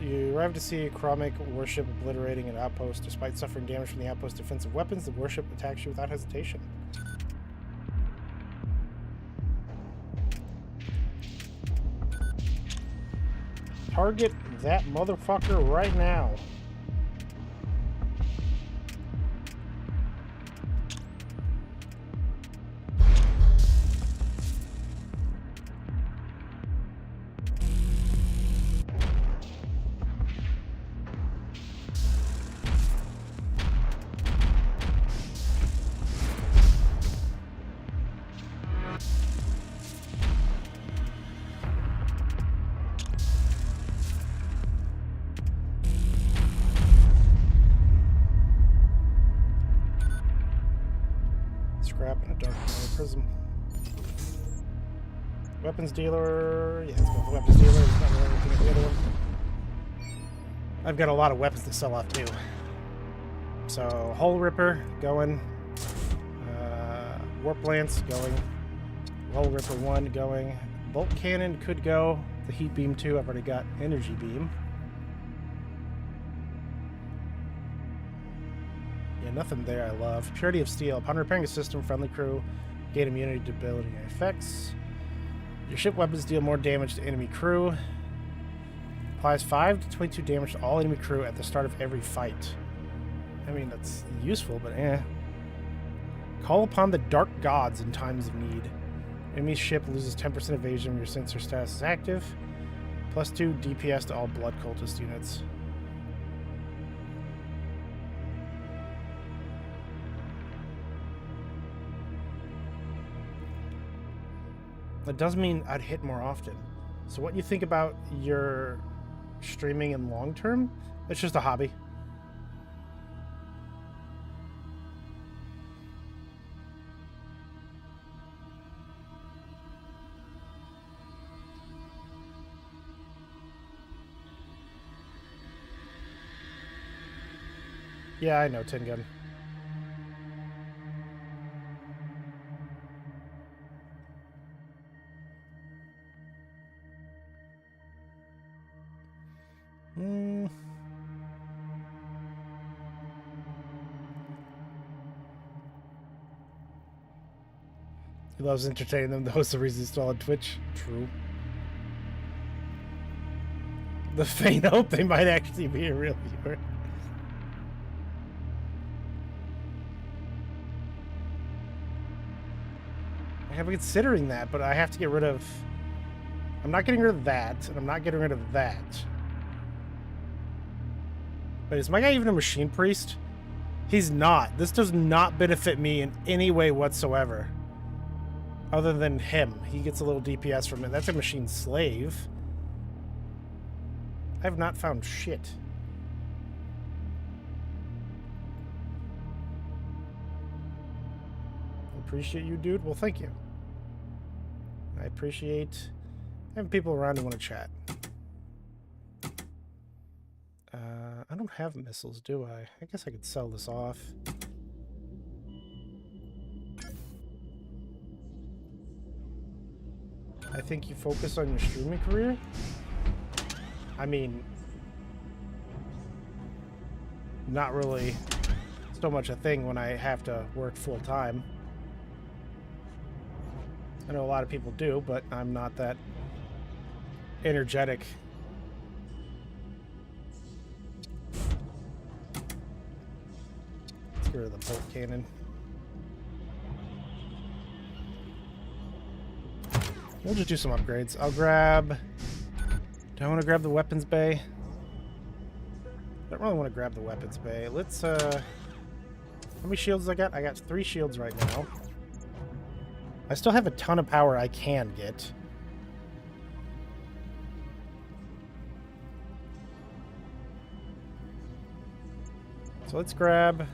You arrive to see a Kromic warship obliterating an outpost. Despite suffering damage from the outpost's defensive weapons, the warship attacks you without hesitation. Target that motherfucker right now. Scrap and a dark prism. Weapons dealer. Yeah, let's go with the weapons dealer. It's not really anything at the other one. I've got a lot of weapons to sell off too. So, Hole Ripper going. Warp Lance going. Hole Ripper 1 going. Bolt Cannon could go. The Heat Beam 2. I've already got Energy Beam. Nothing there I love. Purity of Steel. Upon repairing a system, friendly crew gain immunity to ability effects. Your ship weapons deal more damage to enemy crew. Applies 5 to 22 damage to all enemy crew at the start of every fight. I mean, that's useful, but eh. Call upon the Dark Gods in times of need. Enemy ship loses 10% evasion when your sensor status is active. Plus 2 DPS to all Blood Cultist units. That does mean I'd hit more often. So what you think about your streaming in long term? It's just a hobby. Yeah, I know, Tin Gun. He loves entertaining them. Those are the reasons he's still on Twitch. True. The faint hope they might actually be a real viewer. I have been considering that, but I have to get rid of... I'm not getting rid of that, and I'm not getting rid of that. Wait, is my guy even a machine priest? He's not. This does not benefit me in any way whatsoever. Other than him. He gets a little DPS from it. That's a machine slave. I have not found shit. Appreciate you, dude. Well, thank you. I appreciate having people around who want to chat. I don't have missiles, do I? I guess I could sell this off. I think you focus on your streaming career? I mean, not really so much a thing when I have to work full time. I know a lot of people do, but I'm not that energetic. Let's get rid of the bolt cannon. We'll just do some upgrades. I'll grab... Do I want to grab the weapons bay? I don't really want to grab the weapons bay. Let's, how many shields I got? I got 3 shields right now. I still have a ton of power I can get. So let's grab...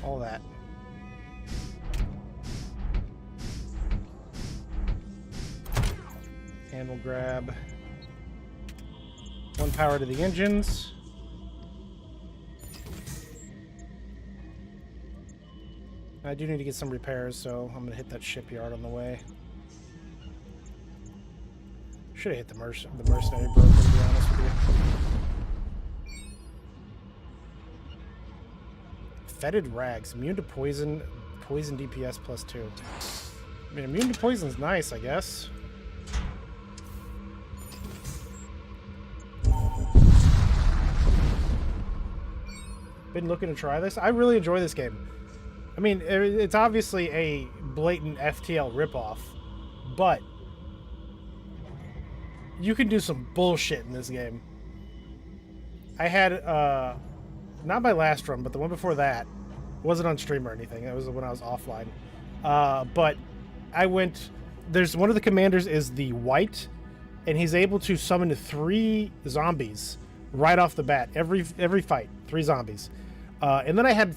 all that. And we'll grab 1 power to the engines. I do need to get some repairs, so I'm going to hit that shipyard on the way. Should have hit the mercenary broker, to be honest with you. Fetid rags. Immune to poison. Poison DPS +2. I mean, immune to poison's nice, I guess. Been looking to try this. I really enjoy this game. I mean, it's obviously a blatant FTL ripoff, but you can do some bullshit in this game. I had, not my last run, but the one before that, wasn't on stream or anything. That was when I was offline. But I went, there's one of the commanders is the white, and he's able to summon 3 zombies right off the bat. Every fight, 3 zombies. And then I had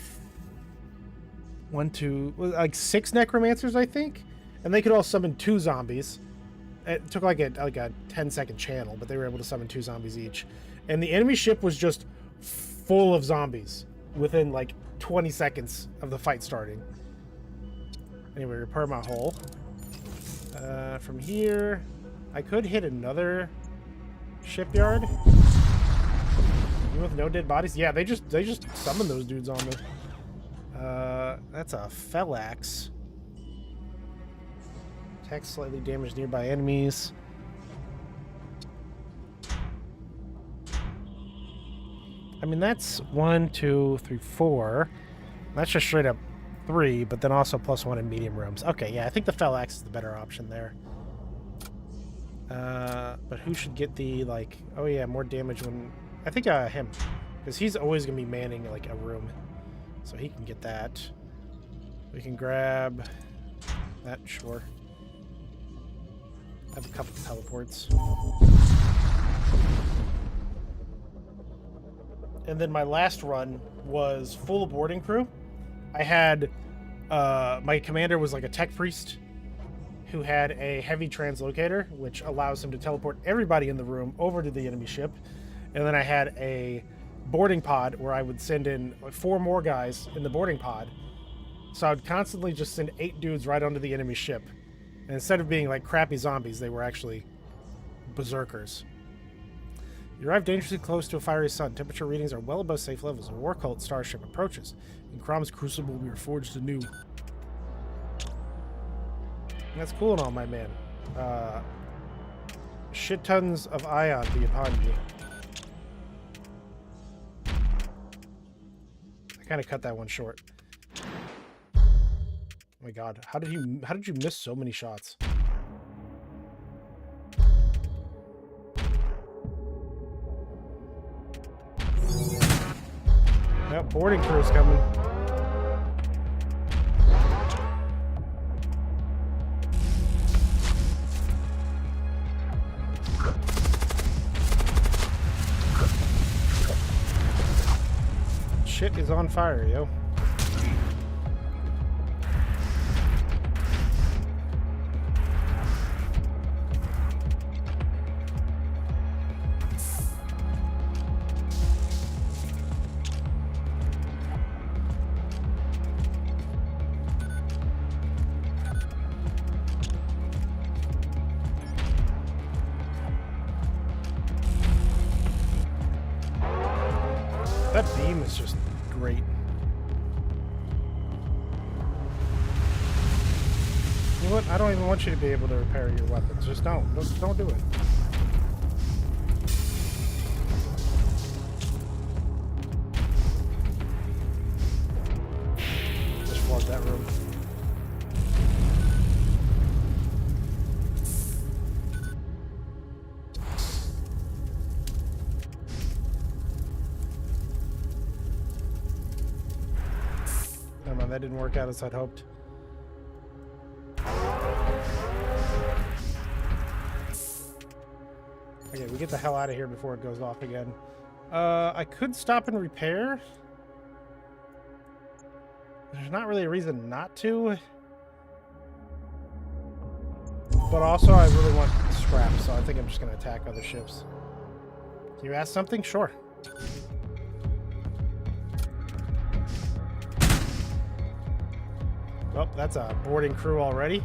6 necromancers, I think, and they could all summon 2 zombies. It took like a 10-second channel, but they were able to summon 2 zombies each. And the enemy ship was just full of zombies within like 20 seconds of the fight starting. Anyway, repair my hull. From here, I could hit another shipyard. Even with no dead bodies? Yeah, they just summoned those dudes on me. That's a Fellax. Attack slightly damaged nearby enemies. I mean, that's 1, 2, 3, 4. That's just straight up 3, but then also +1 in medium rooms. Okay, yeah, I think the Fellax is the better option there. But who should get the, like... Oh, yeah, more damage when... I think him. Because he's always going to be manning, like, a room. So he can get that. We can grab that, sure. I have a couple of teleports. And then my last run was full boarding crew. I had, my commander was like a tech priest who had a heavy translocator, which allows him to teleport everybody in the room over to the enemy ship. And then I had a boarding pod where I would send in like 4 more guys in the boarding pod. So I would constantly just send 8 dudes right onto the enemy ship. And instead of being like crappy zombies, they were actually berserkers. You arrive dangerously close to a fiery sun. Temperature readings are well above safe levels. A war cult starship approaches. In Crom's crucible, we are forged anew. That's cool and all, my man. Shit tons of ion be upon you. I kind of cut that one short. Oh my god, how did you miss so many shots? Yep, boarding crew's coming. Shit is on fire, yo. That beam is just great. You know what? I don't even want you to be able to repair your weapons. Just don't do it. Just flood that room. That didn't work out as I'd hoped. Okay, we get the hell out of here before it goes off again. I could stop and repair. There's not really a reason not to. But also, I really want scrap, so I think I'm just going to attack other ships. Can you ask something? Sure. Oh, that's a boarding crew already.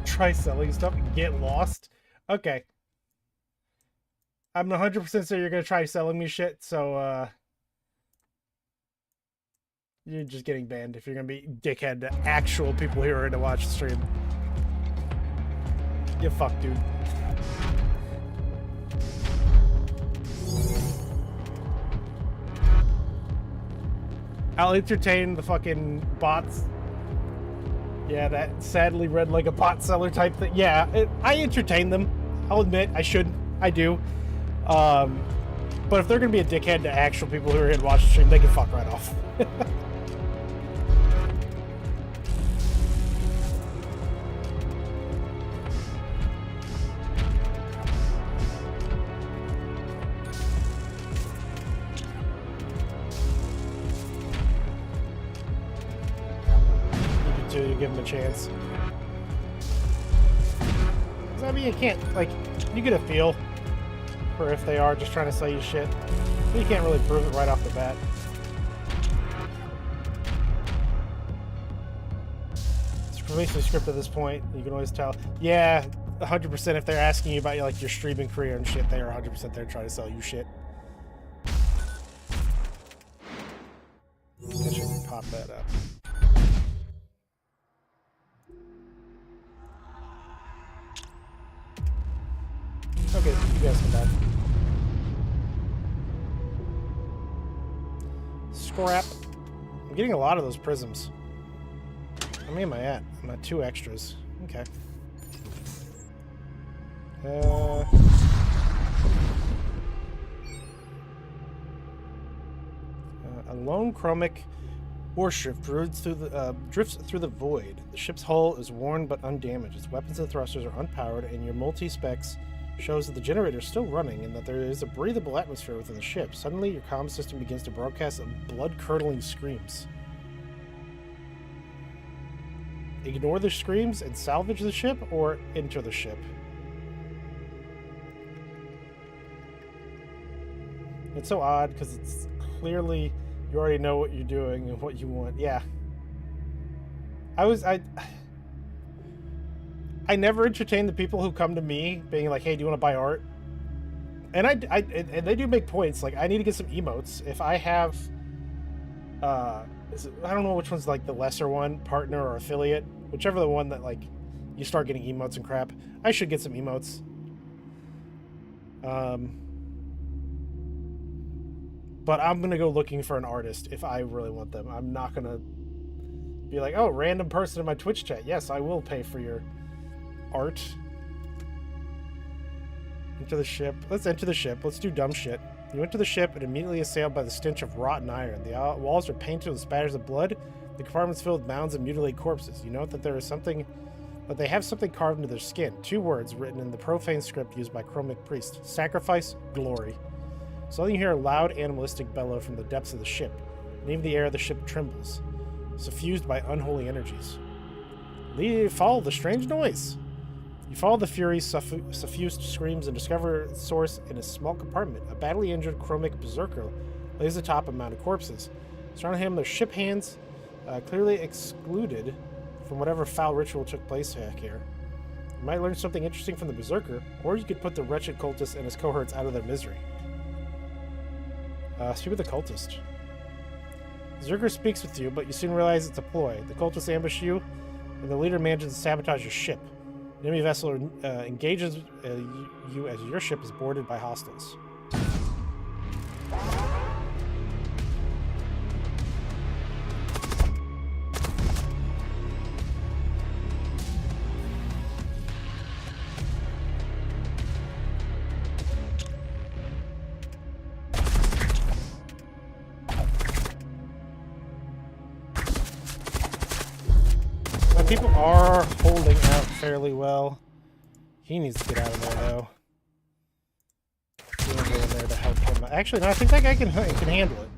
Try selling stuff and get lost. Okay. I'm 100% sure you're gonna try selling me shit, so you're just getting banned if you're gonna be dickhead to actual people here to watch the stream. You fuck, dude. I'll entertain the fucking bots. Yeah, that sadly read like a bot seller type thing. Yeah, I entertain them. I'll admit, I should. I do. But if they're going to be a dickhead to actual people who are here to watch the stream, they can fuck right off. You give them a chance. I mean, you can't, like, you get a feel for if they are just trying to sell you shit. But you can't really prove it right off the bat. It's basically script at this point. You can always tell. Yeah, 100% if they're asking you about like your streaming career and shit, they are 100% there trying to sell you shit. I should pop that up. Okay, you guys come back. Scrap. I'm getting a lot of those prisms. How many am I at? I'm at 2 extras. Okay. A lone chromic warship drifts through the void. The ship's hull is worn but undamaged. Its weapons and thrusters are unpowered, and your multi-specs shows that the generator is still running and that there is a breathable atmosphere within the ship. Suddenly, your comm system begins to broadcast blood-curdling screams. Ignore the screams and salvage the ship, or enter the ship. It's so odd because it's clearly you already know what you're doing and what you want. Yeah. I never entertain the people who come to me being like, hey, do you want to buy art? And and they do make points. Like, I need to get some emotes. If I have, I don't know which one's like the lesser one, partner or affiliate, whichever the one that like you start getting emotes and crap. I should get some emotes. But I'm going to go looking for an artist if I really want them. I'm not going to be like, oh, random person in my Twitch chat. Yes, I will pay for your art. Enter the ship. Let's enter the ship. Let's do dumb shit. You enter the ship and immediately assailed by the stench of rotten iron. The walls are painted with spatters of blood. The compartments filled with mounds of mutilated corpses. You note that there is something, but they have something carved into their skin. 2 words written in the profane script used by chromic priest: sacrifice, glory. Suddenly you hear a loud animalistic bellow from the depths of the ship. And even the air of the ship trembles, suffused by unholy energies. Follow the strange noise. You follow the fury's suffused screams and discover its source in a small compartment. A badly injured chromic berserker lays atop a mound of corpses. Surrounding him, their ship hands, clearly excluded from whatever foul ritual took place back here. You might learn something interesting from the berserker, or you could put the wretched cultist and his cohorts out of their misery. Speak with the cultist. The berserker speaks with you, but you soon realize it's a ploy. The cultists ambush you, and the leader manages to sabotage your ship. An enemy vessel engages you as your ship is boarded by hostiles. people are holding out fairly well. He needs to get out of there, though. We're gonna go in there to help him. Actually, no, I think that guy can handle it.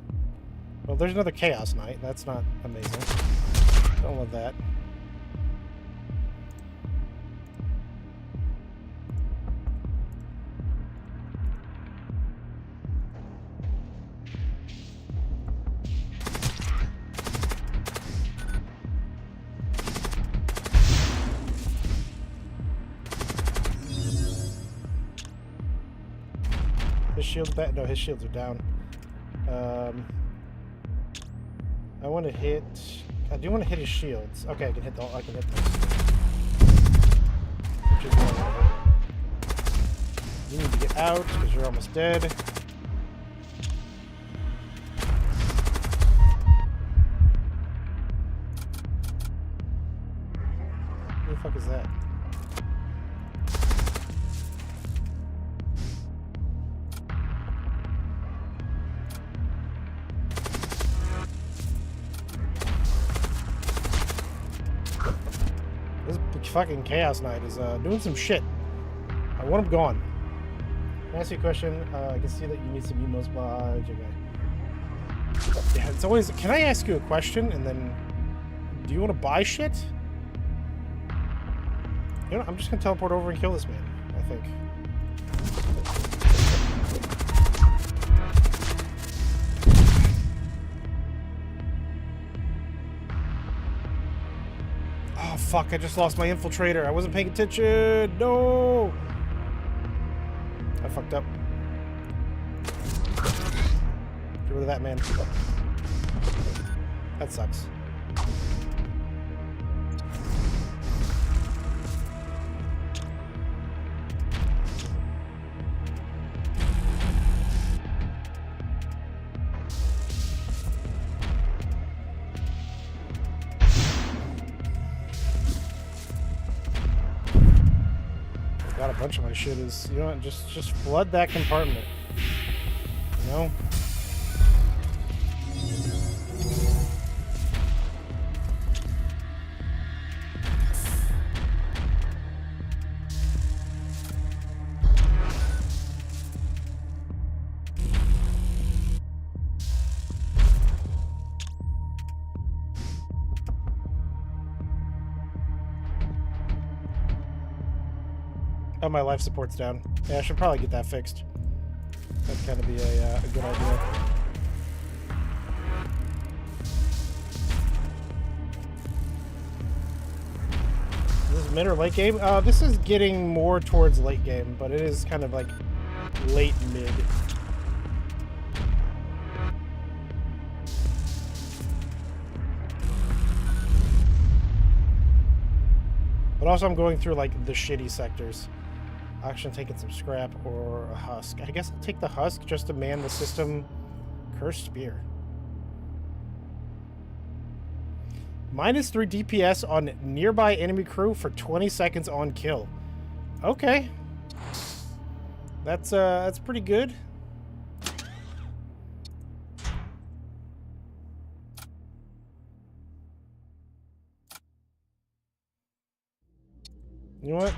Well, there's another Chaos Knight. That's not amazing. Don't love that. His shield's back. No, his shields are down. I want to hit. I do want to hit his shields. Okay, I can hit those. Which is one. You need to get out because you're almost dead. Who the fuck is that? Fucking Chaos Knight is doing some shit. I want him gone. Can I ask you a question? I can see that you need some emotes by JK. Yeah, it's always. Can I ask you a question? And then, do you want to buy shit? You know, I'm just gonna teleport over and kill this man. I think. Oh, fuck, I just lost my infiltrator. I wasn't paying attention. No! I fucked up. Get rid of that, man. That sucks. A bunch of my shit is, you know what, just flood that compartment. You know? Oh, my life support's down. Yeah, I should probably get that fixed. That'd kind of be a good idea. Is this mid or late game? This is getting more towards late game, but it is kind of like late mid. But also I'm going through like the shitty sectors. Actually taking some scrap or a husk. I guess I'll take the husk just to man the system. Cursed Spear. -3 DPS on nearby enemy crew for 20 seconds on kill. Okay. That's pretty good. You know what?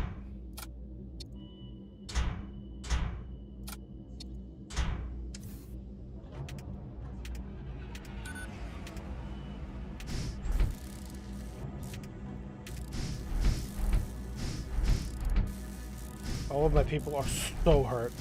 All of my people are so hurt.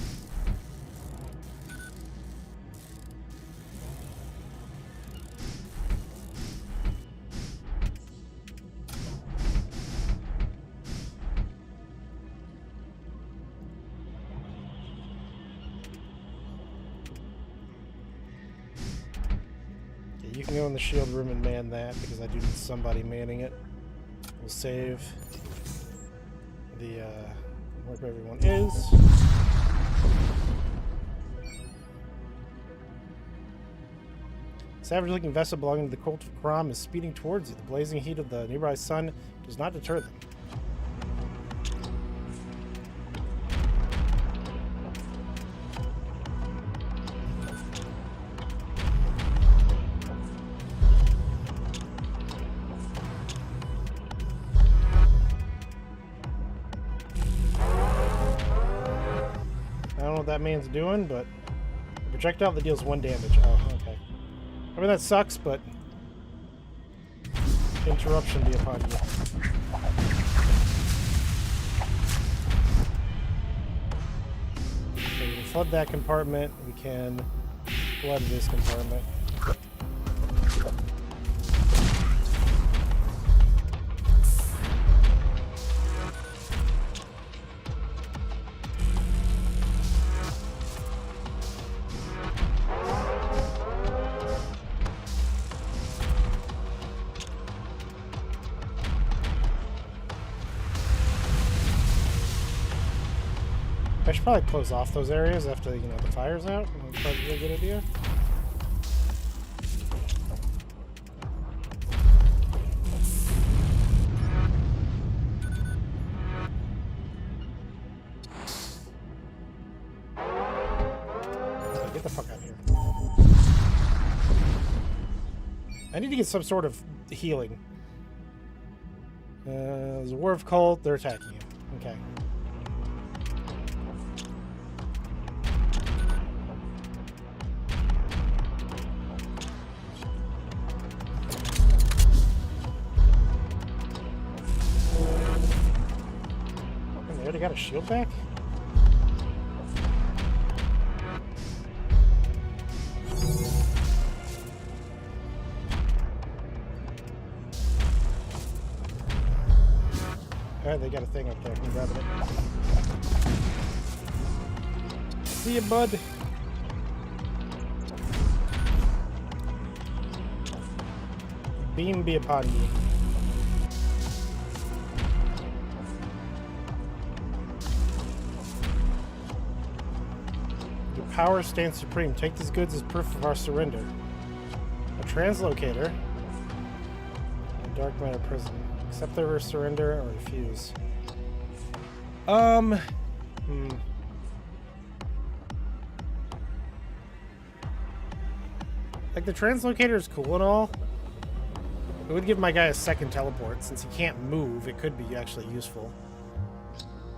Okay, you can go in the shield room and man that because I do need somebody manning it. We'll save the where everyone is. Savage-looking vessel belonging to the cult of Kram is speeding towards you. The blazing heat of the nearby sun does not deter them. what that man's doing, but a projectile that deals 1 damage. Oh, okay. I mean, that sucks, but interruption be upon you. Okay, we can flood that compartment. We can flood this compartment. I should probably close off those areas after, the fire's out. That's probably a good idea. Okay, get the fuck out of here. I need to get some sort of healing. There's a War of Cult. They're attacking you. Okay. They already got a shield back? Alright, they got a thing up there. I'm grabbing it. See ya, bud. Beam be upon you. Your power stands supreme. Take these goods as proof of our surrender. A translocator. A dark matter prison. Accept their surrender or refuse. Like, the translocator is cool and all. It would give my guy a second teleport. Since he can't move, it could be actually useful.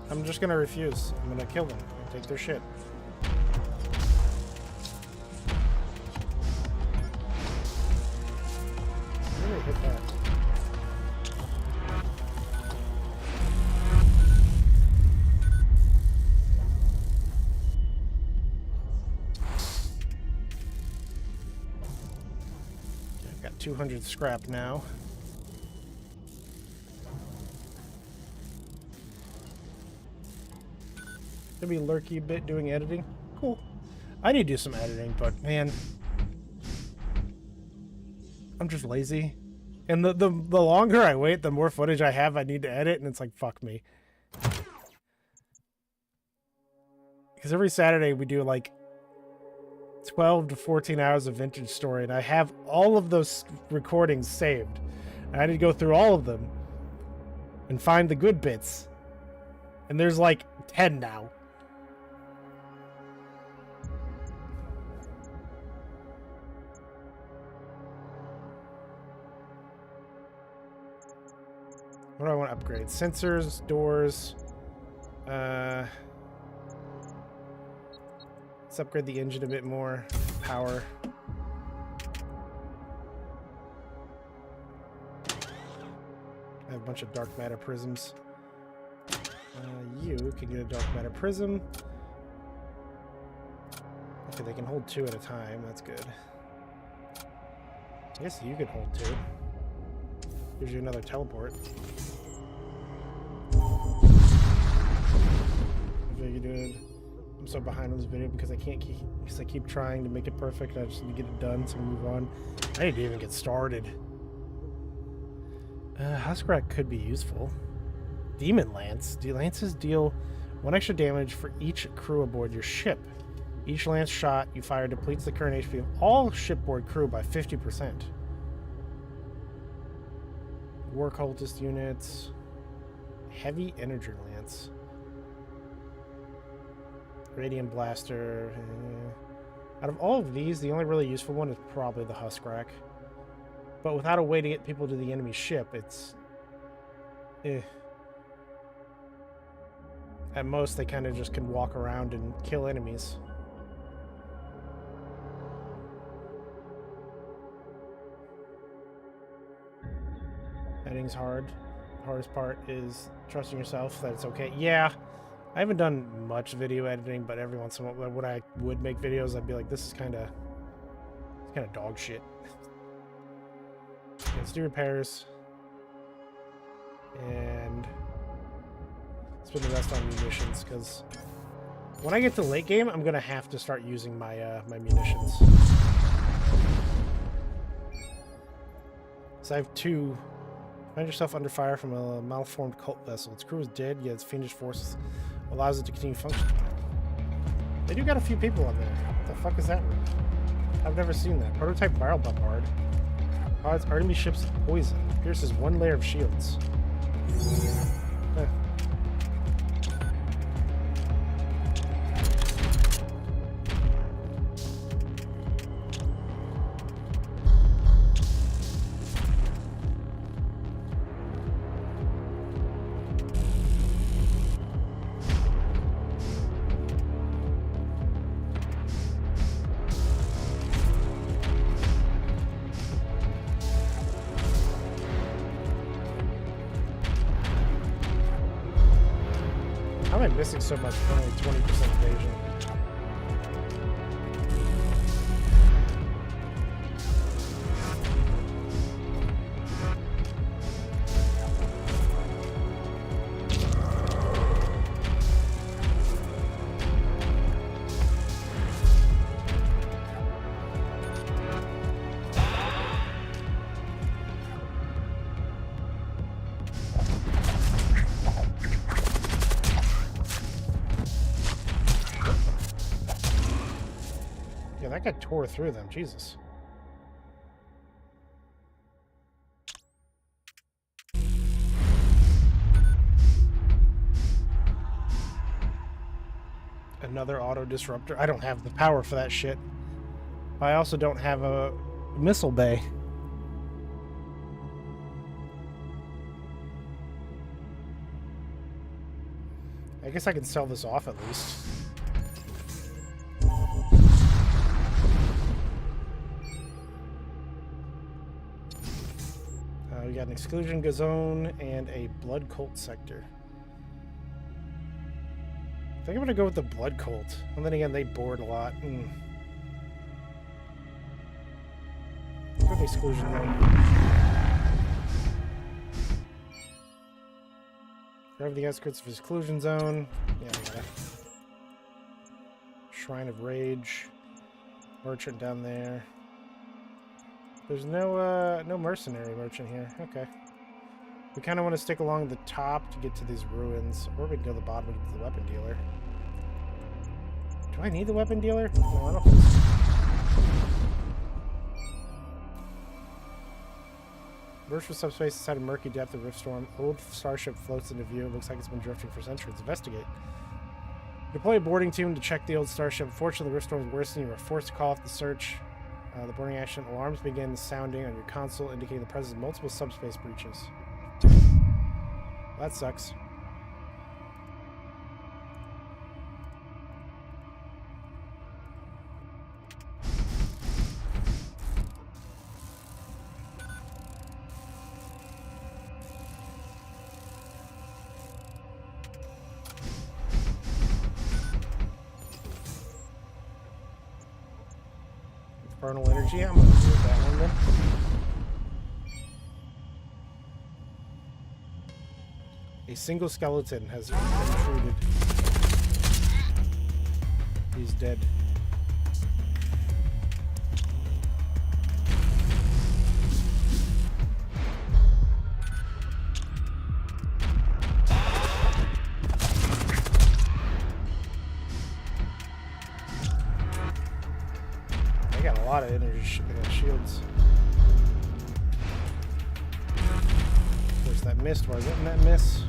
I'm just gonna refuse. I'm gonna kill them and take their shit. Where did I hit that? I've got 200 scrap now. Gonna be lurky a bit doing editing. Cool. I need to do some editing, but man, I'm just lazy. And the longer I wait, the more footage I have I need to edit, and it's like, fuck me. Because every Saturday we do like 12 to 14 hours of vintage story, and I have all of those recordings saved. And I need to go through all of them and find the good bits. And there's like 10 now. What do I want to upgrade? Sensors, doors. Let's upgrade the engine a bit more. Power. I have a bunch of dark matter prisms. You can get a dark matter prism. Okay, they can hold 2 at a time. That's good. I guess you can hold 2. Gives you another teleport. Very good. I'm so behind on this video because I keep trying to make it perfect. I just need to get it done so we move on. I need to even get started. Huskrat could be useful. Demon Lance. Lances deal 1 extra damage for each crew aboard your ship. Each lance shot you fire depletes the current HP of all shipboard crew by 50%. War cultist units. Heavy energy lance. Radiant blaster. Out of all of these, the only really useful one is probably the Huskrat. But without a way to get people to the enemy ship, it's... At most, they kind of just can walk around and kill enemies. Editing's hard. The hardest part is trusting yourself that it's okay. Yeah, I haven't done much video editing, but every once in a while, when I would make videos, I'd be like, this is kind of dog shit. Let's do repairs. And spend the rest on munitions, because when I get to late game, I'm gonna have to start using my my munitions. So I have 2. Find yourself under fire from a malformed cult vessel. Its crew is dead, yet its fiendish force allows it to continue functioning. They do got a few people on there. What the fuck is that room? I've never seen that. Prototype barrel bombard. Odds Artemis ship's poison. Pierces 1 layer of shields. Eh. How am I missing so much for only 20% evasion? Yeah, that guy tore through them. Jesus. Another auto disruptor. I don't have the power for that shit. I also don't have a missile bay. I guess I can sell this off at least. We got an exclusion zone and a blood cult sector. I think I'm gonna go with the blood cult. And then again, they board a lot. Go with the exclusion zone. Grab the outskirts of exclusion zone. Yeah, we got a Shrine of Rage. Merchant down there. There's no no mercenary merchant here. Okay. We kind of want to stick along the top to get to these ruins, or we can go to the bottom and get to the weapon dealer. Do I need the weapon dealer? No, I don't think so. Burst from subspace inside a murky depth of Riftstorm. Old starship floats into view. It looks like it's been drifting for centuries. Investigate. Deploy a boarding team to check the old starship. Unfortunately, the Riftstorm is worsening. You are forced to call off the search. The boarding action alarms begin sounding on your console, indicating the presence of multiple subspace breaches. That sucks. Infernal energy, I'm gonna do that one then. A single skeleton has intruded. He's dead. They got a lot of energy shields. There's that mist. Why wouldn't that miss?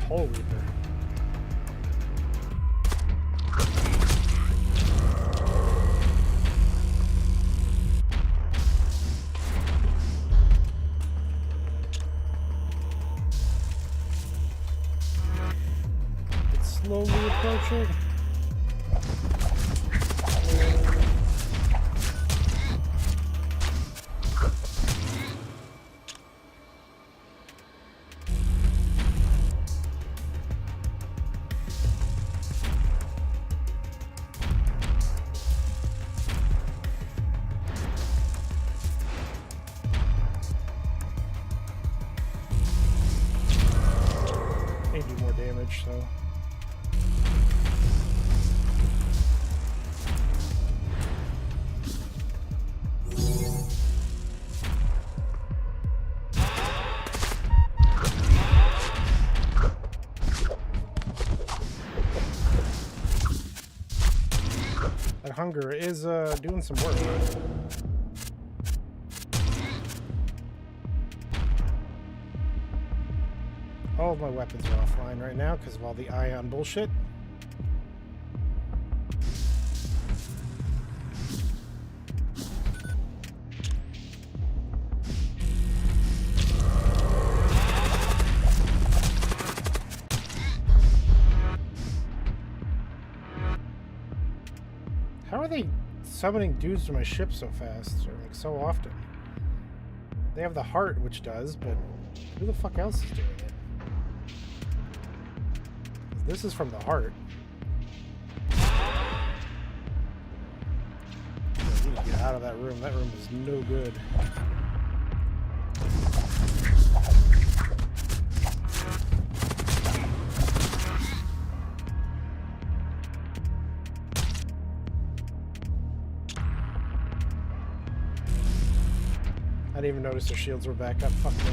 Hole Reaper. It's slowly approaching. They do more damage, so. That hunger is doing some work. All of my weapons are offline right now because of all the ion bullshit. How are they summoning dudes to my ship so fast, or like so often? They have the heart, which does, but who the fuck else is doing it? This is from the heart. I need to get out of that room. That room is no good. I didn't even notice their shields were back up. Fuck me.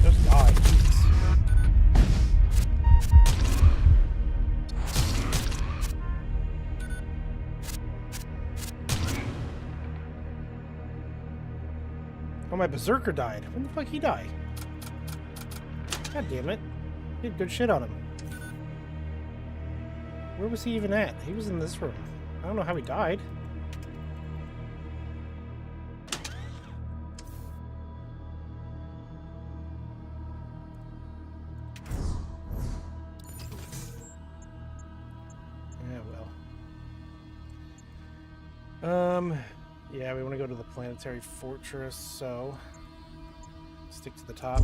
Just die, Jesus. Oh, my berserker died. When the fuck he die? God damn it. He had good shit on him. Where was he even at? He was in this room. I don't know how he died. Yeah, well. Yeah, we want to go to the planetary fortress, so stick to the top.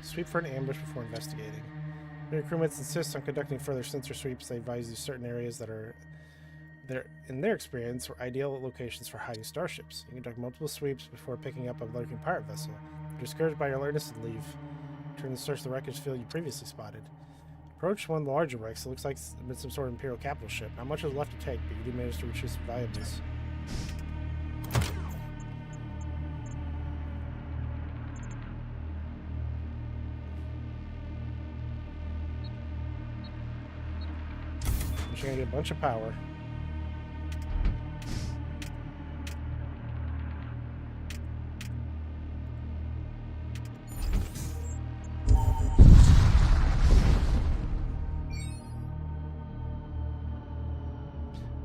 Sweep for an ambush before investigating. When your crewmates insist on conducting further sensor sweeps, they advise you certain areas that are, in their experience, are ideal locations for hiding starships. You conduct multiple sweeps before picking up a lurking pirate vessel. You're discouraged by your alertness and leave. Return to search the wreckage field you previously spotted. Approach one of the larger wrecks. It looks like it's been some sort of Imperial capital ship. Not much is left to take, but you do manage to retrieve some valuables. You're gonna get a bunch of power.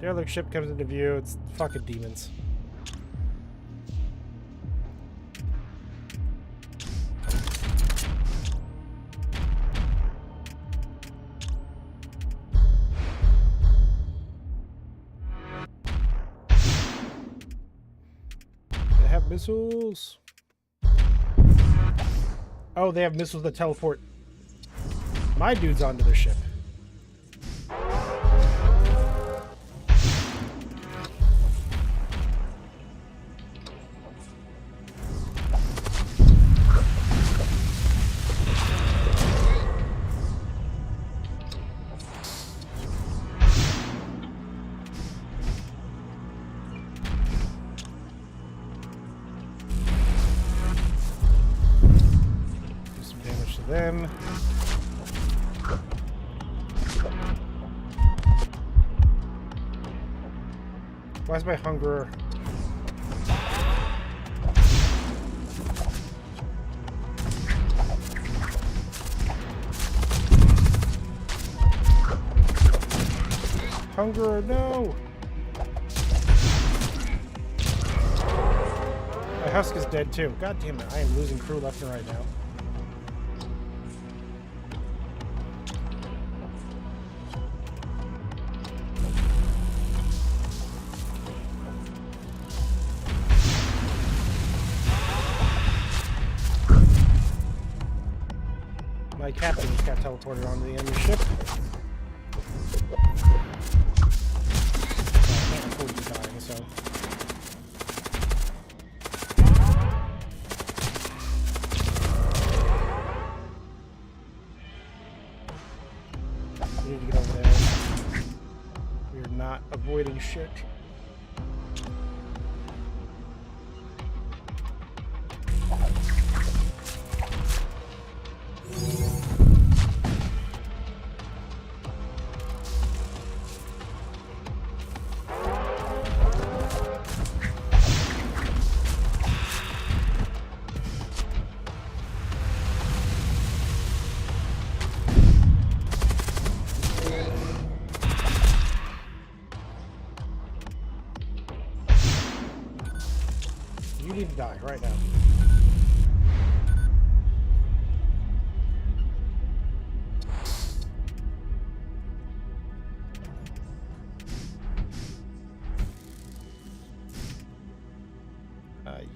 Derelict ship comes into view. It's fucking demons. They have missiles. Oh, they have missiles that teleport my dudes onto their ship. to them. Why is my hunger? Hunger, no! My husk is dead too. God damn it, I am losing crew left and right now. My captain just got teleported onto the enemy ship. I can't afford you dying, so. We need to get over there. We're not avoiding shit. You need to die right now.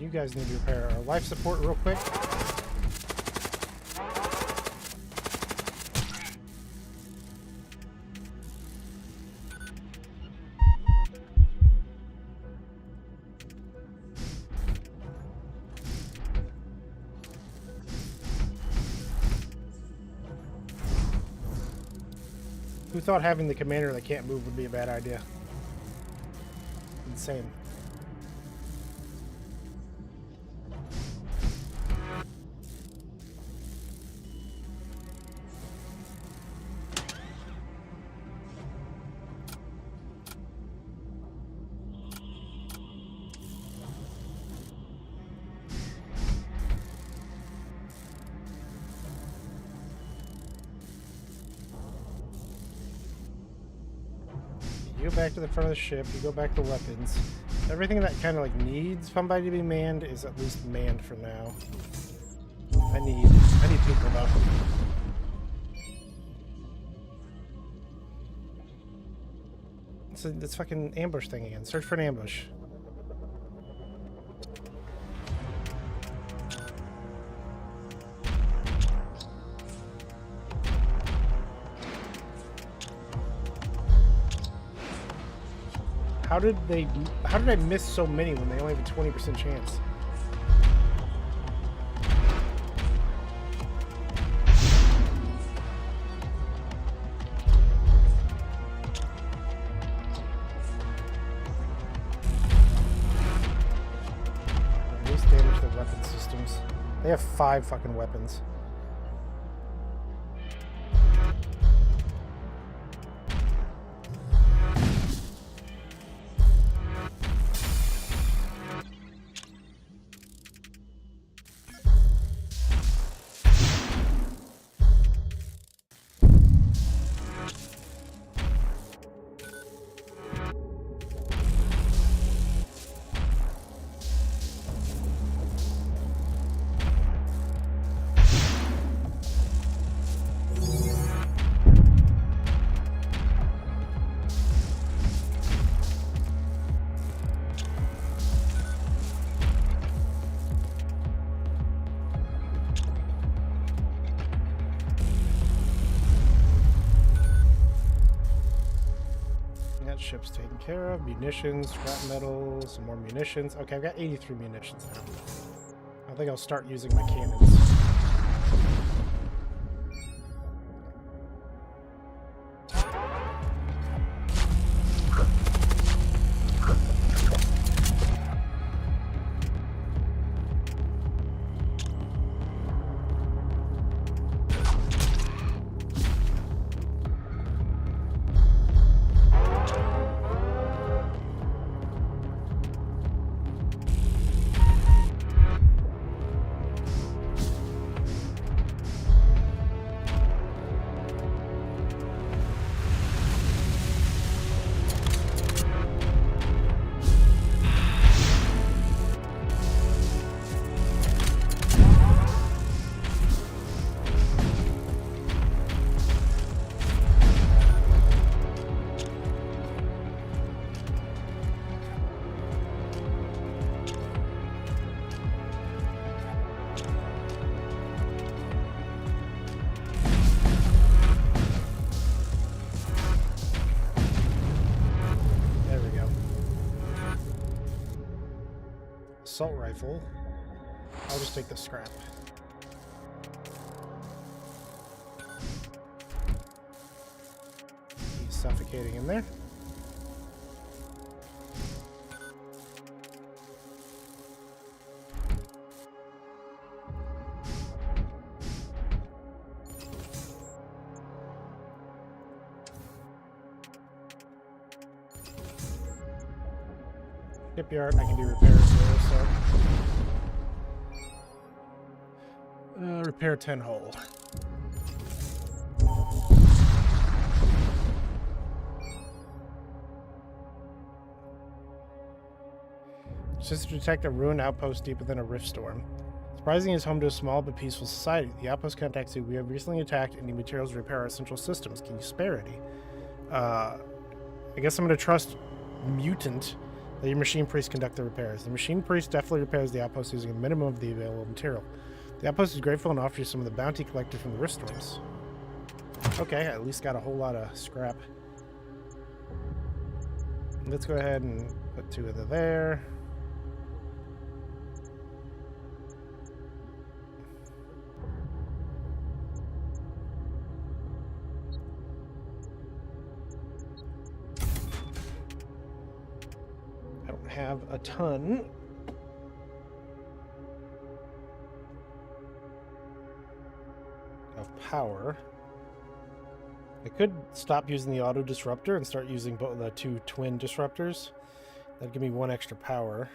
You guys need to repair our life support real quick. Who thought having the commander that can't move would be a bad idea? Insane. You go back to the front of the ship, you go back to weapons. Everything that kind of like needs somebody to be manned is at least manned for now. I need people though. It's this fucking ambush thing again. Search for an ambush. How did I miss so many when they only have a 20% chance? At least damage the weapon systems. They have 5 fucking weapons. Ship's taken care of. Munitions, scrap metal, some more munitions. Okay, I've got 83 munitions now. I think I'll start using my cannons. assault rifle. I'll just take the scrap. He's suffocating in there. Shipyard, I can do repairs there, so. Repair 10 hull. System to detect a ruined outpost deep within a rift storm. Surprising is home to a small but peaceful society. The outpost contacts you. We have recently attacked and need materials to repair our central systems. Can you spare any? I guess I'm going to trust Mutant. Let your machine priest conduct the repairs. The machine priest definitely repairs the outpost using a minimum of the available material. The outpost is grateful and offers you some of the bounty collected from the rift storms. Okay, I at least got a whole lot of scrap. Let's go ahead and put 2 of there. Have a ton. Of power. I could stop using the auto disruptor and start using both the 2 twin disruptors. That'd give me 1 extra power.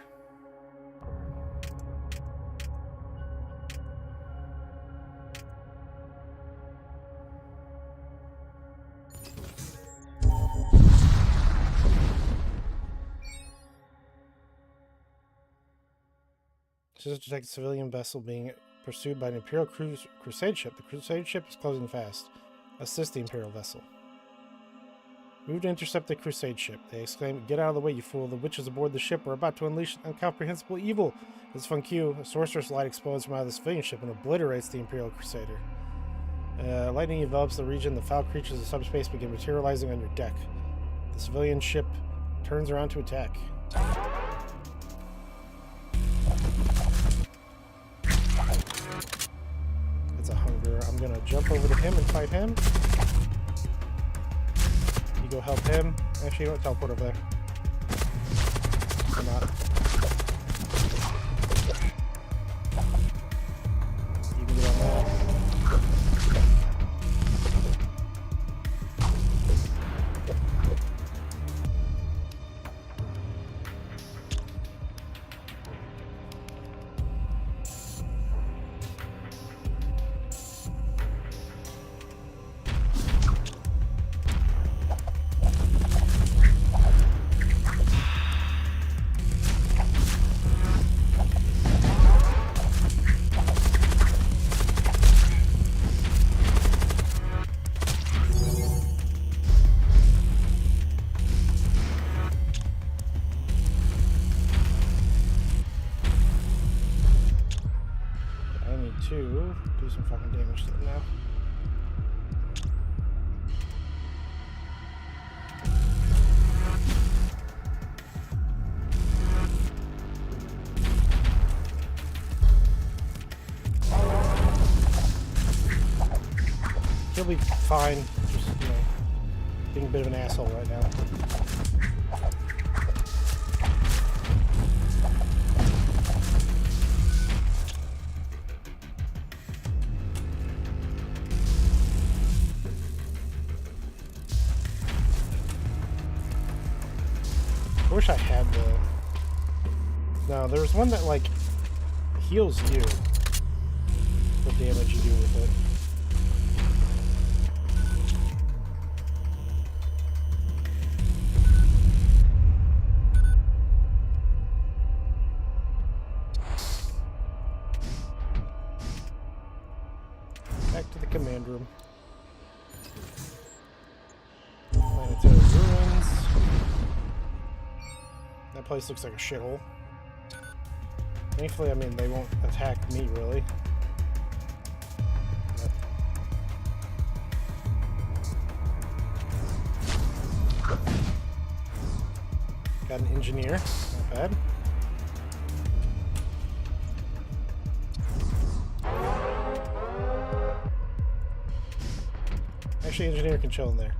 Just detect a civilian vessel being pursued by an Imperial Crusade ship. The Crusade ship is closing fast. Assist the Imperial vessel. Move to intercept the Crusade ship. They exclaim, "Get out of the way, you fool. The witches aboard the ship are about to unleash incomprehensible evil." As Fun Q, a sorceress light explodes from out of the civilian ship and obliterates the Imperial Crusader. Lightning envelops the region. The foul creatures of subspace begin materializing on your deck. The civilian ship turns around to attack. It's a hunger. I'm gonna jump over to him and fight him. You go help him. Actually, you don't teleport over there. Or not. You can get on that. To do some fucking damage to them now. He'll be fine, just, you know, being a bit of an asshole right now. I wish I had the... No, there's one that, like, heals you. The damage you do with it. Back to the command room. Planetary ruins. That place looks like a shithole. Thankfully, I mean, they won't attack me, really. Got an engineer. Not bad. Actually, engineer can chill in there.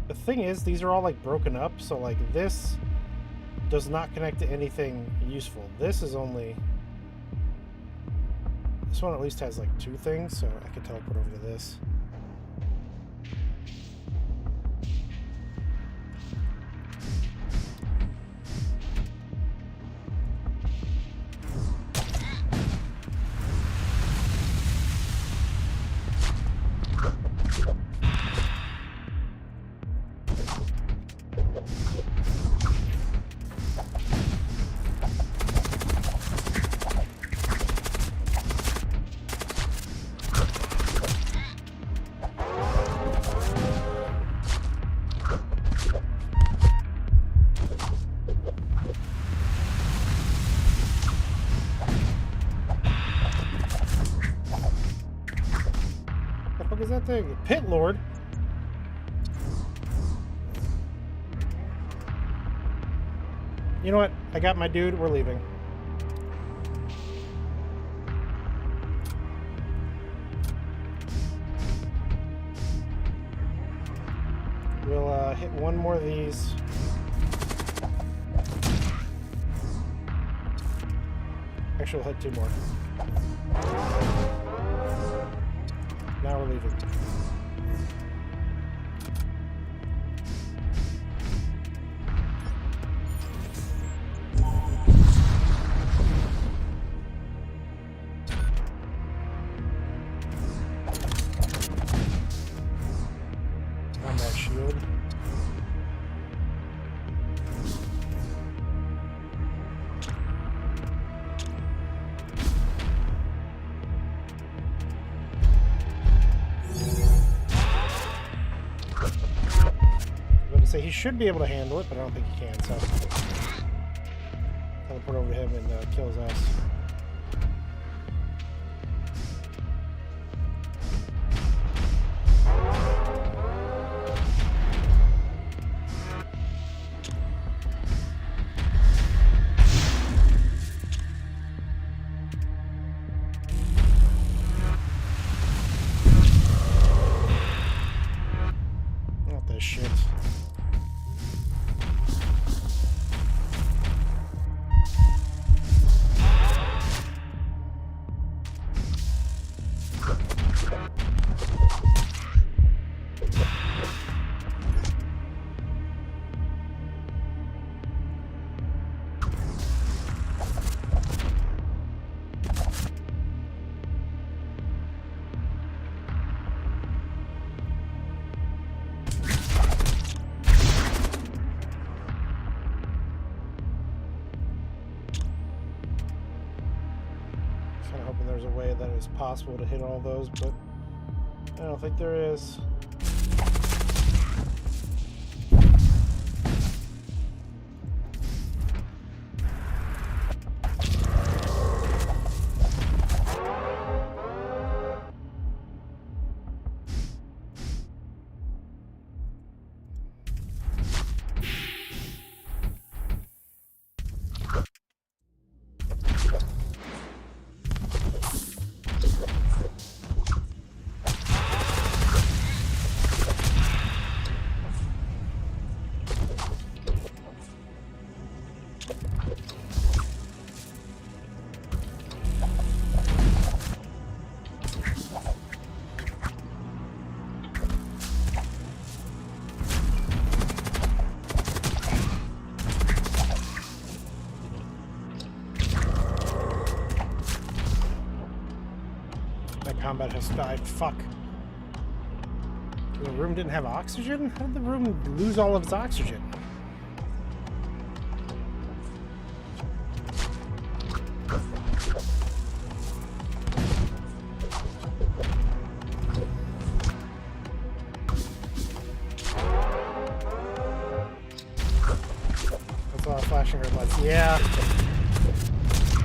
The thing is, these are all like broken up, so like this does not connect to anything useful. This is only... This one at least has like 2 things, so I can teleport over to this. Is that thing? Pit Lord? You know what? I got my dude. We're leaving. We'll hit one more of these. Actually, we'll hit 2 more. Now we're leaving. Combat shield. He should be able to handle it, but I don't think he can, so teleport over to him and kill his ass. Not this shit. Kind of hoping there's a way that it's possible to hit all those, but I don't think there is. Combat has died. Fuck. The room didn't have oxygen? How did the room lose all of its oxygen? That's a lot of flashing red lights. Yeah.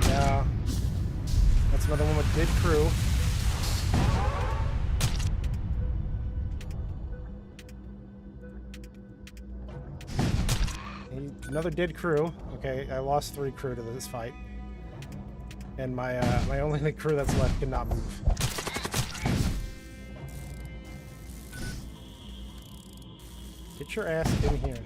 Yeah. That's another one with good crew. Another dead crew. Okay, I lost 3 crew to this fight. And my my only crew that's left cannot move. Get your ass in here.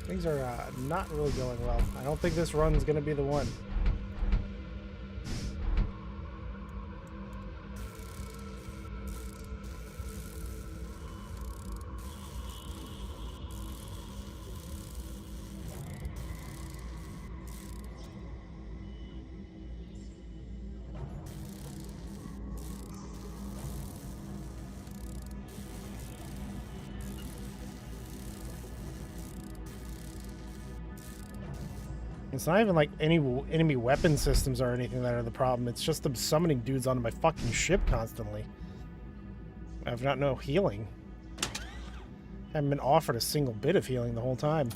Things are not really going well. I don't think this run's going to be the one. It's not even like any enemy weapon systems or anything that are the problem. It's just them summoning dudes onto my fucking ship constantly. I've got no healing. Haven't been offered a single bit of healing the whole time.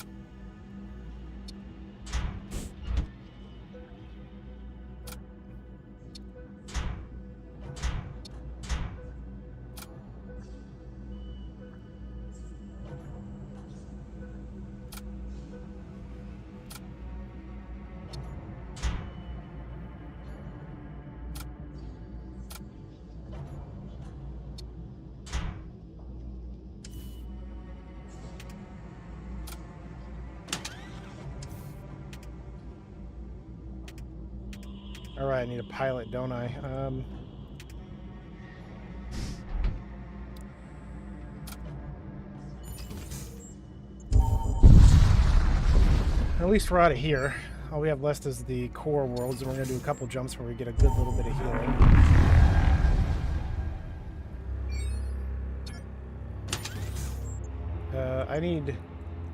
Alright, I need a pilot, don't I? At least we're out of here. All we have left is the core worlds, and we're going to do a couple jumps where we get a good little bit of healing.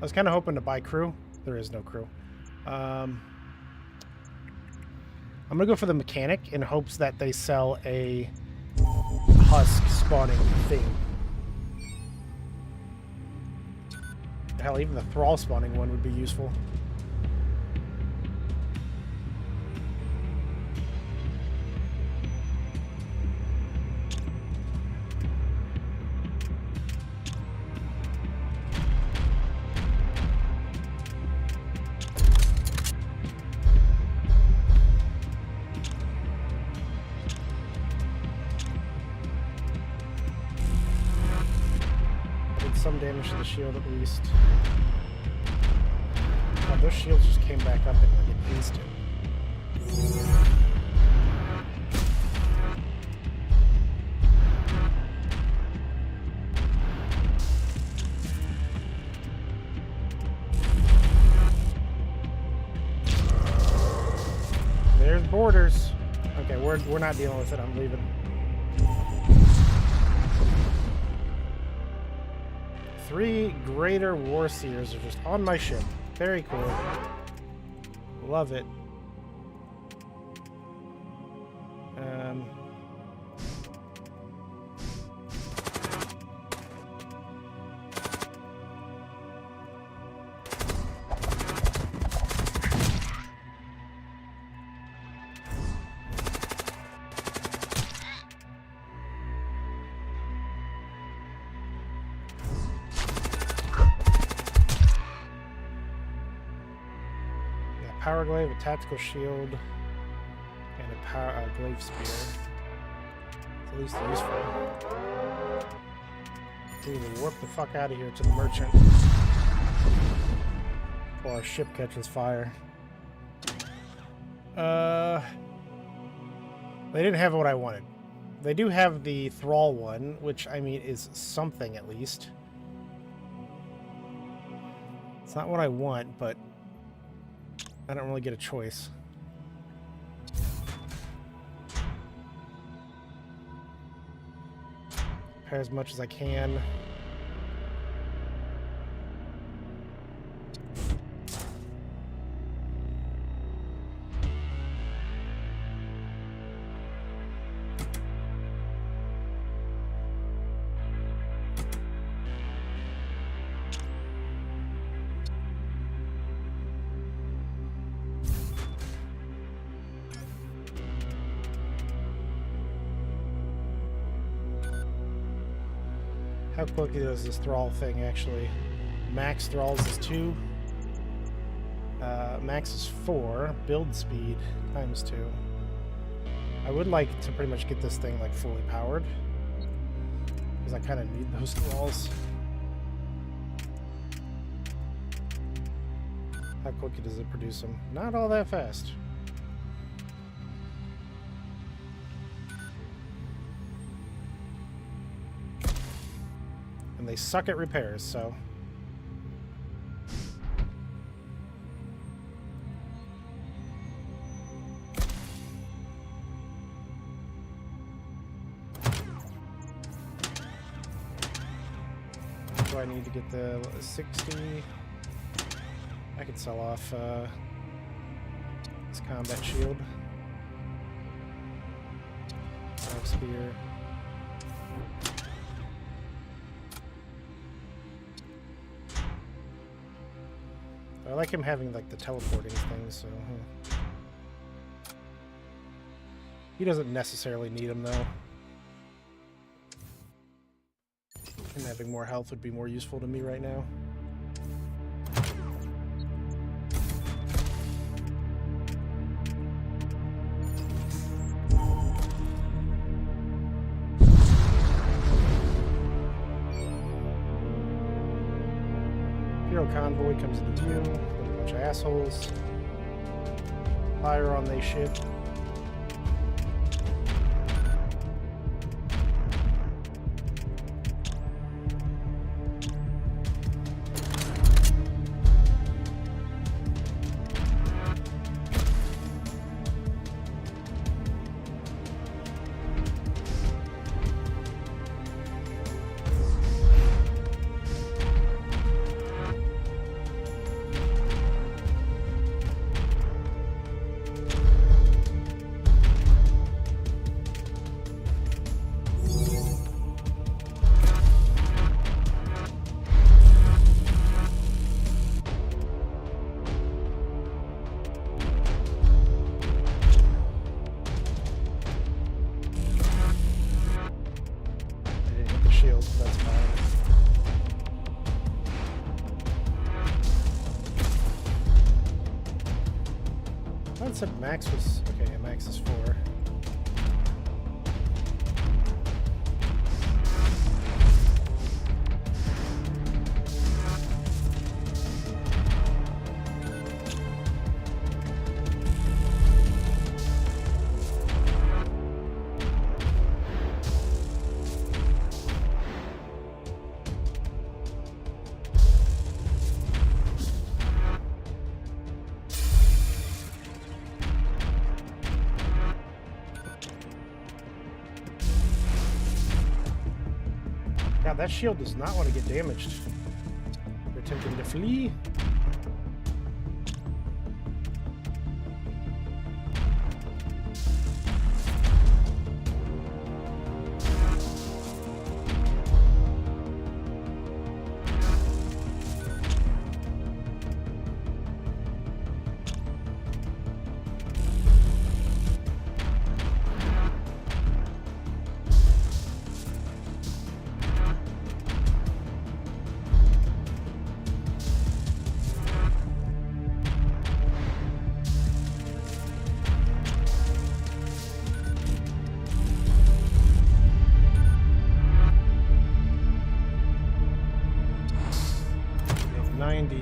I was kind of hoping to buy crew. There is no crew. I'm gonna go for the mechanic in hopes that they sell a husk spawning thing. Hell, even the thrall spawning one would be useful. Some damage to the shield at least. God, those shields just came back up in like an instant. There's borders. Okay, we're not dealing with it. I'm leaving. 3 greater war seers are just on my ship. Very cool. Love it. Power glaive, a tactical shield, and a glaive spear. It's at least useful. We need to warp the fuck out of here to the merchant before our ship catches fire. They didn't have what I wanted. They do have the thrall one, which I mean is something at least. It's not what I want, but I don't really get a choice. Repair as much as I can. How quickly does this thrall thing actually? Max thralls is 2. Max is 4. Build speed times 2. I would like to pretty much get this thing like fully powered, because I kind of need those thralls. How quickly does it produce them? Not all that fast. And they suck at repairs, so... Do I need to get the 60? I could sell off this combat shield. Spear. I like him having like the teleporting thing, so he doesn't necessarily need him though. And having more health would be more useful to me right now. Hero convoy comes into view. There's a bunch of assholes. Fire on they ship. I said max was... Okay, yeah, max is 4. God, that shield does not want to get damaged. They're attempting to flee.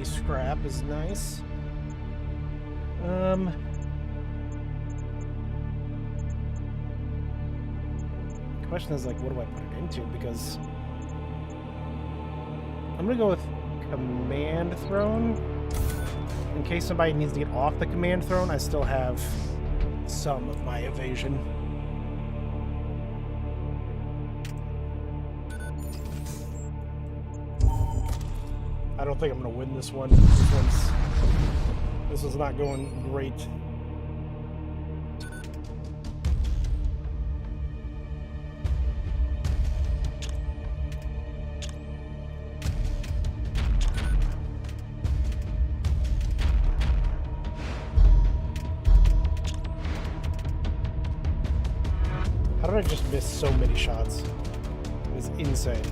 Scrap is nice. The question is like, what do I put it into? Because I'm gonna go with command throne. In case somebody needs to get off the command throne, I still have some of my evasion. I don't think I'm going to win this one. This is not going great. How did I just miss so many shots? It was insane.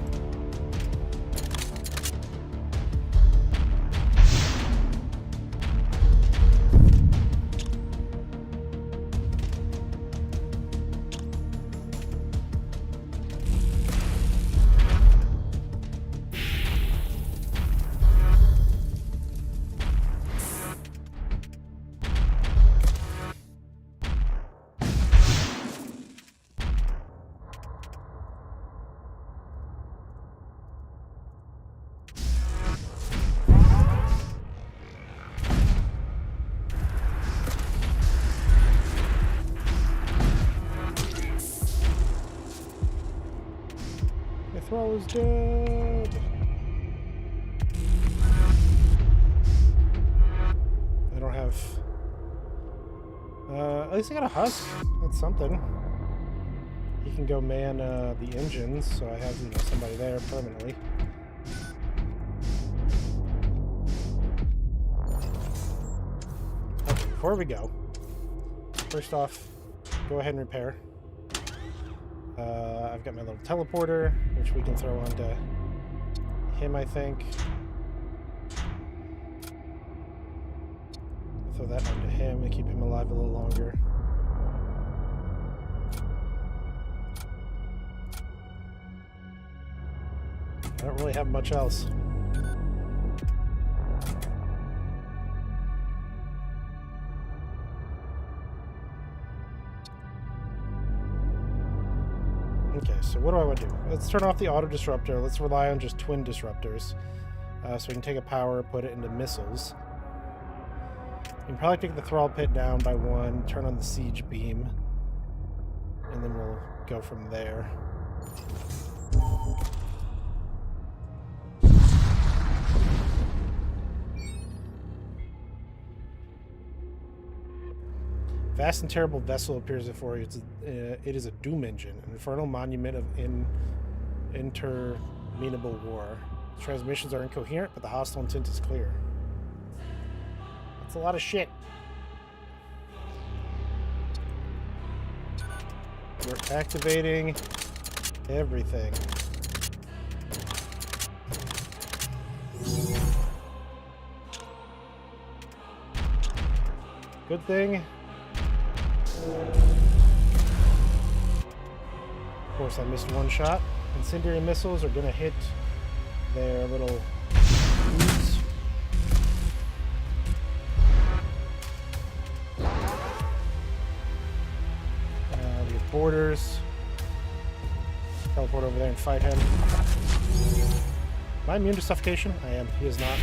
Thrall is dead. I don't have... at least I got a husk. That's something. He can go man the engines, so I have somebody there permanently. Okay, before we go, first off, go ahead and repair. I've got my little teleporter, which we can throw onto him, I think. Throw that onto him to keep him alive a little longer. I don't really have much else. Okay, so what do I want to do? Let's turn off the auto disruptor. Let's rely on just twin disruptors. So we can take a power, put it into missiles. We can probably take the Thrall Pit down by 1, turn on the siege beam, and then we'll go from there. Vast and terrible vessel appears before you. It is a doom engine, an infernal monument of interminable war. The transmissions are incoherent, but the hostile intent is clear. That's a lot of shit. We're activating everything. Good thing. Of course, I missed one shot. Incendiary missiles are going to hit their little tubes. We have borders. Teleport over there and fight him. Am I immune to suffocation? I am. He is not.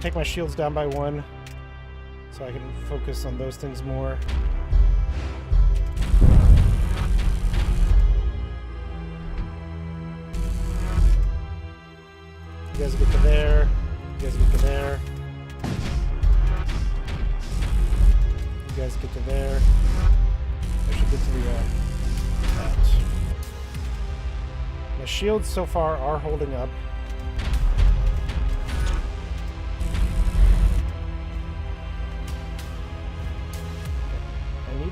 Take my shields down by 1 so I can focus on those things more. You guys get to there. You guys get to there. You guys get to there. I should get to the that. My shields so far are holding up.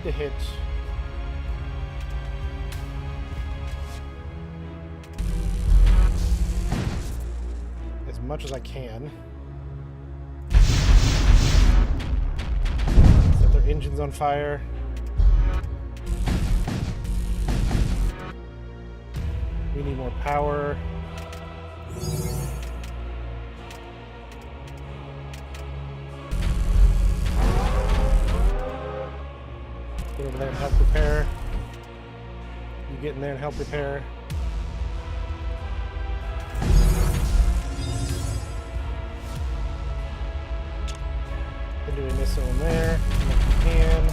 To hit as much as I can. Set their engines on fire. We need more power. Get over there and help repair. You get in there and help repair. Can do a missile in there. If you can.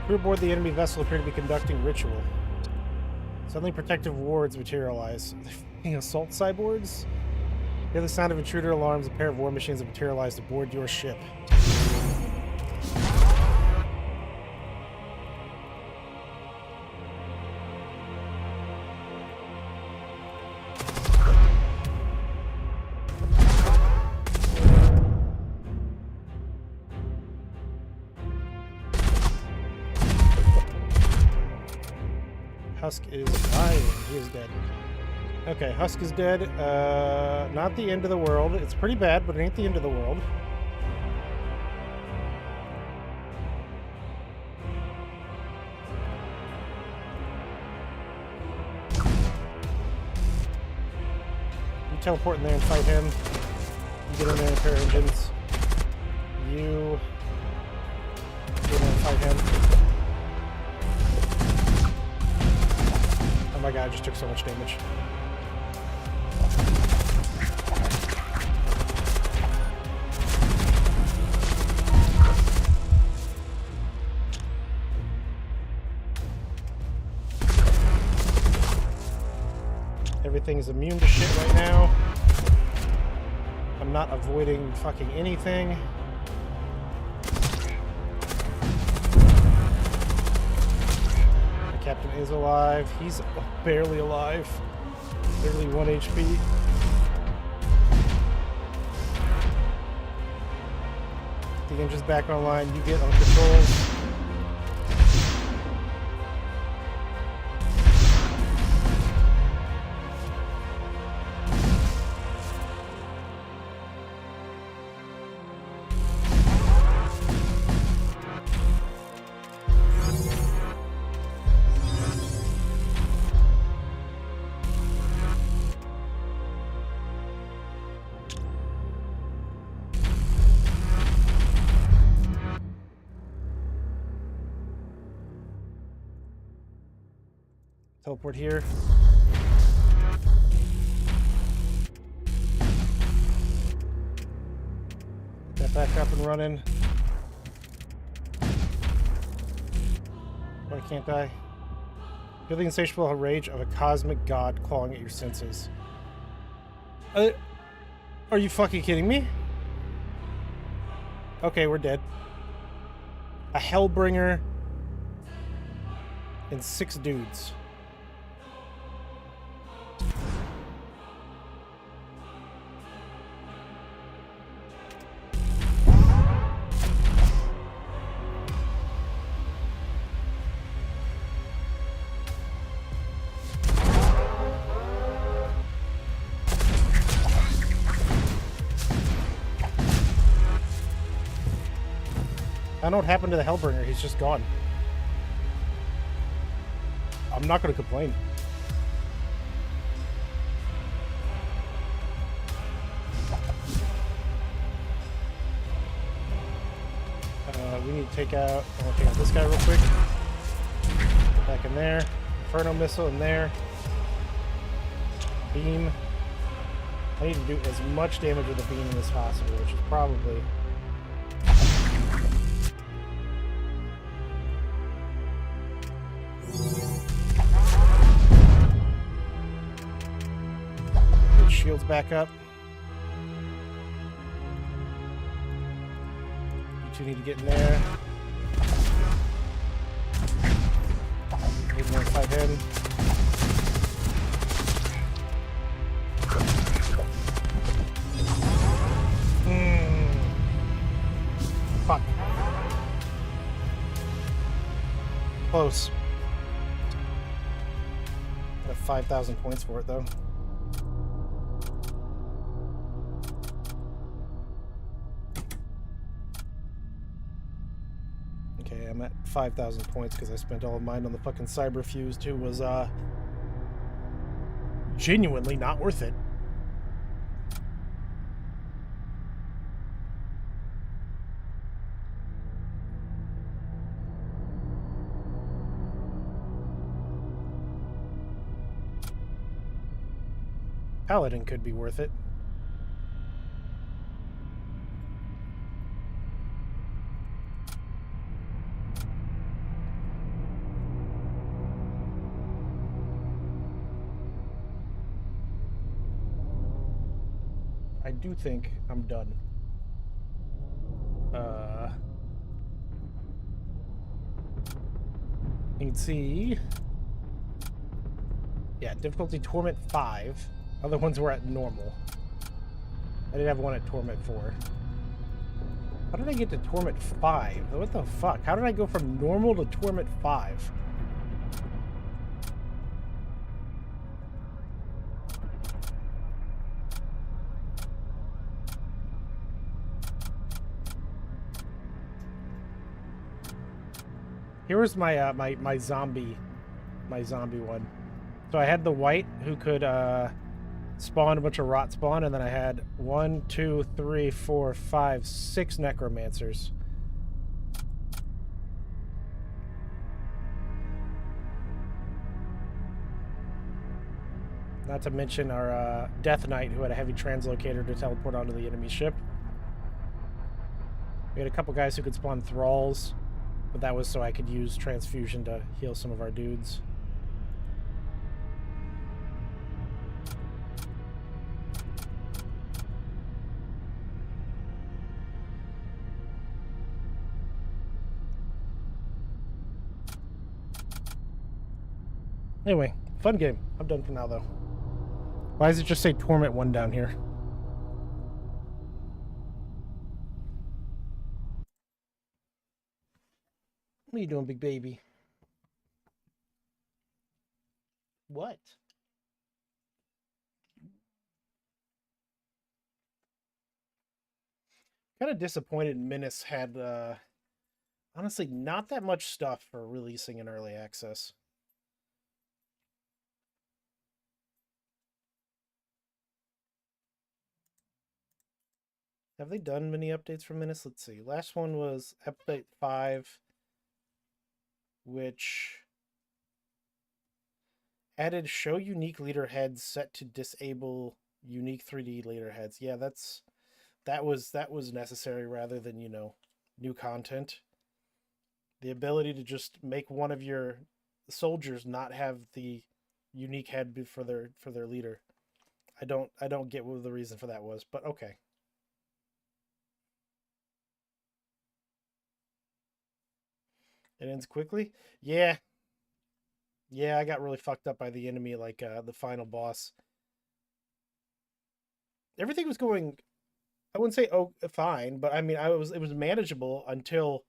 Crew aboard the enemy vessel appear to be conducting ritual. Suddenly protective wards materialize. Assault cyborgs? Hear the sound of intruder alarms. A pair of war machines have materialized aboard your ship. Husk is dying. He is dead. Okay, Husk is dead. Not the end of the world. It's pretty bad, but it ain't the end of the world. You teleport in there and fight him. You get in there and repair engines. you. You're gonna fight him. Oh my god, I just took so much damage. Everything's immune to shit right now. I'm not avoiding fucking anything. My captain is alive. He's barely alive. Barely 1 HP. The engine's back online. You get on controls. Teleport here. Get back up and running. Why can't I? Feel the insatiable rage of a cosmic god clawing at your senses. Are you fucking kidding me? Okay, we're dead. A Hellbringer and 6 dudes. I don't know what happened to the Hellbringer. He's just gone. I'm not going to complain. We need to take out... I want to take out this guy real quick. Get back in there. Inferno missile in there. Beam. I need to do as much damage with the beam as possible, which is probably... Shields back up. You two need to get in there. Need to fight him. Fuck. Close. Got 5,000 points for it though. I'm at 5,000 points because I spent all of mine on the fucking Cyberfused, who was genuinely not worth it. Paladin could be worth it. I do think I'm done. You can see... Yeah, difficulty Torment 5. Other ones were at normal. I did have one at Torment 4. How did I get to Torment 5? What the fuck? How did I go from normal to Torment 5? Here was my my zombie one. So I had the white who could spawned a bunch of rot spawn, and then I had 1, 2, 3, 4, 5, 6 necromancers. Not to mention our Death Knight, who had a heavy translocator to teleport onto the enemy ship. We had a couple guys who could spawn thralls, but that was so I could use transfusion to heal some of our dudes. Anyway, fun game. I'm done for now, though. Why does it just say Torment 1 down here? What are you doing, big baby? What? Kind of disappointed Menace had, honestly, not that much stuff for releasing in early access. Have they done many updates for Menace? Let's see. Last one was update 5, which added show unique leader heads set to disable unique 3D leader heads. Yeah, that was necessary rather than, you know, new content. The ability to just make one of your soldiers not have the unique head for their leader. I don't get what the reason for that was, but okay. It ends quickly? Yeah. Yeah, I got really fucked up by the enemy, like the final boss. Everything was going, I wouldn't say fine, but I mean it was manageable until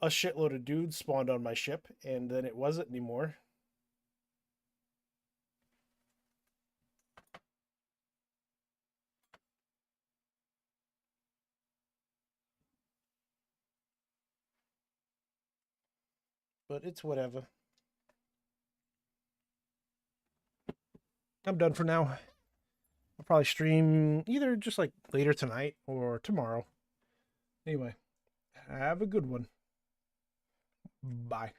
a shitload of dudes spawned on my ship, and then it wasn't anymore. But it's whatever. I'm done for now. I'll probably stream either just like later tonight or tomorrow. Anyway, have a good one. Bye.